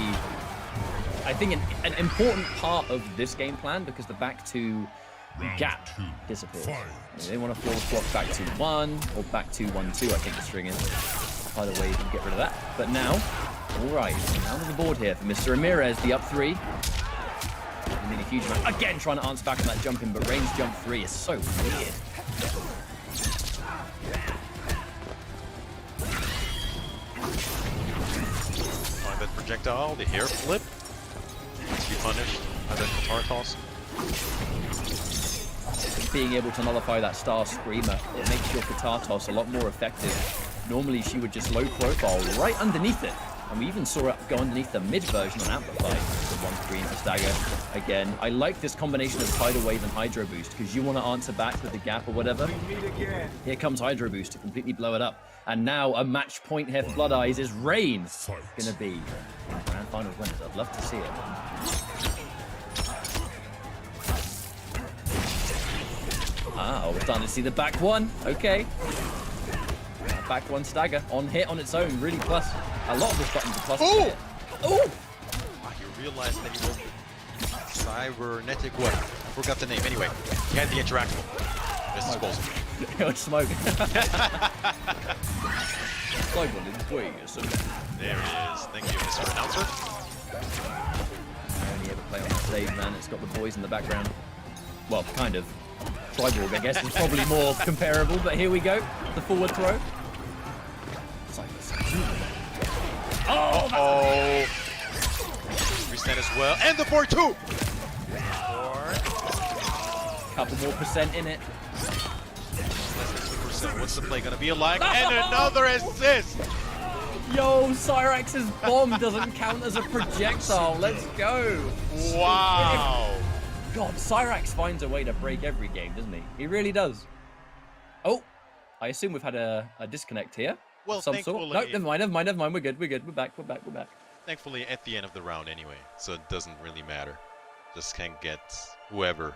I think, an important part of this game plan because the back 2 gap disappears. They want to forward swap back 2-1 or back 2-1-2, I think the string is. Tidal wave and get rid of that. But now, alright, down to the board here for Mr. Ramirez, the up 3. I mean, a huge amount. Again, trying to answer back on that jumping, but Rain's jump 3 is so weird. Find that projectile, the hair flip. Needs to be punished by the guitar toss. Being able to nullify that Star Screamer, it makes your guitar toss a lot more effective. Normally, she would just low profile right underneath it. And we even saw it go underneath the mid version on Amplify. The 1-3 into stagger. Again, I like this combination of Tidal Wave and Hydro Boost because you want to answer back with the gap or whatever. Here comes Hydro Boost to completely blow it up. And now a match point here for Blood Eyes is Rain. Gonna be grand finals winners. I'd love to see it. Ah, we're starting to see the back 1. Okay. Back 1 stagger on hit on its own, really plus. A lot of those buttons are plus. Oh! Oh! Ah, you realize that he was cybernetic what? I forgot the name. Anyway, he had the interactable. This disposal. It was smoke. There it is. Thank you, Mr. Announcer. I only ever play on the stage, man. It's got the boys in the background. Well, kind of. Triborg, I guess, is probably more comparable, but here we go. The forward throw. Oh! Reset as well. And the 4-2! Couple more percent in it. Less than 2%. What's the play gonna be like? And another assist! Yo, Cyrax's bomb doesn't count as a projectile. Let's go. Wow! God, Cyrax finds a way to break every game, doesn't he? He really does. Oh, I assume we've had a disconnect here. Well, Some sort. No, never mind. We're good. We're back. Thankfully, at the end of the round anyway, so it doesn't really matter. Just can't get whoever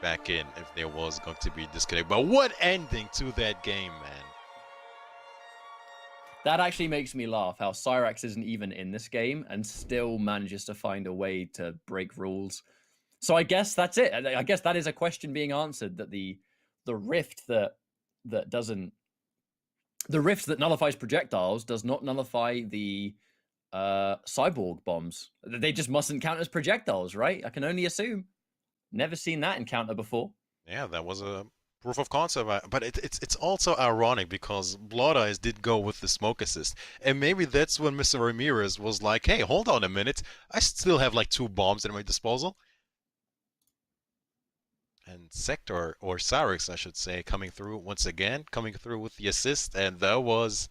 back in if there was going to be disconnect. But what ending to that game, man! That actually makes me laugh, how Cyrax isn't even in this game and still manages to find a way to break rules. So I guess that's it. I guess that is a question being answered, that the rift that nullifies projectiles does not nullify the cyborg bombs. They just mustn't count as projectiles, right? I can only assume. Never seen that encounter before. Yeah, that was a proof of concept. But it's also ironic because Blood Eyes did go with the smoke assist. And maybe that's when Mr. Ramirez was like, hey, hold on a minute. I still have like 2 bombs at my disposal. And Sector, or Cyrax, I should say, coming through once again, coming through with the assist. And that was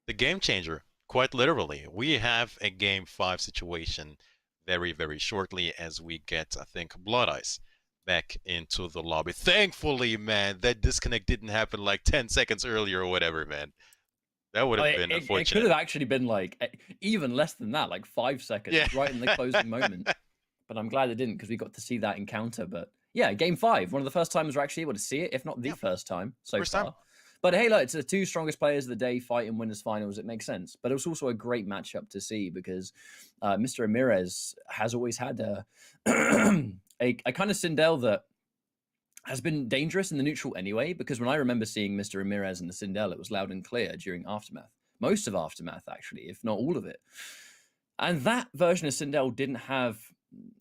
the game changer, quite literally. We have a Game 5 situation very, very shortly as we get, I think, Blood Eyes back into the lobby. Thankfully, man, that disconnect didn't happen like 10 seconds earlier or whatever, man. That would have been unfortunate. It could have actually been like even less than that, like 5 seconds, right in the closing moment. But I'm glad it didn't because we got to see that encounter. But yeah, Game 5, one of the first times we're actually able to see it, if not the first time so far. Time. But hey, look, it's the 2 strongest players of the day fighting winners finals. It makes sense. But it was also a great matchup to see because Mr. Ramirez has always had a kind of Sindel that has been dangerous in the neutral anyway, because when I remember seeing Mr. Ramirez in the Sindel, it was loud and clear during Aftermath. Most of Aftermath, actually, if not all of it. And that version of Sindel didn't have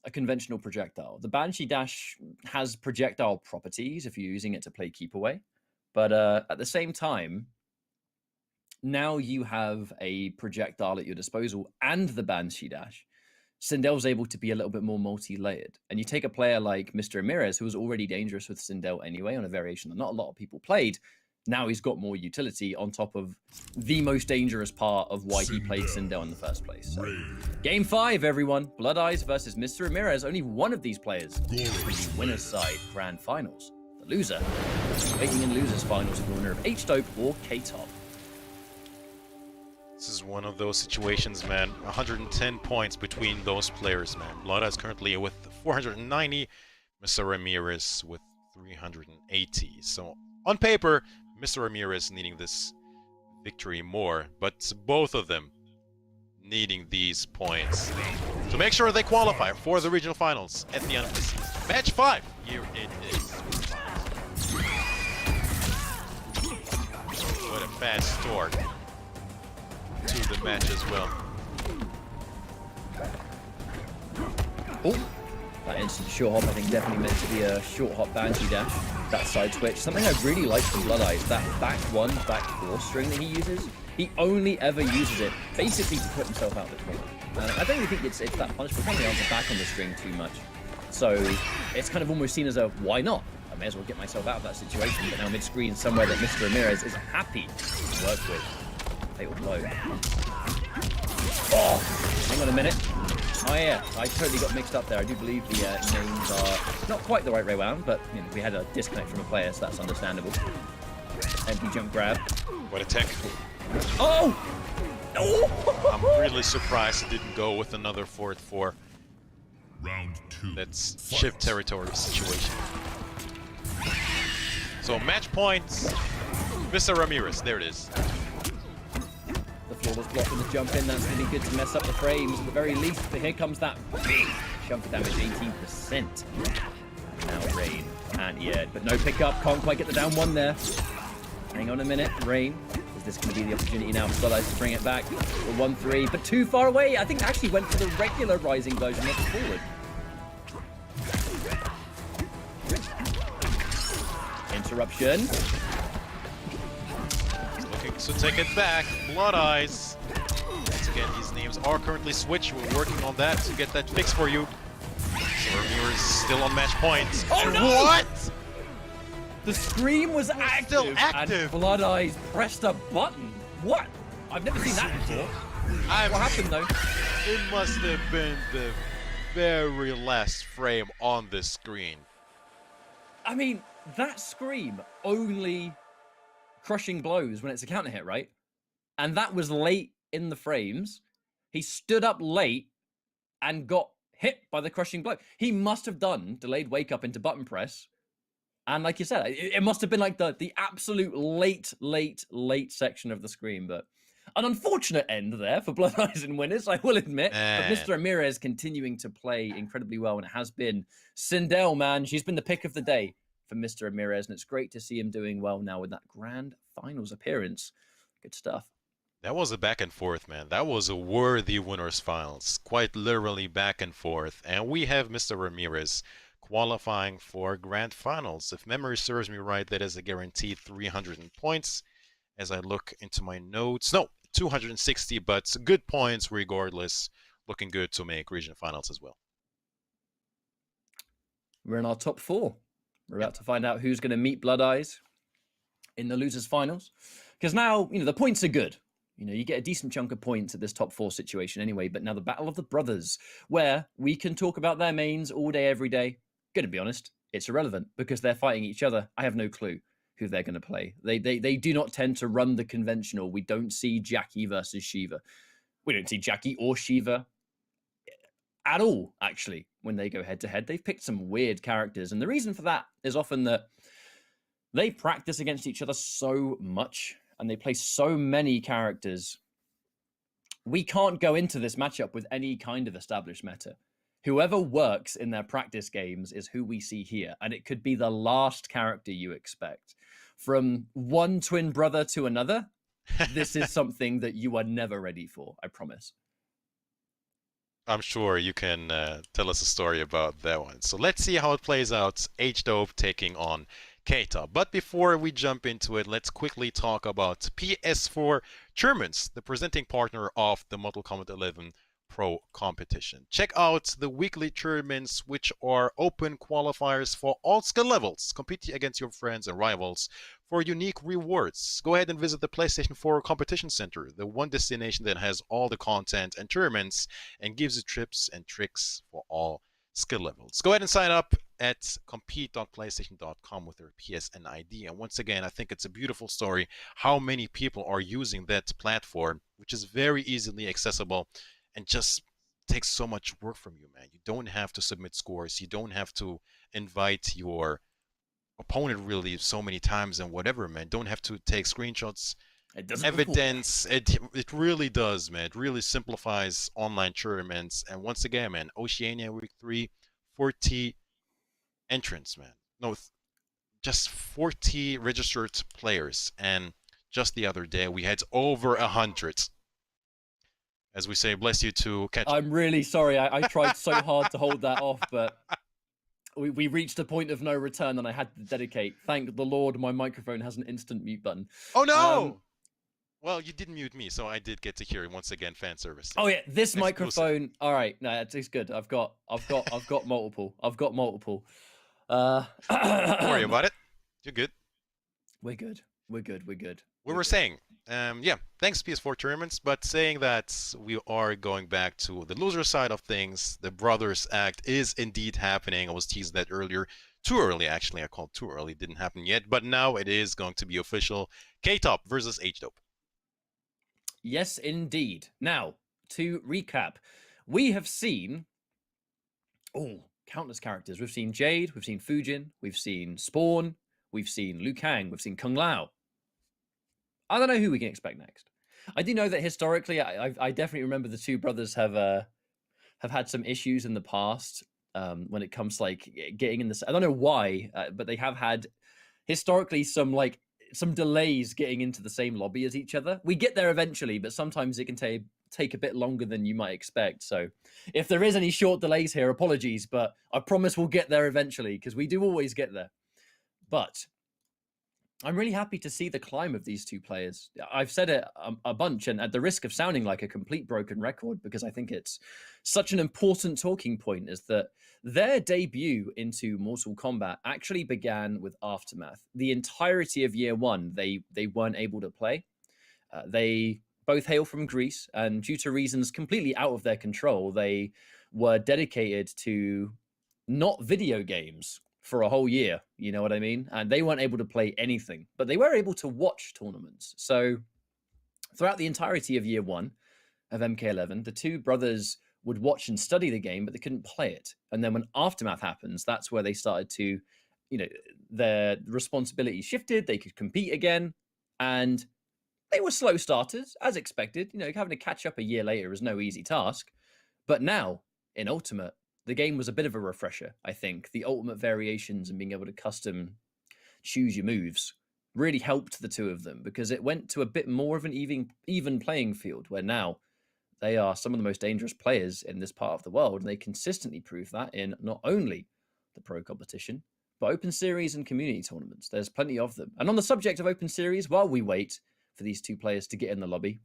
a conventional projectile. The Banshee Dash has projectile properties if you're using it to play keep away. But at the same time, now you have a projectile at your disposal and the Banshee Dash. Sindel's able to be a little bit more multi-layered. And you take a player like Mr. Ramirez, who was already dangerous with Sindel anyway on a variation that not a lot of people played. now he's got more utility on top of the most dangerous part of why he played Sindel in the first place. So, Game 5, everyone. Blood Eyes versus Mr. Ramirez. Only one of these players from the winner's side grand finals. The loser waiting in losers finals for the winner of H-Dope or K-Top. This is one of those situations, man. 110 points between those players, man. Blood Eyes currently with 490, Mr. Ramirez with 380. So on paper, Mr. Ramirez needing this victory more, but both of them needing these points to make sure they qualify for the regional finals at the end of the season. Match 5, here it is. What a fast start to the match as well. Oh, that instant short hop I think definitely meant to be a short hop bounty dash. That side switch, something I really like from Blood Eyes, that back 1, back 4 string that he uses, he only ever uses it basically to put himself out of the corner. I don't really think it's that punishable. Can't really answer back on the string too much. So it's kind of almost seen as a why not? I may as well get myself out of that situation, but now mid-screen somewhere that Mr. Ramirez is happy to work with. Fatal blow. Oh, hang on a minute. Oh yeah, I totally got mixed up there. I do believe the names are not quite the right way around, but you know, we had a disconnect from a player, so that's understandable. Empty jump grab. What a tech. Oh! No! I'm really surprised it didn't go with another forward 4. Round 2. That's shift territory situation. So match points, Mr. Ramirez, there it is. The flawless block with the jump in, that's really good to mess up the frames at the very least, but here comes that big chunk of damage, 18%. Now Rain, anti-air, but no pickup, can't quite get the down 1 there. Hang on a minute, Rain. Is this going to be the opportunity now for Blood Eyes to bring it back? The 1-3, but too far away. I think it actually went for the regular rising version, not the forward. Interruption. Looking to take it back, Blood Eyes. Once again, these names are currently switched. We're working on that to get that fixed for you. So Ramirez is still on match points. Oh no! What? The scream was active, still active. And Blood Eyes pressed a button. What? I've never seen that before. What happened though? It must have been the very last frame on the screen. I mean, that scream only crushing blows when it's a counter hit, right? And that was late in the frames. He stood up late and got hit by the crushing blow. He must have done delayed wake up into button press. And like you said, it must have been like the absolute late section of the screen. But an unfortunate end there for Blood Eyes and winners, I will admit. But Mr. Ramirez continuing to play incredibly well, and it has been Sindel, man. She's been the pick of the day for Mr. Ramirez, and it's great to see him doing well now with that grand finals appearance. Good stuff. That was a back and forth, man. That was a worthy winners finals. Quite literally back and forth. And we have Mr. Ramirez qualifying for grand finals. If memory serves me right, that is a guaranteed 300 points. As I look into my notes, no, 260, but good points regardless. Looking good to make region finals as well. We're in our top 4. We're about to find out who's going to meet Blood Eyes in the losers finals. Because now, you know, the points are good. You know, you get a decent chunk of points at this top 4 situation anyway. But now the Battle of the Brothers, where we can talk about their mains all day, every day. Gonna be honest, it's irrelevant because they're fighting each other. I have no clue who they're going to play. They do not tend to run the conventional. We don't see Jackie versus Shiva. We don't see Jackie or Shiva at all, actually, when they go head-to-head. They've picked some weird characters, and the reason for that is often that they practice against each other so much, and they play so many characters. We can't go into this matchup with any kind of established meta. Whoever works in their practice games is who we see here, and it could be the last character you expect. From one twin brother to another, this is something that you are never ready for, I promise. I'm sure you can tell us a story about that one. So let's see how it plays out. H-Dope taking on Keita. But before we jump into it, let's quickly talk about PS4 Tournaments, the presenting partner of the Mortal Kombat 11 Pro competition. Check out the weekly tournaments, which are open qualifiers for all skill levels. Compete against your friends and rivals for unique rewards. Go ahead and visit the PlayStation 4 Competition Center, the one destination that has all the content and tournaments and gives you tips and tricks for all skill levels. Go ahead and sign up at compete.playstation.com with their PSN ID. And once again, I think it's a beautiful story how many people are using that platform, which is very easily accessible and just takes so much work from you, man. You don't have to submit scores. You don't have to invite your opponent really so many times and whatever, man. Don't have to take screenshots, evidence. It really does, man. It really simplifies online tournaments. And once again, man, Oceania Week 3, 40 entrants, man. No, just 40 registered players. And just the other day, we had over 100. As we say, bless you to catch. I'm really sorry. I tried so hard to hold that off, but we reached a point of no return and I had to dedicate. Thank the Lord my microphone has an instant mute button. Oh no! Well, you didn't mute me, so I did get to hear it once again. Fan service. Oh yeah, this microphone. All right, no, it's good. I've got multiple. I've got multiple. Don't worry about it. You're good. We're good. We were saying, yeah, thanks PS4 tournaments, but saying that we are going back to the loser side of things. The Brothers Act is indeed happening. I was teased that earlier. Too early, actually. I called too early. It didn't happen yet, but now it is going to be official. K-Top versus H-Dope. Yes, indeed. Now, to recap, we have seen countless characters. We've seen Jade, we've seen Fujin, we've seen Spawn, we've seen Liu Kang, we've seen Kung Lao. I don't know who we can expect next. I do know that historically, I definitely remember the two brothers have had some issues in the past when it comes to like getting in this. I don't know why, but they have had historically some delays getting into the same lobby as each other. We get there eventually, but sometimes it can take a bit longer than you might expect. So if there is any short delays here, apologies, but I promise we'll get there eventually because we do always get there. But I'm really happy to see the climb of these two players. I've said it a bunch, and at the risk of sounding like a complete broken record, because I think it's such an important talking point, is that their debut into Mortal Kombat actually began with Aftermath. The entirety of year one, they weren't able to play. They both hail from Greece, and due to reasons completely out of their control, they were dedicated to not video games for a whole year, you know what I mean? And they weren't able to play anything, but they were able to watch tournaments. So throughout the entirety of year one of MK11, the two brothers would watch and study the game, but they couldn't play it. And then when Aftermath happens, that's where they started to, their responsibility shifted. They could compete again. And they were slow starters, as expected. Having to catch up a year later is no easy task. But now, in Ultimate, the game was a bit of a refresher, I think. The ultimate variations and being able to custom choose your moves really helped the two of them because it went to a bit more of an even playing field where now they are some of the most dangerous players in this part of the world. And they consistently prove that in not only the pro competition, but open series and community tournaments. There's plenty of them. And on the subject of open series, while we wait for these two players to get in the lobby,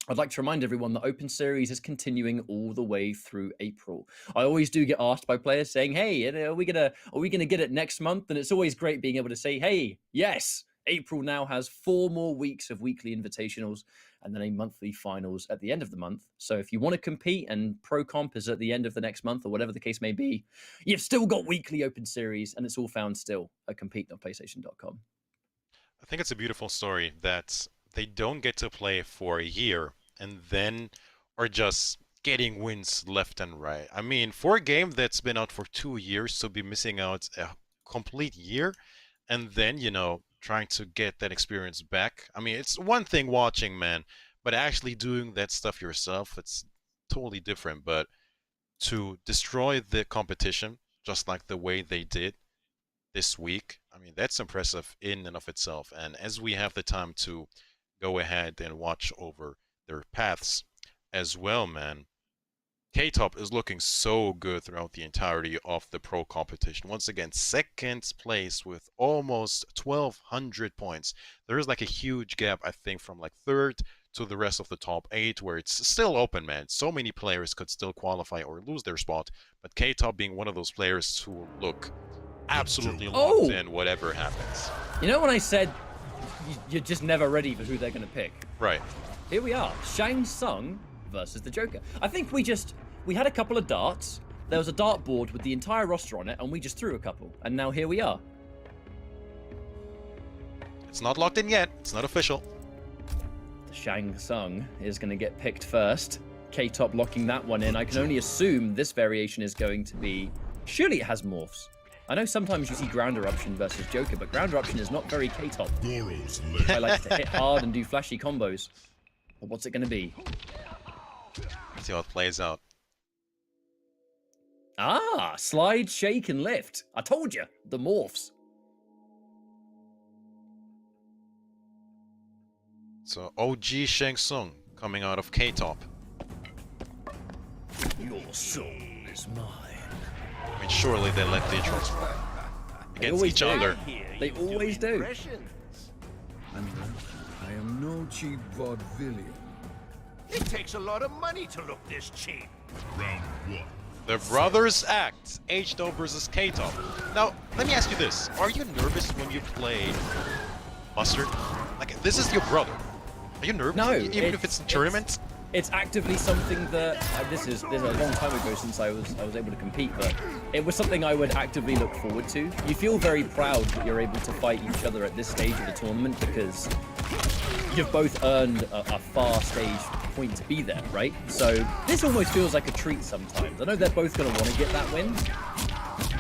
I'd like to remind everyone that Open Series is continuing all the way through April. I always do get asked by players saying, "Hey, are we gonna get it next month?" And it's always great being able to say, "Hey, yes, April now has 4 more weeks of weekly invitationals and then a monthly finals at the end of the month. So if you want to compete and Pro Comp is at the end of the next month or whatever the case may be, you've still got weekly Open Series and it's all found still at compete.playstation.com." I think it's a beautiful story that they don't get to play for a year and then are just getting wins left and right. I mean, for a game that's been out for 2 years, to be missing out a complete year and then, trying to get that experience back. I mean, it's one thing watching, man, but actually doing that stuff yourself, it's totally different. But to destroy the competition, just like the way they did this week, I mean, that's impressive in and of itself. And as we have the time to go ahead and watch over their paths as well, man, K-Top is looking so good throughout the entirety of the pro competition. Once again, second place with almost 1,200 points. There is like a huge gap, I think, from like third to the rest of the top 8, where it's still open, man. So many players could still qualify or lose their spot, but K-Top being one of those players who look absolutely Oh! locked in whatever happens. You know when I said you're just never ready for who they're going to pick? Right. Here we are, Shang Tsung versus the Joker. I think we had a couple of darts. There was a dartboard with the entire roster on it, and we just threw a couple. And now here we are. It's not locked in yet. It's not official. The Shang Tsung is going to get picked first. K-Top locking that one in. I can only assume this variation is going to be... Surely it has morphs. I know sometimes you see Ground Eruption versus Joker, but Ground Eruption is not very K-Top. I like to hit hard and do flashy combos. But what's it going to be? Let's see how it plays out. Ah, slide, shake, and lift. I told you, the morphs. So OG Shang Tsung coming out of K-Top. Your soul is mine. I mean, surely they let the intros roll against each other. They always do. And I am no cheap vaudevillian. It takes a lot of money to look this cheap. Round 1. The Brothers Act, H-Dome versus K-Top. Now, let me ask you this. Are you nervous when you play Mustard? Like, this is your brother. Are you nervous? No, Even if it's a tournament? It's actively something that this is a long time ago since I was able to compete, but it was something I would actively look forward to. You feel very proud that you're able to fight each other at this stage of the tournament because you've both earned a far stage point to be there, right? So this almost feels like a treat sometimes. I know they're both going to want to get that win,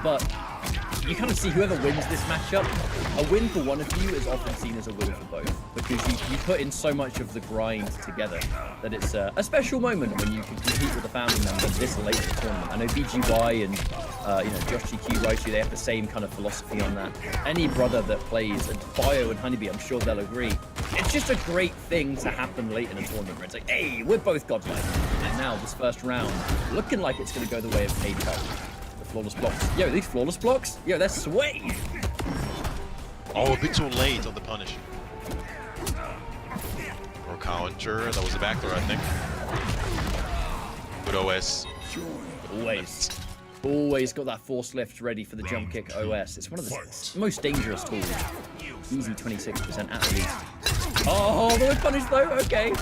but you kind of see whoever wins this matchup, a win for one of you is often seen as a win for both, because you put in so much of the grind together that it's a special moment when you can compete with a family member this late in the tournament. I know BGY and Josh GQ, Raichu, they have the same kind of philosophy on that. Any brother that plays, and Bio and Honeybee, I'm sure they'll agree, it's just a great thing to happen late in a tournament where it's like, hey, we're both godlike. And now this first round, looking like it's going to go the way of K-Top. Flawless blocks. Yo, these flawless blocks? Yo, they're sweet. Oh, a bit too late on the punish. Or counter. That was a backdoor, I think. Good OS. Always got that force lift ready for the jump kick OS. It's one of the most dangerous tools. Easy 26% at least. Oh, the punish though? Okay.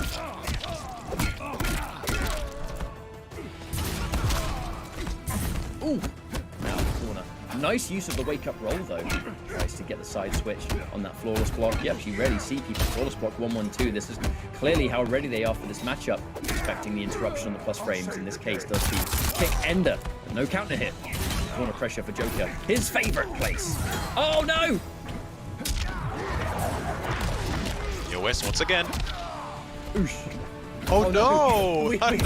Ooh. Now corner. Nice use of the wake-up roll, though. Tries to get the side switch on that flawless block. You actually rarely see people flawless block 1-1-2. This is clearly how ready they are for this matchup. Expecting the interruption on the plus frames. In this case, does the kick ender. But no counter hit. Corner pressure for Joker. His favorite place. Oh, no! EOS once again. Oosh. Oh, no! I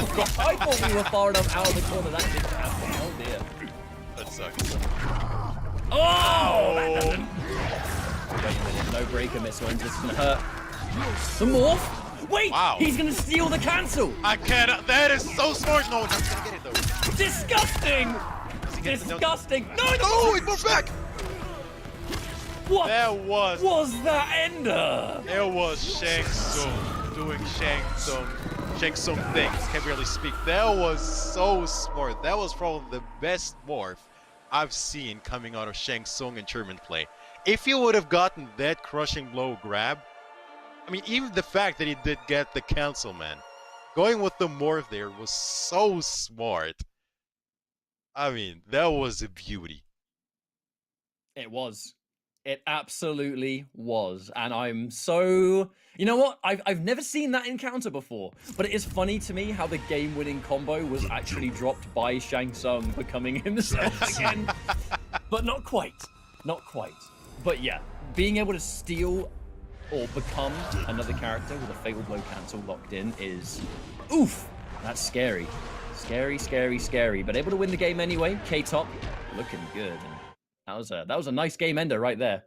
thought we were far enough out of the corner. That didn't happen. Oh, dear. That sucks. Oh! That doesn't. Wait a minute. No breaker missile. This is going to hurt. The morph? Wait! Wow. He's going to steal the cancel! I cannot. That is so smart. No, one's going to get it, though. Disgusting! Disgusting! No! Oh, it moved back! What There was that ender? There was Shang Tsung doing Shang Tsung things. Can't barely speak. That was so smart. That was probably the best morph I've seen coming out of Shang Tsung in tournament play. If he would have gotten that crushing blow grab, I mean, even the fact that he did get the cancel, man. Going with the morph there was so smart. I mean, that was a beauty. It was. It absolutely was. And I'm so... You know what? I've never seen that encounter before. But it is funny to me how the game-winning combo was actually dropped by Shang Tsung becoming himself again. But not quite. Not quite. But yeah, being able to steal or become another character with a Fatal Blow cancel locked in is... Oof! That's scary. Scary, scary, scary. But able to win the game anyway. K-Top looking good. And that was a nice game ender right there.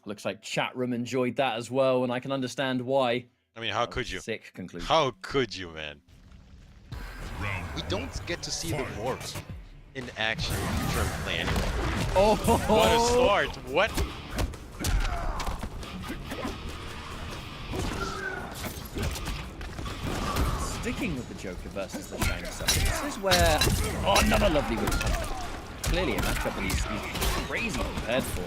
Looks like chat room enjoyed that as well, and I can understand why. I mean, how could you? Sick conclusion. How could you, man? We don't get to see the morphs in action during play anyway. Oh! What a start! What? sticking with the Joker versus the Shang Tsung. This is where... Oh, another lovely whip punch. Clearly a matchup that he's crazy prepared for.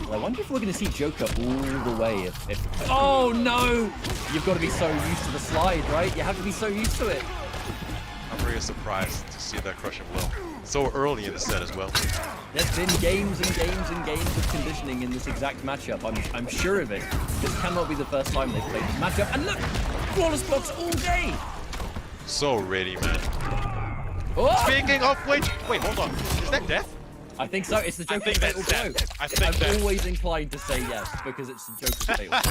Well, I wonder if we're going to see Joker all the way. If Oh, no! You've got to be so used to the slide, right? You have to be so used to it. I'm really surprised to see that crushing blow so early in the set as well. There's been games and games and games of conditioning in this exact matchup. I'm sure of it. This cannot be the first time they've played this matchup. And look! Flawless blocks all day! So ready, man. Oh! Speaking of which... Wait, hold on. Is that death? I think so. It's the Joker's fatal blow. I'm always inclined to say yes, because it's the Joker's fatal blow.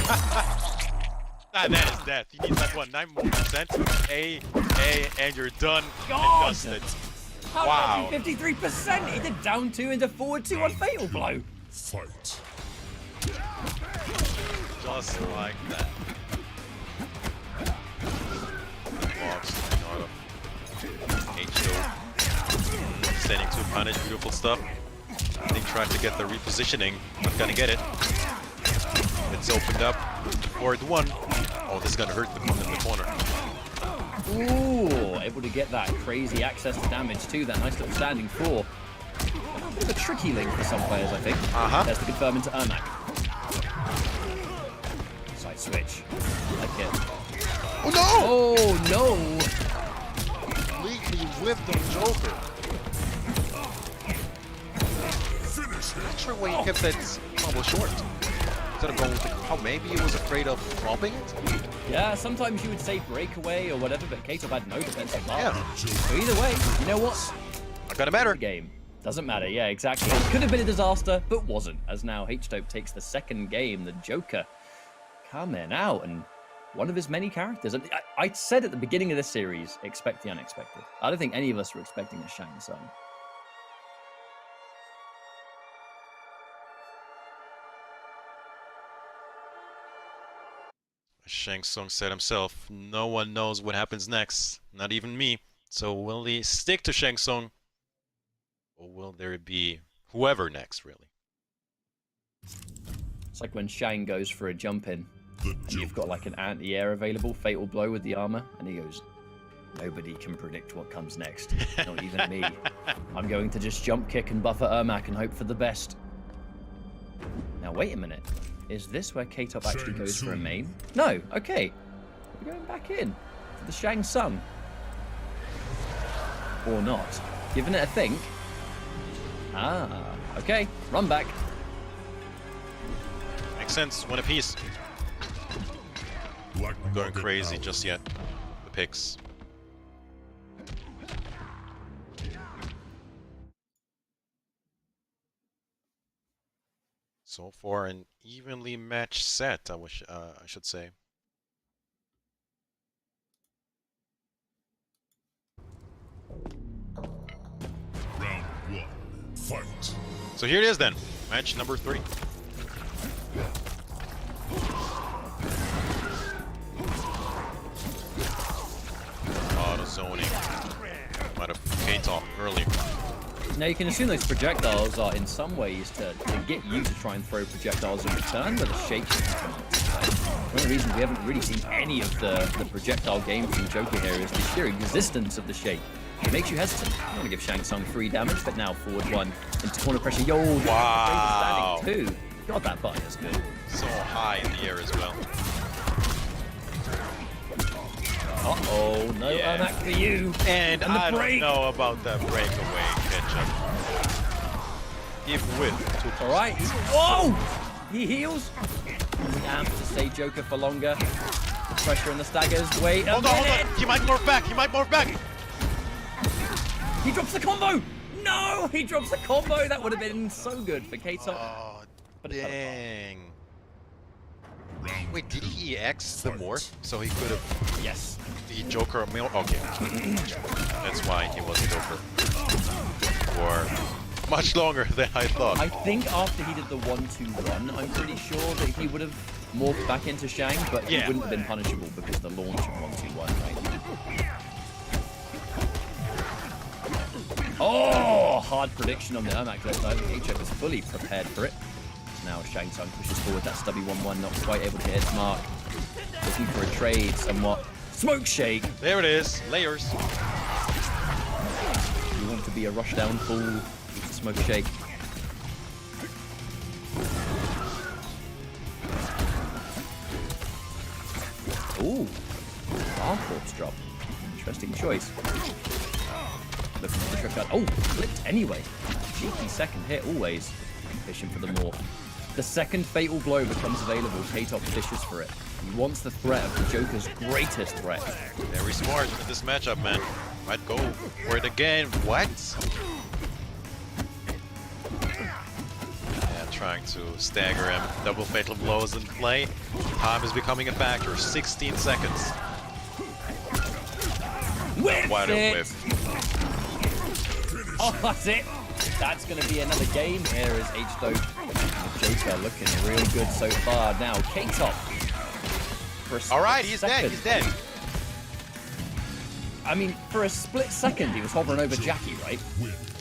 That is death. He needs like, what, 9 more percent? And you're done. God! And dusted. How Wow. did he 53%? He did down 2 into forward 2 on fatal blow. Fight. Just like that. Box, H2. Standing to punish, beautiful stuff. They tried to get the repositioning, not gonna get it. It's opened up. Forward 1. Oh, this is gonna hurt them in the corner. Ooh, able to get that crazy access to damage too. That nice little standing 4. A bit of a tricky link for some players, I think. There's the confirm into Ermac. Side switch. Like it. Oh no! Oh no! Completely whipped on Joker. Not sure why he kept that combo short. Instead of going with oh, maybe he was afraid of dropping it? Yeah, sometimes you would say breakaway or whatever, but K-Top had no defensive bar. Yeah. So either way, you know what? Not gonna matter. Game. Doesn't matter, yeah, exactly. It could have been a disaster, but wasn't, as now H-Dope takes the second game, the Joker coming out, and one of his many characters. And I said at the beginning of this series, expect the unexpected. I don't think any of us were expecting a Shang Tsung. Shang Tsung said himself, no one knows what happens next, not even me. So will he stick to Shang Tsung? Or will there be whoever next, really? It's like when Shang goes for a jump in, and you've got like an anti-air available, fatal blow with the armor, and he goes, nobody can predict what comes next, not even me. I'm going to just jump kick and buffer Ermac and hope for the best. Now wait a minute. Is this where K-Top actually goes for a main? No, okay. We're going back in to the Shang Tsung. Or not. Giving it a think. Ah, okay. Run back. Makes sense. One apiece. Going crazy just yet. The picks. So far, an evenly matched set, I should say. Round 1. Fight. So here it is then. Match number 3. Auto zoning. Might have K-Top earlier. Now you can assume those projectiles are in some ways to get you to try and throw projectiles in return, but the shakes can come out. One of the reasons we haven't really seen any of the projectile game from Joker here is the sheer existence of the shake. It makes you hesitant. I want to give Shang Tsung 3 damage, but now forward 1 into corner pressure. Yo, wow. Standing 2. God, that button is good. So high in the air as well. Uh-oh, no Ermac for you. And I break. don't know about that breakaway catch-up. Give width. All right. Whoa! He heals. Damn, to stay Joker for longer. The pressure and the staggers. Wait a minute. Hold on. He might morph back. He drops the combo. No, he drops the combo. That would have been so good for K-Top. Oh, dang. Wait, did he EX the morph so he could have? Yes. The Joker mail. Okay. That's why he wasn't over for much longer than I thought. I think after he did the 1-2-1, I'm pretty sure that he would have morphed back into Shang, but he wouldn't have been punishable because the launch of 1-2-1, right? Oh, hard prediction on the Ermac left side. H-Up is fully prepared for it. Now Shang Tsung pushes forward that stubby 1-1, not quite able to hit its mark. Looking for a trade somewhat. Smoke shake. There it is. Layers. You want to be a rushdown fool with the smoke shake. Ooh. Arm corpse drop. Interesting choice. Looking for the trick out. Oh, flipped anyway. Cheeky second hit always. Fishing for the more. The second fatal blow becomes available. K-Top fishes for it. He wants the threat of the Joker's greatest threat. Very smart in this matchup, man. Might go for it again. What? Yeah, trying to stagger him. Double fatal blows in play. Time is becoming a factor. 16 seconds. Whip What a whip. Oh, that's it. That's going to be another game. Here is H-Dope. The Joker looking real good so far. Now, K-Top. Alright, he's dead. He's dead. I mean, for a split second, he was hovering over Jackie, right?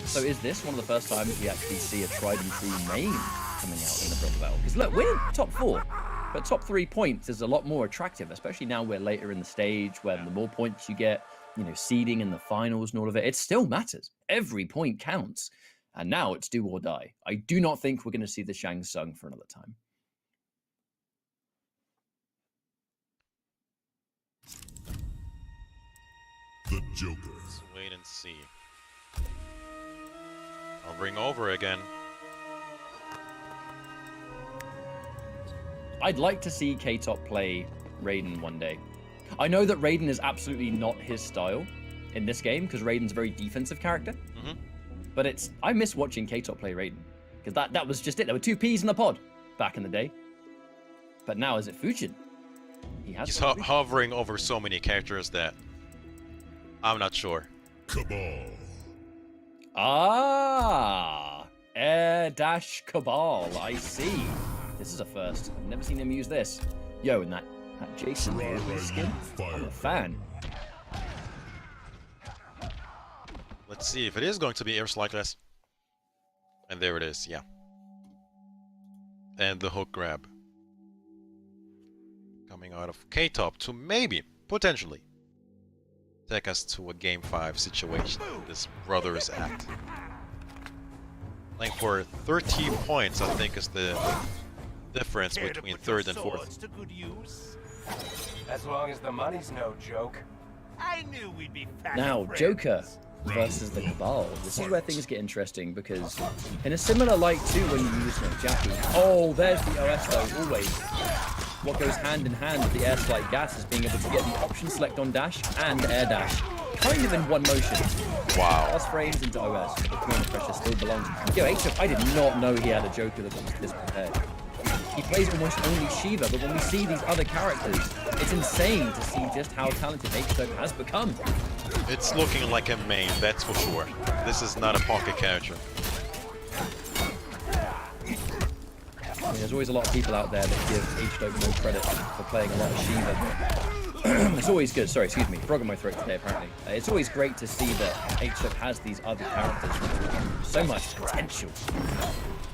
So is this one of the first times we actually see a tried and true name coming out in the Brother Battle? Because look, we're top 4, but top 3 points is a lot more attractive, especially now we're later in the stage where the more points you get, you know, seeding in the finals and all of it, it still matters. Every point counts. And now it's do or die. I do not think we're going to see the Shang Tsung for another time. The Joker. Let's wait and see. I'll bring over again. I'd like to see K-Top play Raiden one day. I know that Raiden is absolutely not his style in this game because Raiden's a very defensive character. But I miss watching K-Top play Raiden because that was just it. There were 2 peas in a pod back in the day. But now is it Fujin? He's hovering over so many characters that I'm not sure. Cabal. Ah, Air Dash Cabal. I see. This is a first. I've never seen him use this. Yo, and that Jason Voorhees skin. I'm a fan. Let's see if it is going to be airs like this. And there it is, yeah. And the hook grab. Coming out of K-Top to maybe, potentially, take us to a Game 5 situation in this Brothers Act. Playing for 13 points, I think, is the difference between 3rd and 4th. As long as the money's no joke. I knew we'd be now, Joker versus the Cabal. This is where things get interesting because in a similar light to when you use Jackie. Oh, there's the OS though, always. What goes hand in hand with the air slide gas is being able to get the option select on dash and air dash. Kind of in one motion. Wow. Plus frames into OS, but the corner pressure still belongs. Yo, H-Up, I did not know he had a Joker that was this prepared. He plays almost only Shiva, but when we see these other characters, it's insane to see just how talented H-Dope has become. It's looking like a main, that's for sure. This is not a pocket character. I mean, there's always a lot of people out there that give H-Dope no credit for playing a lot of Shiva. It's always good. Sorry, excuse me. Frog in my throat today, apparently. It's always great to see that H-Dope has these other characters with so much potential.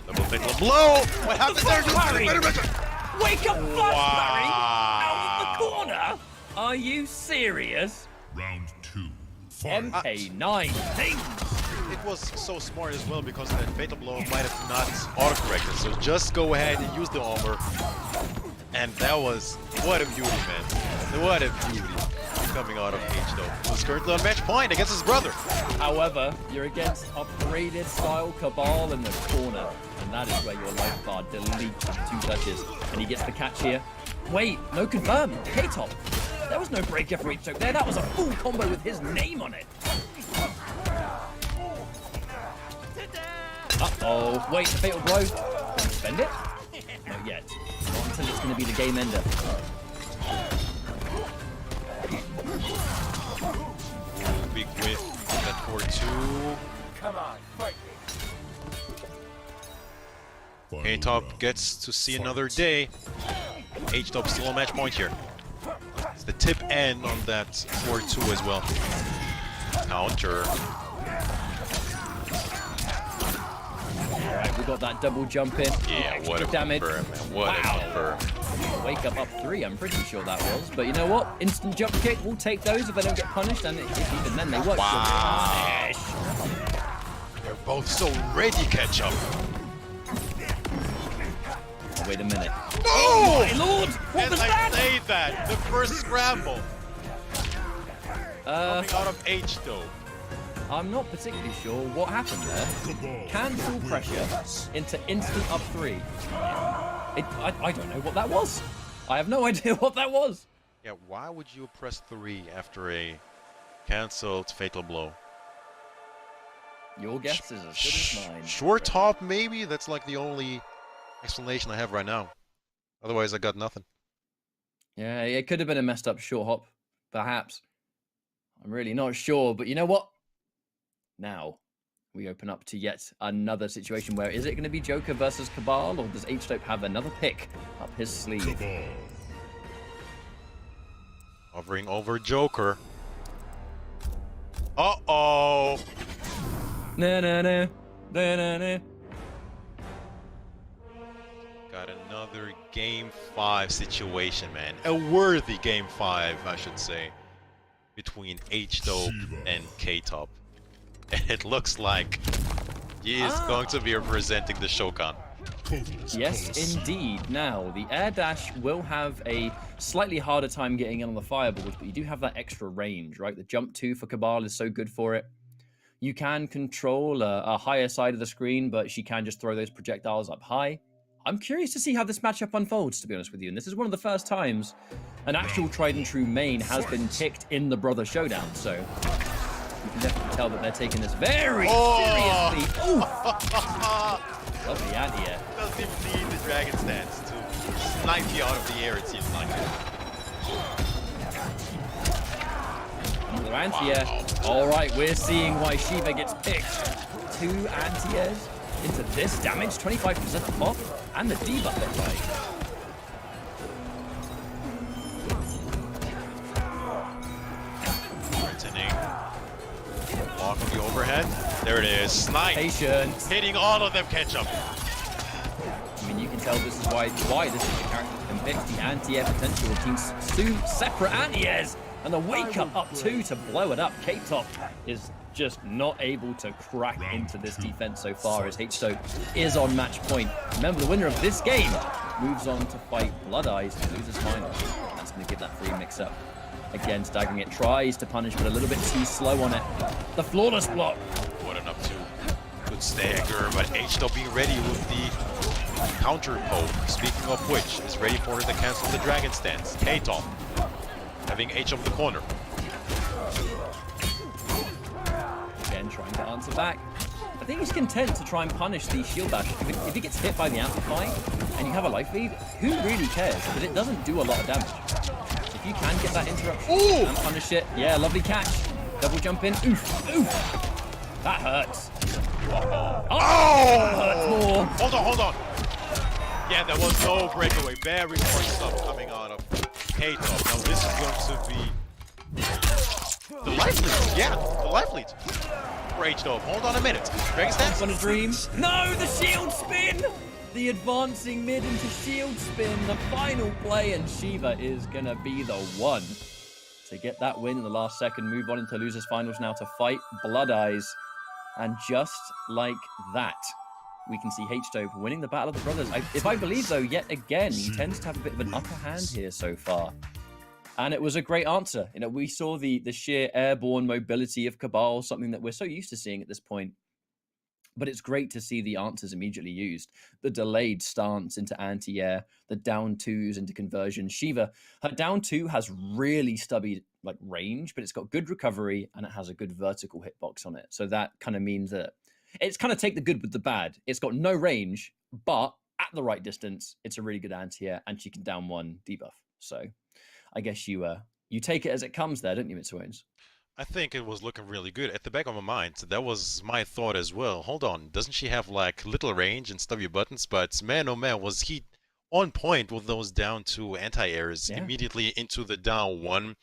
Double fatal blow! What happened there? Wake up, Flashberry! Wow. Out of the corner? Are you serious? Round 2. Fight. MK9. It was so smart as well because that fatal blow might have not autocorrected. So just go ahead and use the armor. And that was, what a beauty, man. What a beauty coming out of H-Dope. He was currently on match point against his brother. However, you're against upgraded style Cabal in the corner. And that is where your life bar deletes with 2 touches. And he gets the catch here. Wait, no confirm. K-Top. There was no breaker for H-Dope there. That was a full combo with his name on it. Uh-oh. Wait, the fatal blow. Spend it? Not yet. Not until it's going to be the game ender. Big whiff. That for 2. Come on, fight me. K-Top gets to see another day. H-Top still on match point here. It's the tip end on that 4-2 as well. Counter. Alright, we got that double jump in. Yeah, what a damage. confirm, man. What a confirm. Wake up 3, I'm pretty sure that was. But you know what? Instant jump kick, we'll take those if they don't get punished, and if even then they won't. Wow. They're both so ready, Ketchup. Oh, wait a minute. No! Oh my lord! What was I that? say that, the first scramble. Coming out of H though. I'm not particularly sure what happened there. Cancel pressure into instant up 3. I don't know what that was. I have no idea what that was. Yeah, why would you press 3 after a cancelled fatal blow? Your guess is as good as mine. Short top, maybe? That's like the only explanation I have right now. Otherwise, I got nothing. Yeah, it could have been a messed up short hop, perhaps. I'm really not sure, but you know what? Now, we open up to yet another situation where is it going to be Joker versus Cabal, or does H-Dope have another pick up his sleeve? Cabal. Hovering over Joker. Uh-oh! Na-na-na. Na-na-na. Got another Game 5 situation, man. A worthy Game 5, I should say. Between H-Dope and K-Top. And it looks like he is going to be representing the Shokan. Yes, indeed. Now, the air dash will have a slightly harder time getting in on the fireballs, but you do have that extra range, right? The jump 2 for Cabal is so good for it. You can control a higher side of the screen, but she can just throw those projectiles up high. I'm curious to see how this matchup unfolds, to be honest with you. And this is one of the first times an actual tried and true main has been picked in the Brother Showdown. So you can definitely tell that they're taking this very seriously. Ooh! Lovely anti-air. Doesn't even need the Dragon Stance to snipe you out of the air, it seems like. Another anti-air. Wow. All right, we're seeing why Shiva gets picked. 2 anti-airs into this damage, 25% pop, and the debuff applied. Block on the overhead. There it is. Snipe. Patience. Hitting all of them, Ketchup. I mean, you can tell this is why this is the character that can pick the anti-air potential of Team 2 separate anti-airs. And the wake up 2 to blow it up. K-Top is just not able to crack into this defense so far as H-Dope is on match point. Remember, the winner of this game moves on to fight Blood Eyes to lose his final. And that's going to give that free mix-up. Again, staggering it, tries to punish, but a little bit too slow on it. The flawless block. What an up 2. Good stagger, but H-Dope being ready with the counter poke. Speaking of which, is ready for the cancel the Dragon Stance. K-Top having H of the corner. Again, trying to answer back. I think he's content to try and punish the shield bash. If he gets hit by the amplify and you have a life lead, who really cares? But it doesn't do a lot of damage. If you can get that interruption and punish it, yeah, lovely catch. Double jump in, oof, oof. That hurts. Oh! That hurts more. Hold on. Yeah, there was no breakaway. Very smart stuff coming out of K-Top. Now this is going to be the life lead. Yeah, the life lead. For H-Dope. Hold on a minute. Dragon Stance. On a dream. No, the shield spin! The advancing mid into shield spin. The final play, and Shiva is going to be the one to get that win in the last second. Move on into losers finals now to fight Blood Eyes. And just like that, we can see H-Dope winning the Battle of the Brothers. If I believe, though, yet again, he tends to have a bit of an upper hand here so far. And it was a great answer. You know, we saw the sheer airborne mobility of Cabal, something that we're so used to seeing at this point. But it's great to see the answers immediately used. The delayed stance into anti-air, the down 2s into conversion. Shiva, her down 2 has really stubby like range, but it's got good recovery and it has a good vertical hitbox on it. So that kind of means that it's kind of take the good with the bad. It's got no range, but at the right distance, it's a really good anti-air and she can down 1 debuff. So I guess you take it as it comes there, don't you, Mr. Owens? I think it was looking really good. At the back of my mind, that was my thought as well. Hold on, doesn't she have like little range and stubby buttons? But man, oh man, was he on point with those down 2 anti-airs immediately into the down 1.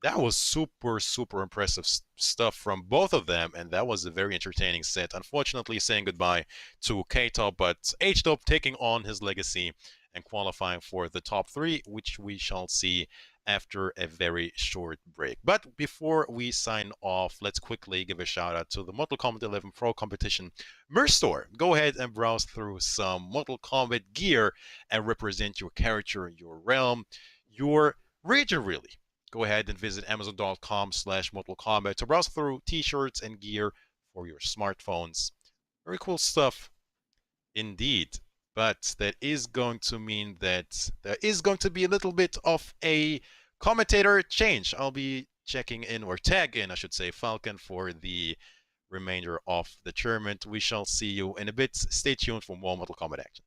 That was super impressive stuff from both of them, and that was a very entertaining set. Unfortunately, saying goodbye to K-Top, but H-Top taking on his legacy and qualifying for the top 3, which we shall see after a very short break. But before we sign off, let's quickly give a shout out to the Mortal Kombat 11 Pro Competition merch store. Go ahead and browse through some Mortal Kombat gear and represent your character, your realm, your region, really. Go ahead and visit amazon.com/Mortal Kombat to browse through t-shirts and gear for your smartphones. Very cool stuff indeed. But that is going to mean that there is going to be a little bit of a commentator change. I'll be checking in, or tag in, I should say, Falcon for the remainder of the tournament. We shall see you in a bit. Stay tuned for more Mortal Kombat action.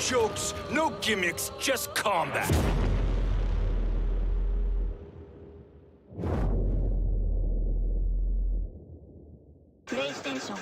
Jokes, no gimmicks, just combat. PlayStation.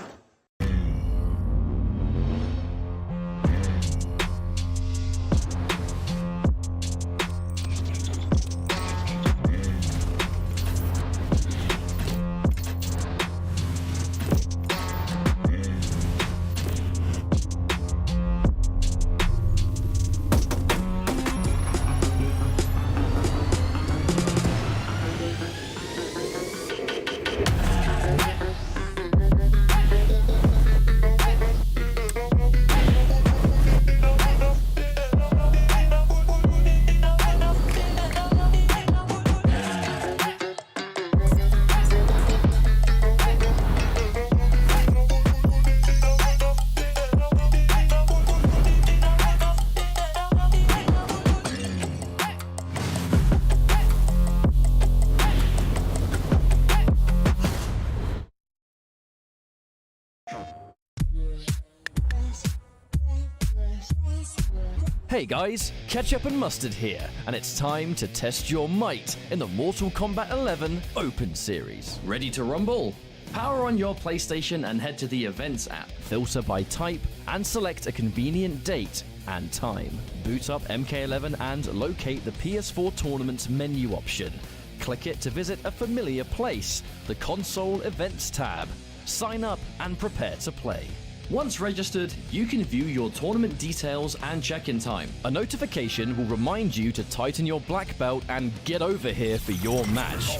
Hey guys, Ketchup and Mustard here, and it's time to test your might in the Mortal Kombat 11 Open Series. Ready to rumble? Power on your PlayStation and head to the Events app, filter by type, and select a convenient date and time. Boot up MK11 and locate the PS4 Tournaments menu option. Click it to visit a familiar place, the Console Events tab. Sign up and prepare to play. Once registered, you can view your tournament details and check-in time. A notification will remind you to tighten your black belt and get over here for your match.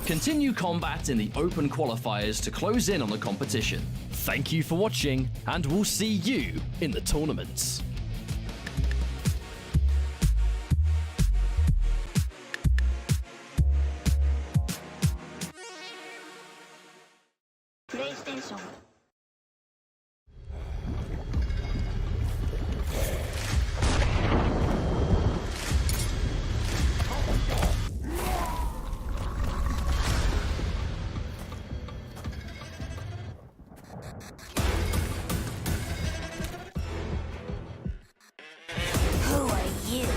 Continue combat in the open qualifiers to close in on the competition. Thank you for watching, and we'll see you in the tournaments. PlayStation. Who are you?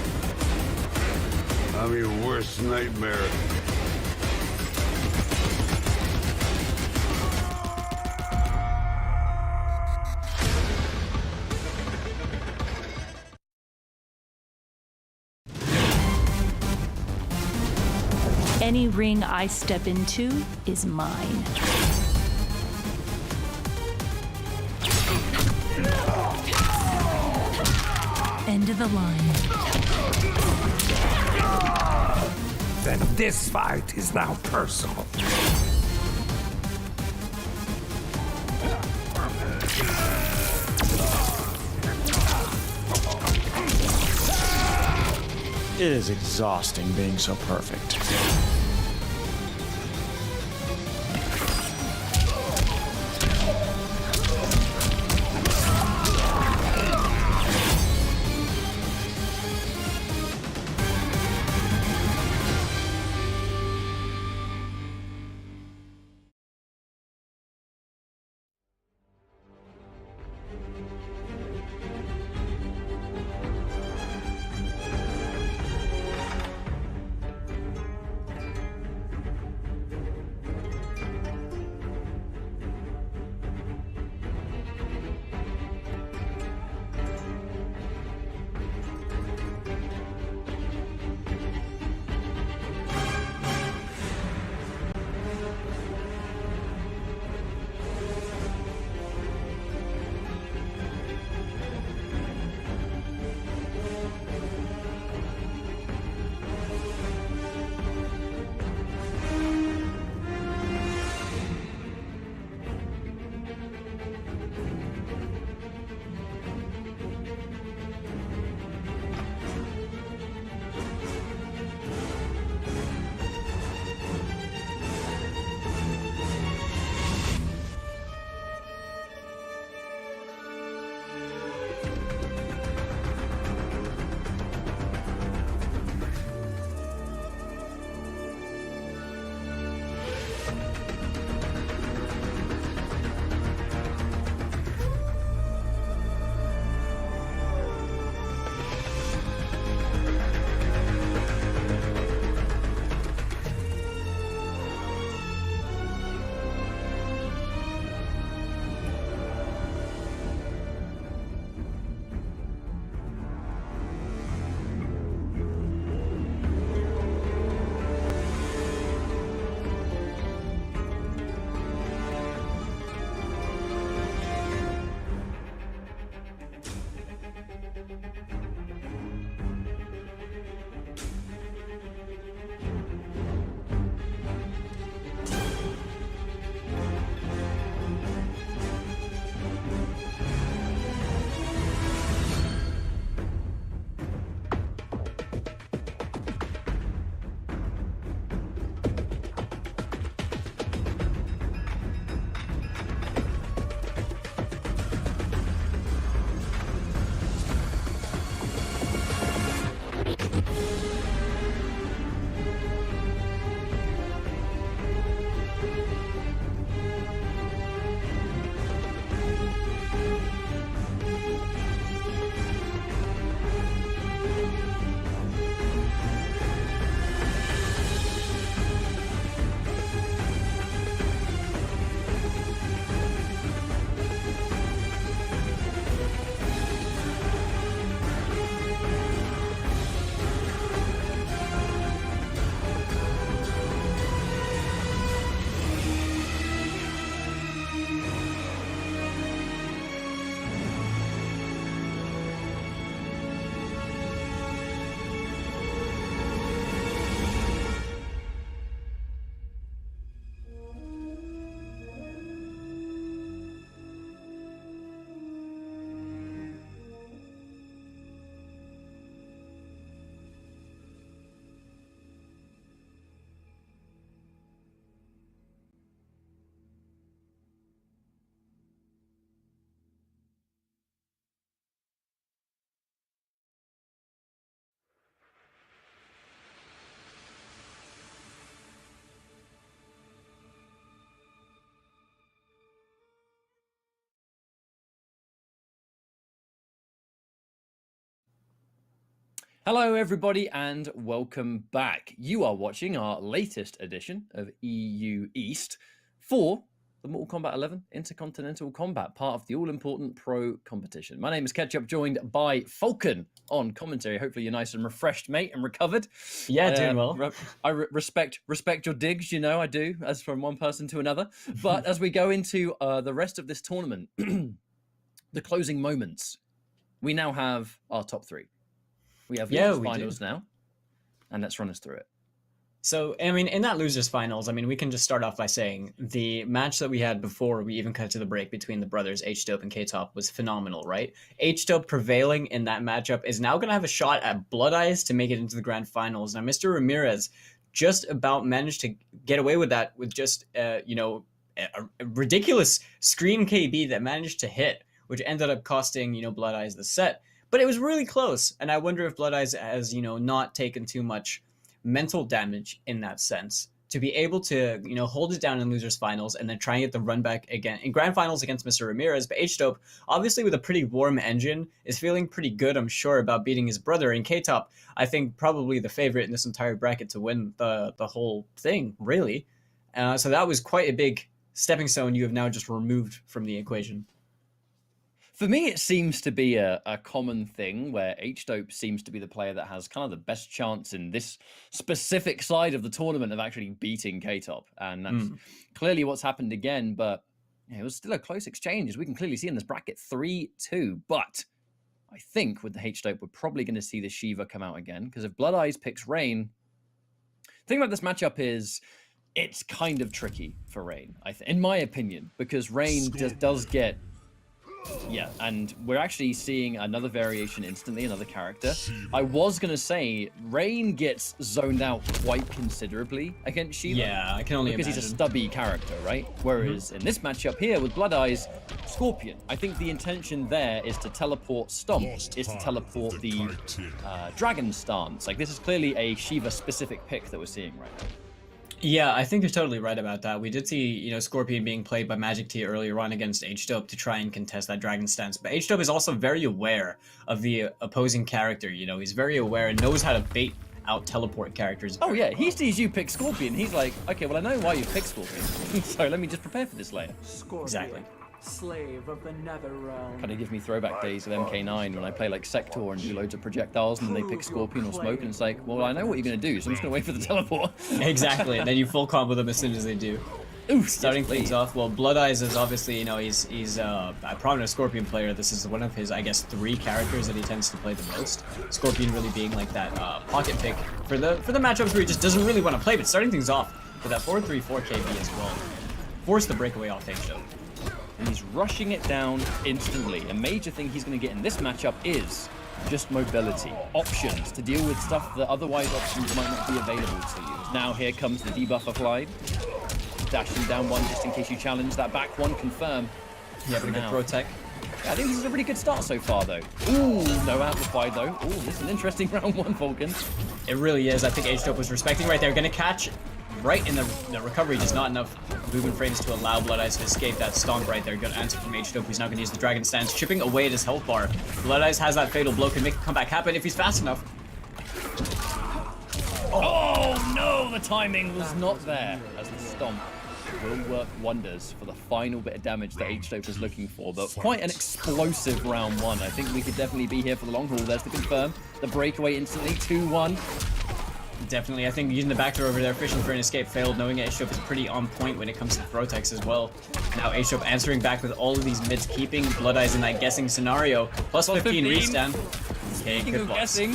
I'm your worst nightmare. Any ring I step into is mine. End of the line. Then this fight is now personal. It is exhausting being so perfect. Hello, everybody, and welcome back. You are watching our latest edition of EU East for the Mortal Kombat 11 Intercontinental Combat, part of the all-important pro competition. My name is Ketchup, joined by Falcon on commentary. Hopefully you're nice and refreshed, mate, and recovered. Yeah, doing well. I respect your digs, you know, I do, as from one person to another. But as we go into the rest of this tournament, the closing moments, we now have our top three. We have losers finals now, and let's run us through it. So, I mean, in that losers finals, I mean, we can just start off by saying the match that we had before we even cut to the break between the brothers H-Dope and K-Top was phenomenal, right? H-Dope prevailing in that matchup is now going to have a shot at Blood Eyes to make it into the grand finals. Now, Mr. Ramirez just about managed to get away with that with just, a ridiculous Scream KB that managed to hit, which ended up costing, Blood Eyes the set. But it was really close, and I wonder if Blood Eyes has, not taken too much mental damage in that sense to be able to, hold it down in losers finals and then try and get the run back again in grand finals against Mr. Ramirez. But H-Dope, obviously with a pretty warm engine, is feeling pretty good, I'm sure, about beating his brother. And K-Top, I think probably the favorite in this entire bracket to win the whole thing, really. So that was quite a big stepping stone you have now just removed from the equation. For me, it seems to be a common thing where H-Dope seems to be the player that has kind of the best chance in this specific side of the tournament of actually beating K-Top. And that's clearly what's happened again, but it was still a close exchange, as we can clearly see in this bracket, 3-2. But I think with the H-Dope, we're probably going to see the Shiva come out again, because if Blood Eyes picks Rain, the thing about this matchup is it's kind of tricky for Rain, in my opinion, because Rain does get... Yeah, and we're actually seeing another variation instantly, another character. I was going to say, Rain gets zoned out quite considerably against Shiva. Yeah, I can only imagine. Because he's a stubby character, right? Whereas in this matchup here with Blood Eyes, Scorpion, I think the intention there is to teleport Stomp, is to teleport the Dragon Stance. Like, this is clearly a Shiva-specific pick that we're seeing right now. Yeah, I think you're totally right about that. We did see, Scorpion being played by Magic T earlier on against H-Dope to try and contest that Dragon Stance. But H-Dope is also very aware of the opposing character, He's very aware and knows how to bait out teleport characters. Oh yeah, he sees you pick Scorpion. He's like, okay, well I know why you picked Scorpion, so let me just prepare for this later. Scorpion. Exactly. Slave of the Nether Realm. Kind of gives me throwback days of MK9 when I play like Sector and do loads of projectiles and then they pick Scorpion or Smoke and it's like, well, I know what you're going to do, so I'm just going to wait for the teleport. Exactly, and then you full combo them as soon as they do. Ooh, starting things off, well, Blood Eyes is obviously, he's a prominent Scorpion player. This is one of his, I guess, 3 characters that he tends to play the most. Scorpion really being like that pocket pick for the matchups where he just doesn't really want to play, but starting things off with that 4-3-4 KB as well. Force the breakaway off H-Dope. And he's rushing it down instantly. A major thing he's going to get in this matchup is just mobility, options to deal with stuff that otherwise options might not be available to you. Now here comes the debuff applied. Dashing down one just in case you challenge that back one, confirm. Yeah, but a good throw tech. I think this is a really good start so far though. Ooh, no amplified though. Ooh, this is an interesting round one, Falcon. It really is. I think H-Dope was respecting right there. Gonna catch right in the recovery, just not enough movement frames to allow Blood Eyes to escape that stomp right there. Good answer from H-Dope, who's now going to use the Dragon Stance, chipping away at his health bar. Blood Eyes has that fatal blow, can make a comeback happen if he's fast enough. Oh no, the timing was not there as the stomp will work wonders for the final bit of damage that H-Dope is looking for, but quite an explosive round one. I think we could definitely be here for the long haul. There's the confirm, the breakaway instantly, 2-1. Definitely, I think using the back door over there, fishing for an escape failed, knowing H-Dope is pretty on point when it comes to throw techs as well. Now H-Dope answering back with all of these mids, keeping Blood Eyes in that guessing scenario. Plus 15 restand. Okay, good guessing.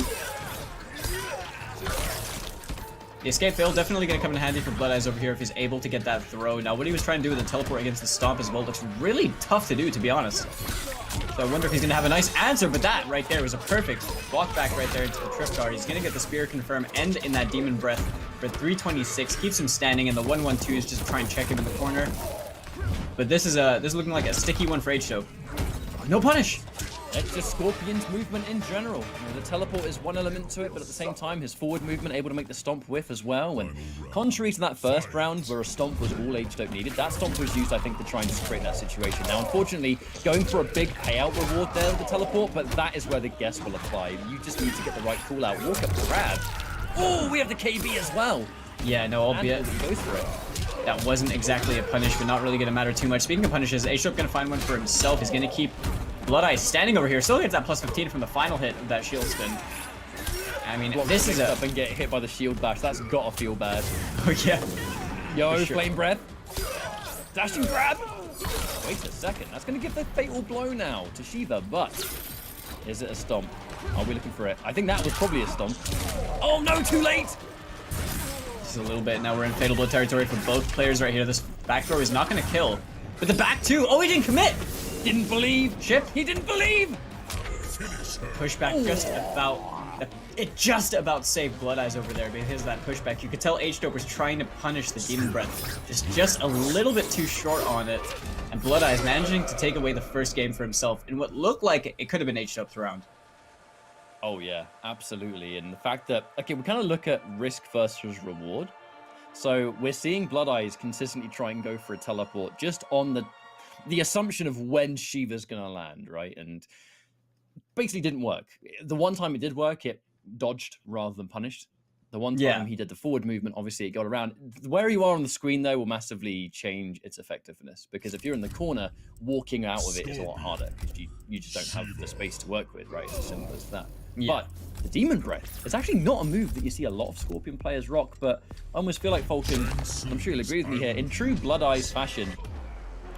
The escape fail definitely going to come in handy for Blood Eyes over here if he's able to get that throw. Now what he was trying to do with the teleport against the stomp as well looks really tough to do, to be honest. So I wonder if he's going to have a nice answer, but that right there was a perfect walk back right there into the trip guard. He's going to get the spear confirm and in that demon breath for 326, keeps him standing, and the 1-1-2 is just try and check him in the corner. But this is looking like a sticky one for H-Dope. No punish! It's just Scorpion's movement in general. You know, the teleport is one element to it, but at the same time, his forward movement able to make the stomp whiff as well. And contrary to that first round, where a stomp was all H-Dope needed, that stomp was used, I think, to try and create that situation. Now, unfortunately, going for a big payout reward there with the teleport, but that is where the guess will apply. You just need to get the right call out. Walk up, grab. Oh, we have the KB as well. Yeah, no, albeit go for it. That wasn't exactly a punish, but not really going to matter too much. Speaking of punishes, H-Dope going to find one for himself. He's going to keep Blood Eye standing over here. Still gets that plus 15 from the final hit of that shield spin. I mean, this is up and get hit by the shield bash. That's got to feel bad. Oh, yeah. Yo, Flame Breath. Dashing grab. Wait a second. That's going to give the fatal blow now to Shiva, but is it a stomp? Are we looking for it? I think that was probably a stomp. Oh, no, too late. Just a little bit. Now we're in fatal blow territory for both players right here. This back throw is not going to kill. But the back two, oh, he didn't commit. Didn't believe. Chip. He didn't believe. Pushback just about saved Blood Eyes over there because of that pushback. You could tell H-Dope was trying to punish the Demon Breath. Just a little bit too short on it. And Blood Eyes managing to take away the first game for himself in what looked like it could have been H-Dope's round. Oh yeah, absolutely. And the fact that, okay, we kind of look at risk versus reward. So we're seeing Blood Eyes consistently try and go for a teleport just on the assumption of when Shiva's gonna land, right? And basically didn't work. The one time it did work, it dodged rather than punished. The one time he did the forward movement, obviously it got around. Where you are on the screen though will massively change its effectiveness, because if you're in the corner, walking out of it is a lot harder because you just don't have the space to work with, right? It's as simple as that. Yeah. But the Demon Breath is actually not a move that you see a lot of Scorpion players rock, but I almost feel like Falcon, I'm sure you'll agree with me here, in true Blood Eyes fashion,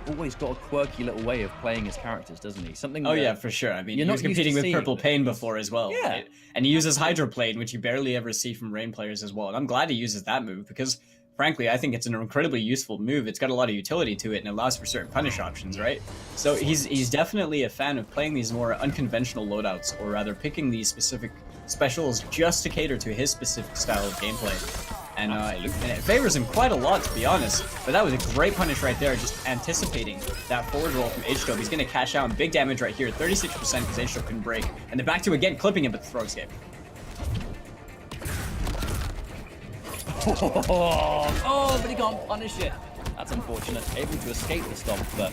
always got a quirky little way of playing his characters, doesn't he? Something. Oh yeah, for sure. I mean, he was competing with Purple Pain before as well. Yeah. Right? And he uses Hydroplane, which you barely ever see from Rain players as well. And I'm glad he uses that move because, frankly, I think it's an incredibly useful move. It's got a lot of utility to it and allows for certain punish options, right? So he's definitely a fan of playing these more unconventional loadouts, or rather picking these specific specials just to cater to his specific style of gameplay. And it favors him quite a lot, to be honest. But that was a great punish right there, just anticipating that forward roll from H-Dope. He's going to cash out in big damage right here, 36% because H-Dope couldn't break. And the back two again, clipping him, but the throw escape. Oh, but he can't punish it. That's unfortunate. Able to escape the stomp, but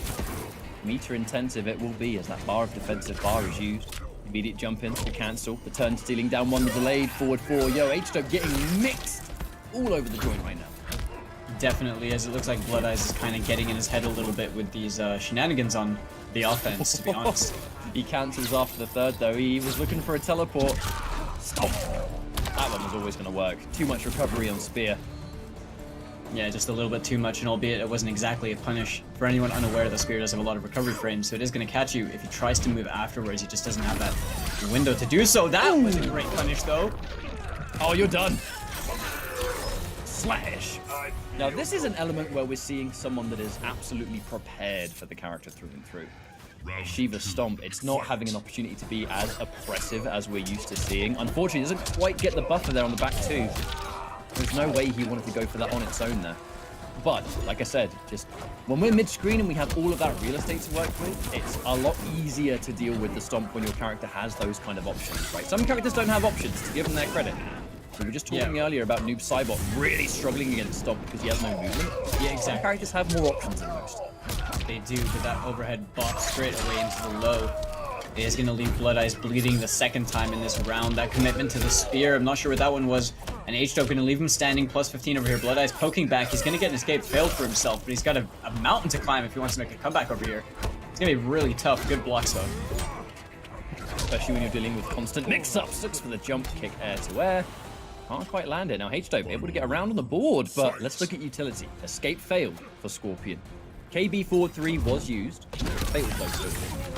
meter intensive it will be as that bar of defensive bar is used. Immediate jump in to cancel. The turn stealing down one delayed, forward four. Yo, H-Dope getting mixed all over the joint right now. Definitely, as it looks like Blood Eyes is kind of getting in his head a little bit with these shenanigans on the offense, to be honest. He cancels after the third, though. He was looking for a teleport. Stop. That one was always going to work. Too much recovery on Spear. Yeah, just a little bit too much, and albeit it wasn't exactly a punish. For anyone unaware, the Spear does have a lot of recovery frames, so it is going to catch you. If he tries to move afterwards, he just doesn't have that window to do so. That was a great punish, though. Oh, you're done. Slash. Now, this is an element where we're seeing someone that is absolutely prepared for the character through and through. Shiva's Stomp, it's not having an opportunity to be as oppressive as we're used to seeing. Unfortunately, it doesn't quite get the buffer there on the back two. There's no way he wanted to go for that on its own there. But, like I said, just when we're mid-screen and we have all of that real estate to work with, it's a lot easier to deal with the Stomp when your character has those kind of options, right? Some characters don't have options, to give them their credit. We were just talking earlier about Noob Cybot really struggling against Stomp because he has no movement. Yeah, exactly. Some characters have more options than most. They do, but that overhead box straight away into the low is going to leave Blood Eyes bleeding the second time in this round. That commitment to the Spear, I'm not sure what that one was. And H-Dope going to leave him standing, plus 15 over here. Blood Eyes poking back. He's going to get an escape, failed for himself, but he's got a mountain to climb if he wants to make a comeback over here. It's going to be really tough. Good blocks, though. Especially when you're dealing with constant mix-ups. Looks for the jump kick air to air. Can't quite land it. Now H-Dope able to get around on the board, but let's look at utility. Escape failed for Scorpion. KB forward 3 was used. Fatal blow.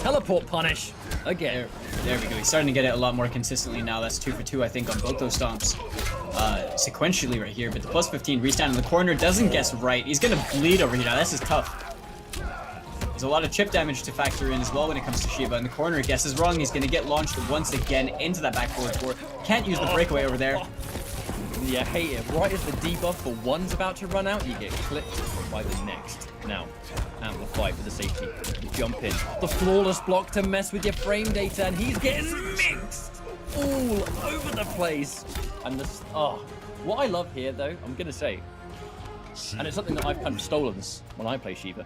Teleport punish again. There we go. He's starting to get it a lot more consistently now. That's 2 for 2, I think, on both those stomps. Sequentially right here, but the plus 15 reach-down in the corner doesn't guess right. He's going to bleed over here now. This is tough. There's a lot of chip damage to factor in as well when it comes to Shiva. In the corner, guesses wrong. He's going to get launched once again into that back forward 4. Can't use the breakaway over there. You hate it. Right as the debuff for one's about to run out, you get clipped by the next. Now, amplify for the safety. Jump in. The flawless block to mess with your frame data, and he's getting mixed all over the place. And this, what I love here, though, I'm gonna say, and it's something that I've kind of stolen when I play Shiva,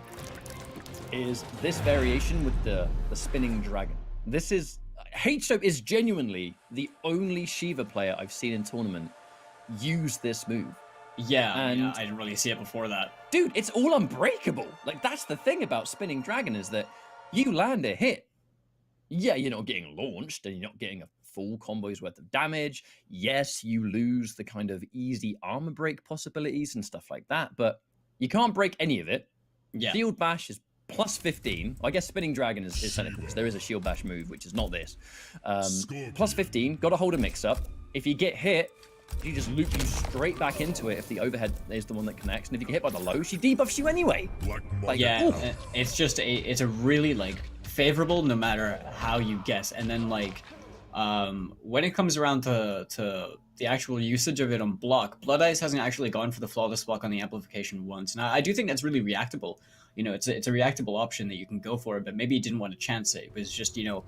is this variation with the spinning dragon. This is H-Dope is genuinely the only Shiva player I've seen in tournament use this move. Yeah, and I didn't really see it before that. Dude, it's all unbreakable. Like, that's the thing about spinning dragon, is that you land a hit. Yeah, you're not getting launched and you're not getting a full combo's worth of damage. Yes, you lose the kind of easy armor break possibilities and stuff like that, but you can't break any of it. Yeah. Shield bash is plus 15. I guess spinning dragon is technical, because there is a shield bash move, which is not this. Plus 15, got to hold a mix up. If you get hit, she just loop you straight back into it if the overhead is the one that connects, and if you get hit by the low, she debuffs you anyway. Like, yeah, it's just it's a really like favorable no matter how you guess. And then like when it comes around to the actual usage of it on block, Blood Eyes hasn't actually gone for the flawless block on the amplification once, and I do think that's really reactable. You know, it's a reactable option that you can go for, but maybe he didn't want to chance it. It was just, you know,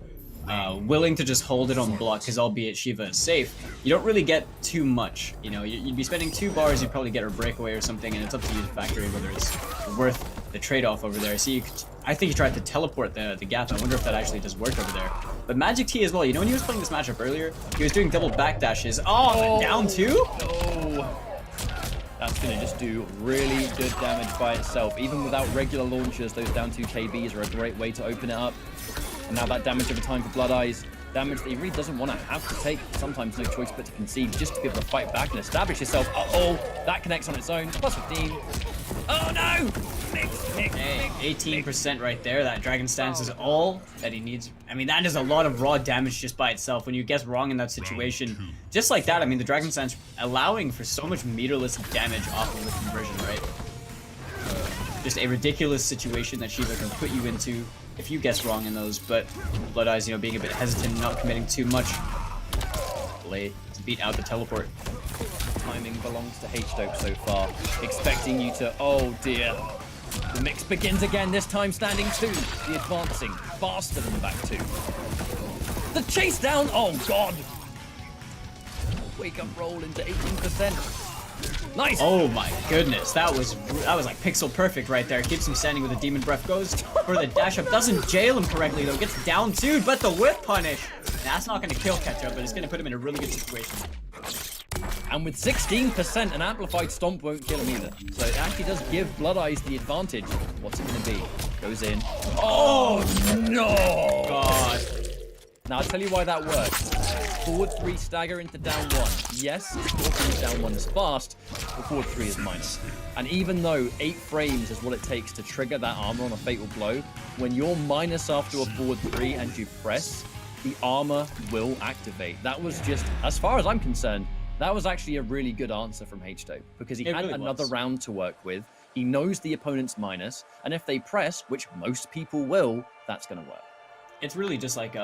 willing to just hold it on block, because albeit Shiva is safe, you don't really get too much. You know, you'd be spending 2 bars, you'd probably get a breakaway or something, and it's up to you, the factory, whether it's worth the trade-off over there. See, I think he tried to teleport the gap. I wonder if that actually does work over there. But Magic T as well, you know, when he was playing this matchup earlier, he was doing double backdashes. Oh, down 2? Oh. That's going to just do really good damage by itself. Even without regular launchers, those down 2 KBs are a great way to open it up. And now that damage over time for Blood Eyes, damage that he really doesn't want to have to take. Sometimes no choice but to concede, just to be able to fight back and establish yourself. Uh-oh, that connects on its own. Plus 15. Oh no! Hey, 18% right there. That Dragon Stance is all that he needs. I mean, that is a lot of raw damage just by itself. When you guess wrong in that situation, just like that, I mean, the Dragon Stance allowing for so much meterless damage off of the conversion, right? Just a ridiculous situation that Shiva can put you into if you guess wrong in those. But Blood Eyes, you know, being a bit hesitant, not committing too much. Delay to beat out the teleport. Timing belongs to H-Dope so far. Expecting you to, oh dear. The mix begins again, this time standing 2. The advancing, faster than the back 2. The chase down, oh god! Wake up roll into 18%. Nice! Oh my goodness, that was like pixel perfect right there. Keeps him standing with a demon breath, goes for the dash up, doesn't jail him correctly though, gets down 2, but the whip punish. That's not gonna kill Ketchup, but it's gonna put him in a really good situation. And with 16%, an amplified stomp won't kill him either. So it actually does give Blood Eyes the advantage. What's it gonna be? Goes in. Oh no! God. Now I'll tell you why that works. Forward 3 stagger into down 1. Yes, forward 3 down 1 is fast, but forward 3 is minus. And even though 8 frames is what it takes to trigger that armor on a fatal blow, when you're minus after a forward 3 and you press, the armor will activate. That was just, as far as I'm concerned, that was actually a really good answer from H-Dope, because he had another round to work with. He knows the opponent's minus, and if they press, which most people will, that's going to work. It's really just like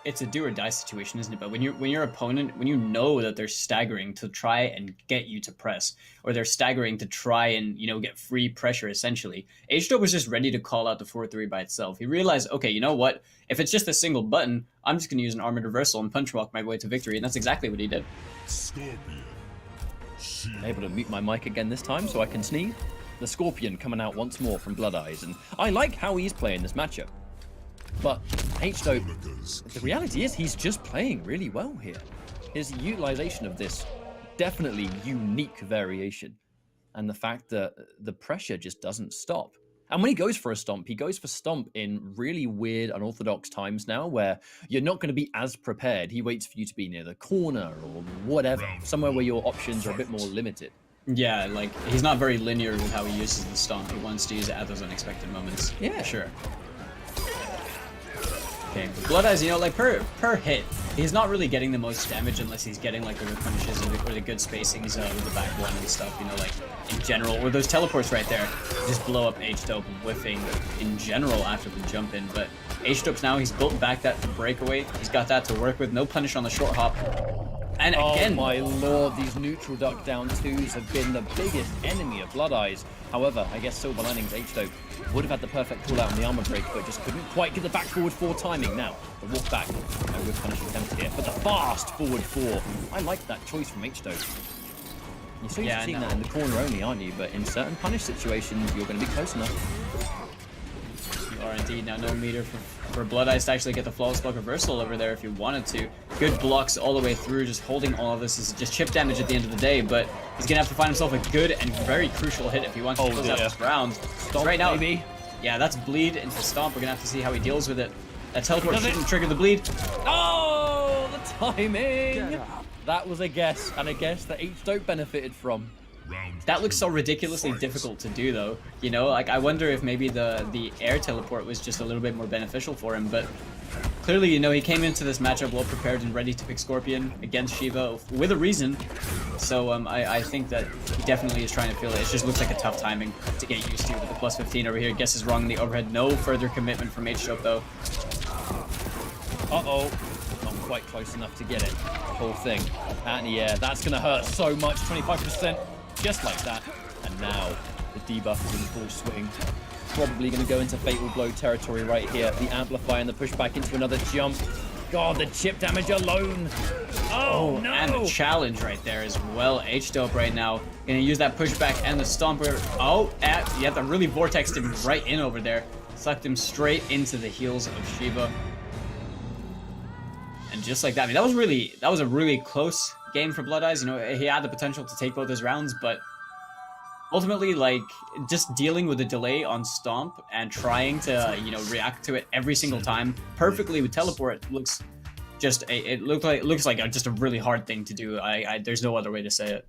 it's a do or die situation, isn't it? But when your opponent, when you know that they're staggering to try and get you to press, or they're staggering to try and, you know, get free pressure essentially, H-Dope was just ready to call out the 4-3 by itself. He realized, okay, you know what? If it's just a single button, I'm just going to use an armored reversal and punch walk my way to victory, and that's exactly what he did. Scorpion. Able to mute my mic again this time so I can sneeze. The Scorpion coming out once more from Blood Eyes, and I like how he's playing this matchup. But H-Dope, the reality is he's just playing really well here. His utilization of this definitely unique variation, and the fact that the pressure just doesn't stop. And when he goes for a stomp, he goes for stomp in really weird, unorthodox times now, where you're not going to be as prepared. He waits for you to be near the corner or whatever, somewhere where your options are a bit more limited. Yeah, like, he's not very linear with how he uses the stomp. He wants to use it at those unexpected moments. Yeah, sure. Okay, Blood Eyes, you know, like per hit, he's not really getting the most damage unless he's getting like the whip punishes or the good spacings with the back one and stuff, you know, like in general. Or those teleports right there just blow up H-Dope whiffing in general after the jump in. But H-Dope's now, he's built back that breakaway. He's got that to work with. No punish on the short hop. And again, oh my lord, these neutral duck down 2s have been the biggest enemy of Blood Eyes. However, I guess Silver Linings H-Dope would have had the perfect call out on the armor break, but just couldn't quite get the back forward 4 timing. Now, the walk back, no good punish attempt here, but the fast forward 4. I like that choice from H-Dope. You're so used to seeing that in the corner only, aren't you? But in certain punish situations, you're going to be close enough. You are indeed. Now no meter for Blood Ice to actually get the flawless block reversal over there if you wanted to. Good blocks all the way through, just holding all of this is just chip damage at the end of the day, but he's going to have to find himself a good and very crucial hit if he wants to close out this round. Stomp, right now, baby. Yeah, that's bleed into Stomp. We're going to have to see how he deals with it. That teleport shouldn't trigger the bleed. Oh, the timing! That was a guess, and a guess that H-Dope benefited from. That looks so ridiculously difficult to do, though. You know, like, I wonder if maybe the air teleport was just a little bit more beneficial for him, but clearly, you know, he came into this matchup well prepared and ready to pick Scorpion against Shiva with a reason. So I think that he definitely is trying to feel it. It just looks like a tough timing to get used to with the plus 15 over here. Guess is wrong in the overhead. No further commitment from H-Dope, though. Uh-oh. Not quite close enough to get it. The whole thing. And yeah, that's going to hurt so much. 25%. Just like that. And now, the debuff is in full swing. Probably going to go into Fatal Blow territory right here. The Amplify and the pushback into another jump. God, the chip damage alone. Oh, no! And the challenge right there as well. H-Dope right now. Going to use that pushback and the Stomper. Oh, you have to really vortexed him right in over there. Sucked him straight into the heels of Shiva. And just like that, I mean, that was a really close game for Blood Eyes. You know, he had the potential to take both his rounds, but ultimately, like, just dealing with the delay on Stomp and trying to, you know, react to it every single time perfectly with Teleport looks just looks like just a really hard thing to do. There's no other way to say it.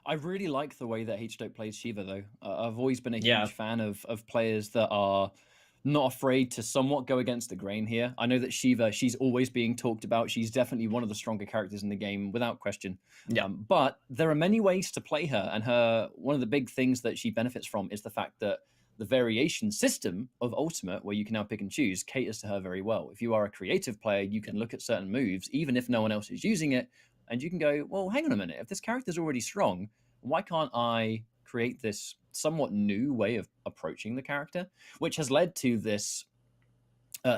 I really like the way that H-Dope plays Shiva, though. I've always been a huge fan of players that are not afraid to somewhat go against the grain here. I know that Shiva, she's always being talked about. She's definitely one of the stronger characters in the game, without question. Yeah. But there are many ways to play her, and one of the big things that she benefits from is the fact that the variation system of Ultimate, where you can now pick and choose, caters to her very well. If you are a creative player, you can look at certain moves, even if no one else is using it, and you can go, well, hang on a minute. If this character's already strong, why can't I create this somewhat new way of approaching the character, which has led to this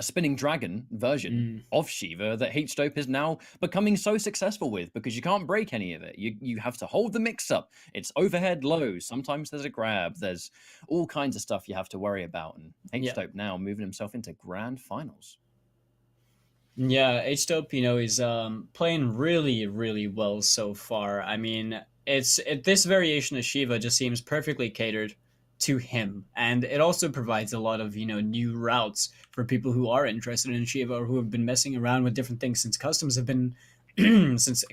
spinning dragon version of Shiva that H-Dope is now becoming so successful with, because you can't break any of it. You have to hold the mix up. It's overhead lows. Sometimes there's a grab. There's all kinds of stuff you have to worry about. And H-Dope now moving himself into grand finals. Yeah, H-Dope, you know, is playing really, really well so far. I mean, this variation of Shiva just seems perfectly catered to him, and it also provides a lot of, you know, new routes for people who are interested in Shiva or who have been messing around with different things since customs have been since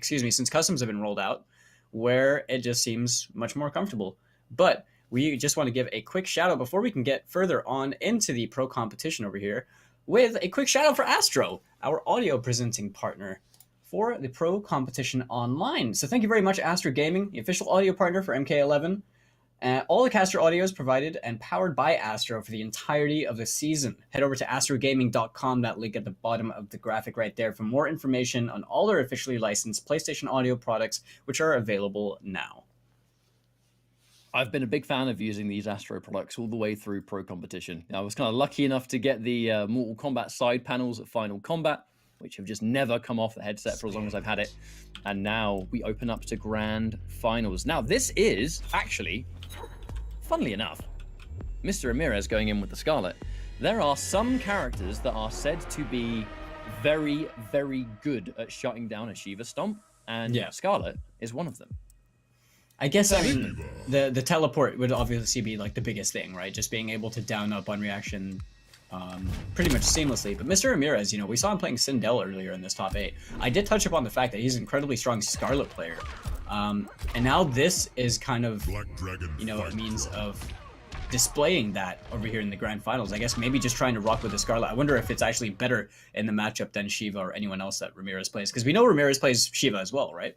customs have been rolled out, where it just seems much more comfortable. But we just want to give a quick shout out before we can get further on into the pro competition over here, with a quick shout out for Astro, our audio presenting partner for the Pro Competition Online. So thank you very much, Astro Gaming, the official audio partner for MK11. All the caster audio is provided and powered by Astro for the entirety of the season. Head over to astrogaming.com, that link at the bottom of the graphic right there, for more information on all our officially licensed PlayStation audio products, which are available now. I've been a big fan of using these Astro products all the way through Pro Competition. I was kind of lucky enough to get the Mortal Kombat side panels at Final Combat, which have just never come off the headset for as long as I've had it. And now we open up to grand finals. Now, this is actually, funnily enough, Mr. Ramirez going in with the Scarlet. There are some characters that are said to be very, very good at shutting down a Shiva Stomp, and Scarlet is one of them. I guess, I mean, the teleport would obviously be like the biggest thing, right? Just being able to down up on reaction pretty much seamlessly. But Mr. Ramirez, you know, we saw him playing Sindel earlier in this top 8. I did touch upon the fact that he's an incredibly strong Scarlet player. And now this is kind of, you know, a means of displaying that over here in the grand finals. I guess maybe just trying to rock with the Scarlet. I wonder if it's actually better in the matchup than Shiva or anyone else that Ramirez plays. Because we know Ramirez plays Shiva as well, right?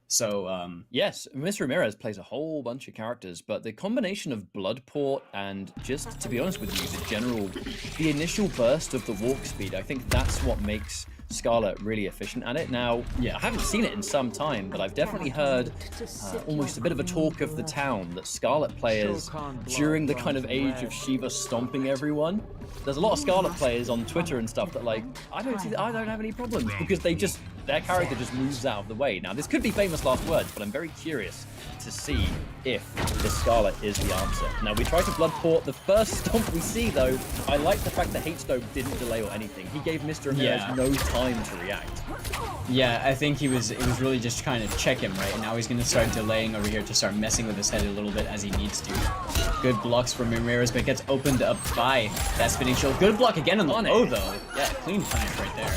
So, yes, Mr. Ramirez plays a whole bunch of characters, but the combination of Bloodport and just, to be honest with you, the initial burst of the walk speed, I think that's what makes Scarlet really efficient at it. Now, yeah, I haven't seen it in some time, but I've definitely heard almost a bit of a talk of the town that Scarlet players, during the kind of age of Shiva stomping everyone, there's a lot of Scarlet players on Twitter and stuff that like, I don't have any problems because their character just moves out of the way. Now, this could be famous last words, but I'm very curious to see if the Scarlet is the answer. Now, we tried to blood port. The first stomp we see, though, I like the fact that H-Dope didn't delay or anything. He gave Mr. Ramirez no time to react. Yeah, I think he was really just trying to check him, right? And now he's going to start delaying over here to start messing with his head a little bit as he needs to. Good blocks from Ramirez, but gets opened up by that spinning shield. Good block again on the low, though. Yeah, clean punish right there.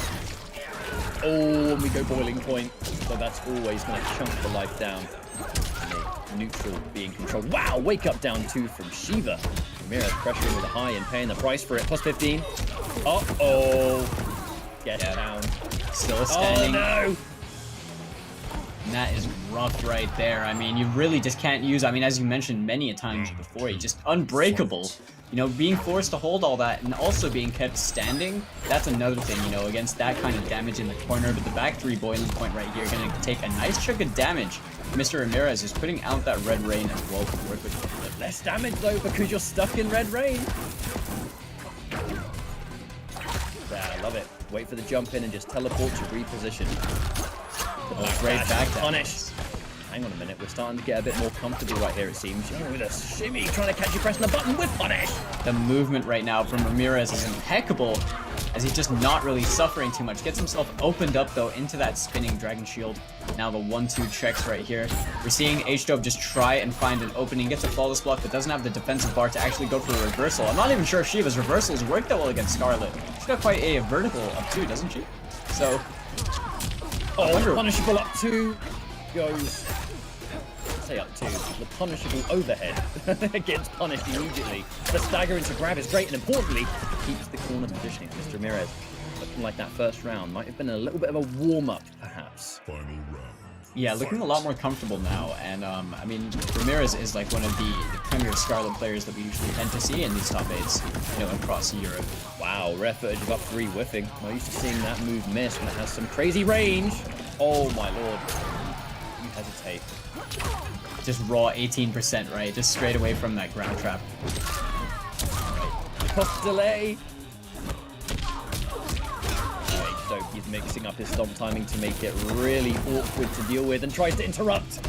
Oh, and we go boiling point. So that's always going to chunk the life down. Neutral being controlled. Wow, wake up down 2 from Shiva. Ramirez pressuring with a high and paying the price for it. Plus 15. Uh-oh. Get down. Still standing. Oh, no. And that is rough right there. I mean, you really just can't use, I mean, as you mentioned many a times before, he's just unbreakable. You know, being forced to hold all that and also being kept standing, that's another thing, you know, against that kind of damage in the corner. But the back 3 boiling point right here going to take a nice chunk of damage. Mr. Ramirez is putting out that red rain as well to work with. Less damage, though, because you're stuck in red rain. Yeah, I love it. Wait for the jump in and just teleport to reposition. Oh, great back punish. Hang on a minute, we're starting to get a bit more comfortable right here, it seems. Oh, with a shimmy, trying to catch you pressing the button with punish. The movement right now from Ramirez is impeccable, as he's just not really suffering too much. Gets himself opened up, though, into that spinning Dragon Shield. Now the 1-2 checks right here. We're seeing H-Dope just try and find an opening, gets a flawless block, but doesn't have the defensive bar to actually go for a reversal. I'm not even sure if Shiva's reversals work that well against Scarlet. She's got quite a vertical up 2, doesn't she? So... Oh, punishable up 2 goes... Say up 2. The punishable overhead gets punished immediately. The stagger into grab is great, and importantly, keeps the corner positioning. Mr. Ramirez, looking like that first round might have been a little bit of a warm-up, perhaps. Final round. Yeah, looking a lot more comfortable now, and I mean, Ramirez is like one of the premier Scarlet players that we usually tend to see in these top 8s, you know, across Europe. Wow, rare footage of up 3 whiffing. I'm used to seeing that move miss when it has some crazy range. Oh my lord. You hesitate. Just raw 18%, right? Just straight away from that ground trap. Right. Cost delay. So he's mixing up his stomp timing to make it really awkward to deal with and tries to interrupt.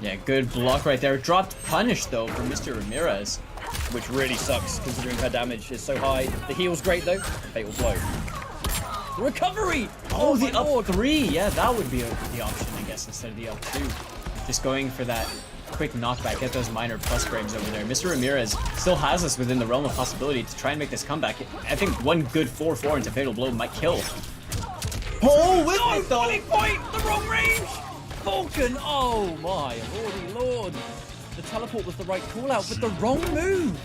Yeah, good block right there. Dropped punish, though, from Mr. Ramirez. Which really sucks, considering her damage is so high. The heal's great, though. Fatal blow. Recovery! Oh, the up 3! Yeah, that would be the option, I guess, instead of the up 2. Just going for that quick knockback, get those minor plus frames over there. Mr. Ramirez still has us within the realm of possibility to try and make this comeback. I think one good 4-4 into Fatal Blow might kill. Oh, with it though! Point! The wrong range! Falcon! Oh my lordy lord! The teleport was the right call out, but the wrong move!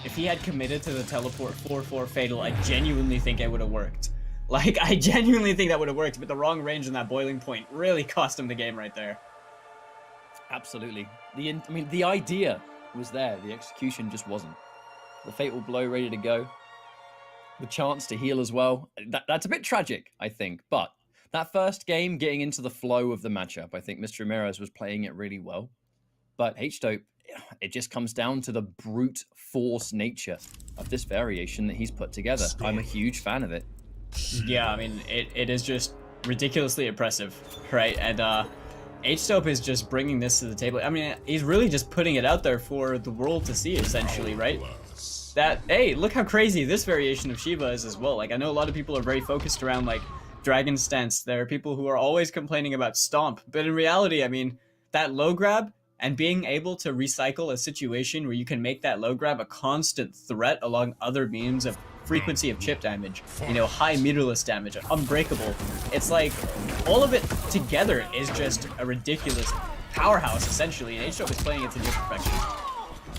If he had committed to the teleport 4-4 Fatal, I genuinely think it would have worked. Like, I genuinely think that would have worked, but the wrong range in that boiling point really cost him the game right there. Absolutely. The idea was there. The execution just wasn't. The fatal blow ready to go. The chance to heal as well. That's a bit tragic, I think. But that first game, getting into the flow of the matchup, I think Mr. Ramirez was playing it really well. But H-Dope, it just comes down to the brute force nature of this variation that he's put together. I'm a huge fan of it. Yeah, I mean, it is just ridiculously impressive, right? And H-Dope is just bringing this to the table. I mean, he's really just putting it out there for the world to see, essentially, right? That, hey, look how crazy this variation of Shiva is as well. Like, I know a lot of people are very focused around, like, Dragon Stance. There are people who are always complaining about Stomp. But in reality, I mean, that low grab and being able to recycle a situation where you can make that low grab a constant threat along other beams of frequency of chip damage, you know, high meterless damage, unbreakable. It's like, all of it together is just a ridiculous powerhouse, essentially, and H-Dope is playing it to near perfection.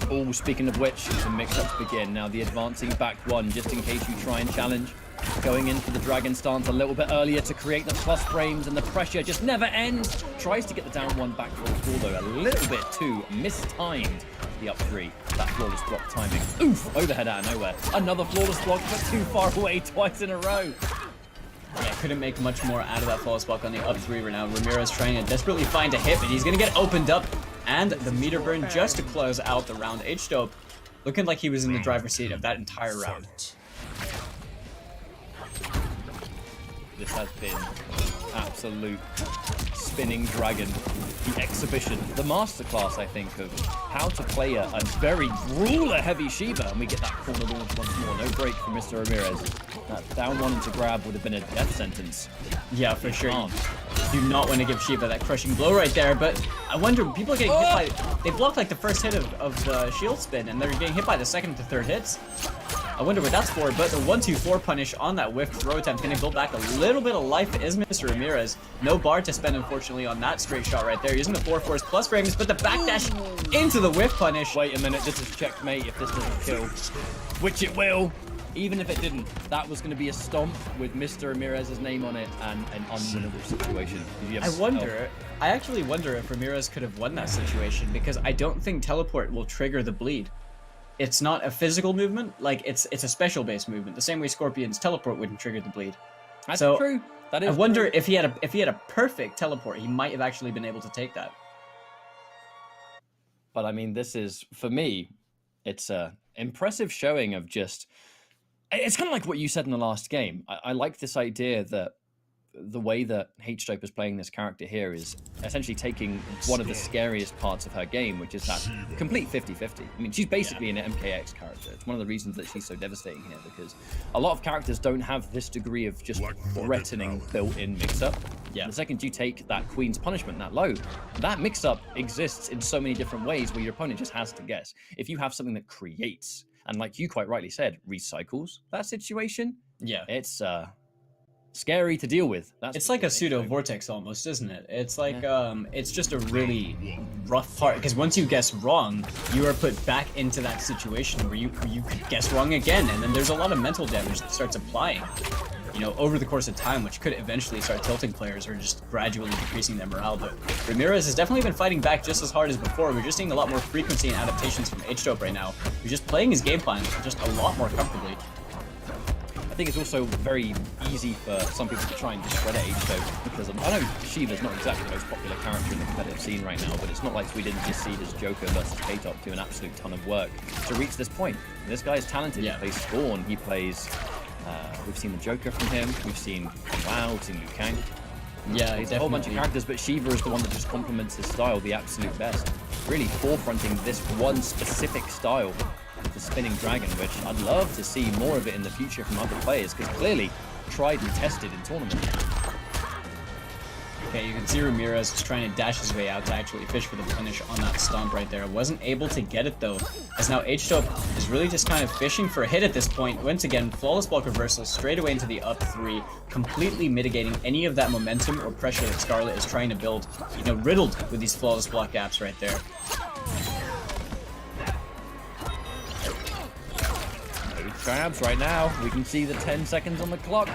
Oh, speaking of which, the mix-ups begin. Now the advancing back 1, just in case you try and challenge. Going in for the Dragon Stance a little bit earlier to create the plus frames, and the pressure just never ends. Tries to get the down 1 back for though a little bit too mistimed. The up 3, that flawless block timing. Oof, overhead out of nowhere. Another flawless block, but too far away twice in a row. couldn't make much more out of that flawless block on the up 3 right now. Ramirez trying to desperately find a hit, but he's gonna get opened up. And the meter burn just to close out the round. H-Dope looking like he was in the driver's seat of that entire round. This has been absolute spinning dragon, the exhibition, the masterclass, I think, of how to play a very ruler-heavy Shiva, and we get that corner launch once more. No break from Mr. Ramirez. That down one into grab would have been a death sentence. Yeah, for sure. You do not want to give Shiva that crushing blow right there, but I wonder, people are getting hit by... They blocked like the first hit of the shield spin, and they're getting hit by the second to third hits. I wonder what that's for, but the 1-2-4 punish on that whiff throw attempt going to build back a little bit of life is Mr. Ramirez. No bar to spend, unfortunately, on that straight shot right there. Using the 4-4s plus frames, but the backdash into the whiff punish. Wait a minute, this is checkmate if this doesn't kill. Which it will. Even if it didn't, that was going to be a stomp with Mr. Ramirez's name on it and an unwinnable situation. I actually wonder if Ramirez could have won that situation, because I don't think teleport will trigger the bleed. It's not a physical movement, like it's a special based movement, the same way Scorpion's teleport wouldn't trigger the bleed. That's so true. That is I wonder true. if he had a perfect teleport, he might have actually been able to take that. But I mean, this is, for me, it's a impressive showing of just, it's kind of like what you said in the last game. I like this idea that the way that H-Dope is playing this character here is essentially taking one of the scariest parts of her game, which is that complete 50-50. I mean, she's basically an MKX character. It's one of the reasons that she's so devastating here, because a lot of characters don't have this degree of just threatening built-in mix-up. Yeah. The second you take that Queen's Punishment, that low, that mix-up exists in so many different ways where your opponent just has to guess. If you have something that creates, and like you quite rightly said, recycles that situation, yeah, it's scary to deal with. It's like a pseudo vortex almost, isn't it? It's like it's just a really rough part, because once you guess wrong, you are put back into that situation where you could guess wrong again, and then there's a lot of mental damage that starts applying, you know, over the course of time, which could eventually start tilting players or just gradually decreasing their morale. But Ramirez has definitely been fighting back just as hard as before. We're just seeing a lot more frequency and adaptations from H-Dope right now. He's just playing his game plan just a lot more comfortably. I think it's also very easy for some people to try and discredit H-Dope, because I know Shiva's not exactly the most popular character in the competitive scene right now, but it's not like we didn't just see his Joker versus K-Top do an absolute ton of work to reach this point. This guy is talented. Yeah. He plays Spawn, he plays... we've seen the Joker from him, we've seen Wow, we've seen Liu Kang. Yeah, He's a whole bunch of characters, but Shiva is the one that just complements his style the absolute best. Really forefronting this one specific style, the spinning dragon, which I'd love to see more of it in the future from other players, because clearly tried and tested in tournament. Okay, you can see Ramirez is trying to dash his way out to actually fish for the punish on that stomp right there. Wasn't able to get it though, as now H-Dope is really just kind of fishing for a hit at this point. Once again, flawless block reversal straight away into the up 3, completely mitigating any of that momentum or pressure that Scarlet is trying to build. You know, riddled with these flawless block gaps right there. Grabs right now. We can see the 10 seconds on the clock,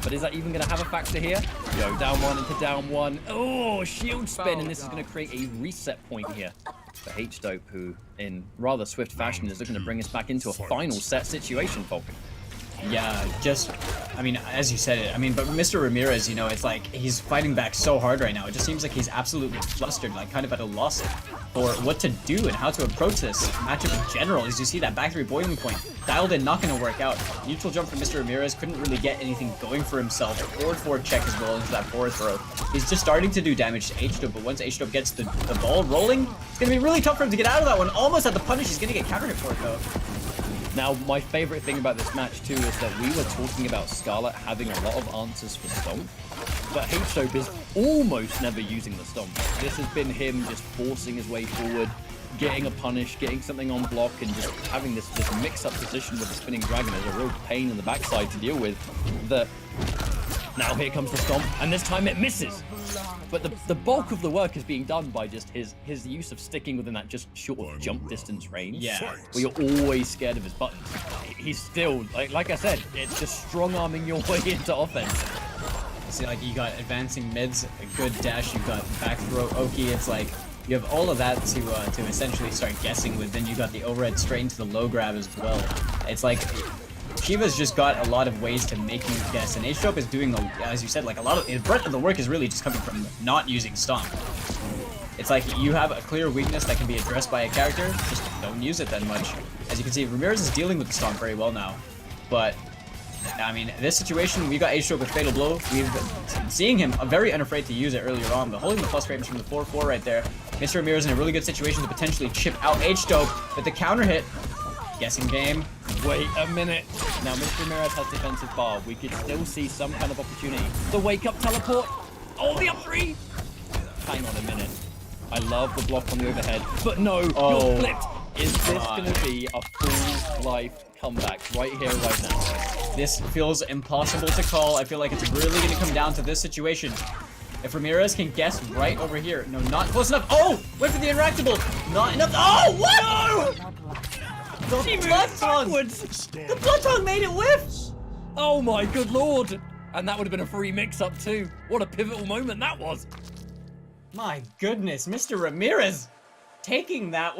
but is that even going to have a factor here? Yo, down one into down one. Oh, shield spin, and this is going to create a reset point here for H-Dope, who in rather swift fashion is looking to bring us back into a final set situation, Falcon. Yeah, just, I mean, as you said it, I mean, but Mr. Ramirez, you know, it's like he's fighting back so hard right now. It just seems like he's absolutely flustered, like kind of at a loss for what to do and how to approach this matchup in general. As you see that back 3 boiling point, dialed in, not going to work out. Neutral jump from Mr. Ramirez, couldn't really get anything going for himself. Forward check as well into that forward throw. He's just starting to do damage to H-Dope, but once H-Dope gets the ball rolling, it's going to be really tough for him to get out of that one. Almost at the punish, he's going to get counter hit for it though. Now, my favorite thing about this match, too, is that we were talking about Scarlet having a lot of answers for Stomp, but H-Dope is almost never using the Stomp. This has been him just forcing his way forward, getting a punish, getting something on block, and just having this mix-up position with the Spinning Dragon is a real pain in the backside to deal with. That now here comes the Stomp, and this time it misses. But the bulk of the work is being done by just his use of sticking within that just short of jump distance range. Yeah. Where you're always scared of his buttons. He's still, like I said, it's just strong-arming your way into offense. See, like, you got advancing mids, a good dash, you got back throw Oki. It's like, you have all of that to essentially start guessing with. Then you got the overhead straight into the low grab as well. It's like, Shiva's just got a lot of ways to make you guess, and H-Dope is doing, as you said, like a lot of, the breadth of the work is really just coming from not using Stomp. It's like you have a clear weakness that can be addressed by a character, just don't use it that much. As you can see, Ramirez is dealing with the Stomp very well now, but I mean, this situation, we got H-Stroke with Fatal Blow. We've been seeing him very unafraid to use it earlier on, but holding the plus frames from the 4-4 right there. Mr. Ramirez in a really good situation to potentially chip out H-Stroke, but the counter hit, guessing game. Wait a minute. Now, Mr. Ramirez has defensive bar. We could still see some kind of opportunity. The wake-up teleport. Oh, the up 3. Hang on a minute. I love the block on the overhead, but no, you're flipped. Is this going to be a full life comeback right here, right now? This feels impossible to call. I feel like it's really going to come down to this situation. If Ramirez can guess right over here. No, not close enough. Oh, went for the interactable. Not enough. Oh, what? No! The Blood Tongue made it whiff. Oh my good lord. And that would have been a free mix-up too. What a pivotal moment that was. My goodness, Mr. Ramirez taking that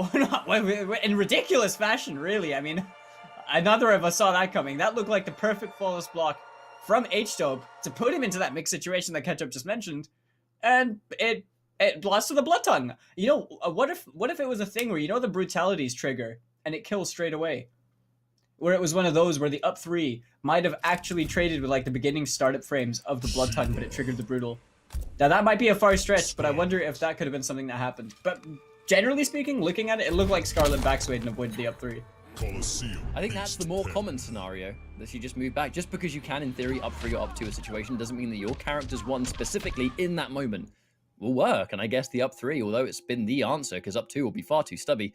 one in ridiculous fashion, really. I mean, neither of us saw that coming. That looked like the perfect flawless block from H-Dope to put him into that mixed situation that Ketchup just mentioned, and it lost to the Blood Tongue. You know, what if it was a thing where, you know, the brutalities trigger and it kills straight away? Where it was one of those where the up 3 might have actually traded with like the beginning startup frames of the Blood Tongue, but it triggered the brutal. Now that might be a far stretch, but I wonder if that could have been something that happened. But generally speaking, looking at it, it looked like Scarlet backswayed and avoided the up 3. I think that's the more common scenario, that she just moved back. Just because you can, in theory, up 3 or up 2 a situation doesn't mean that your character's one specifically in that moment will work. And I guess the up 3, although it's been the answer, because up 2 will be far too stubby,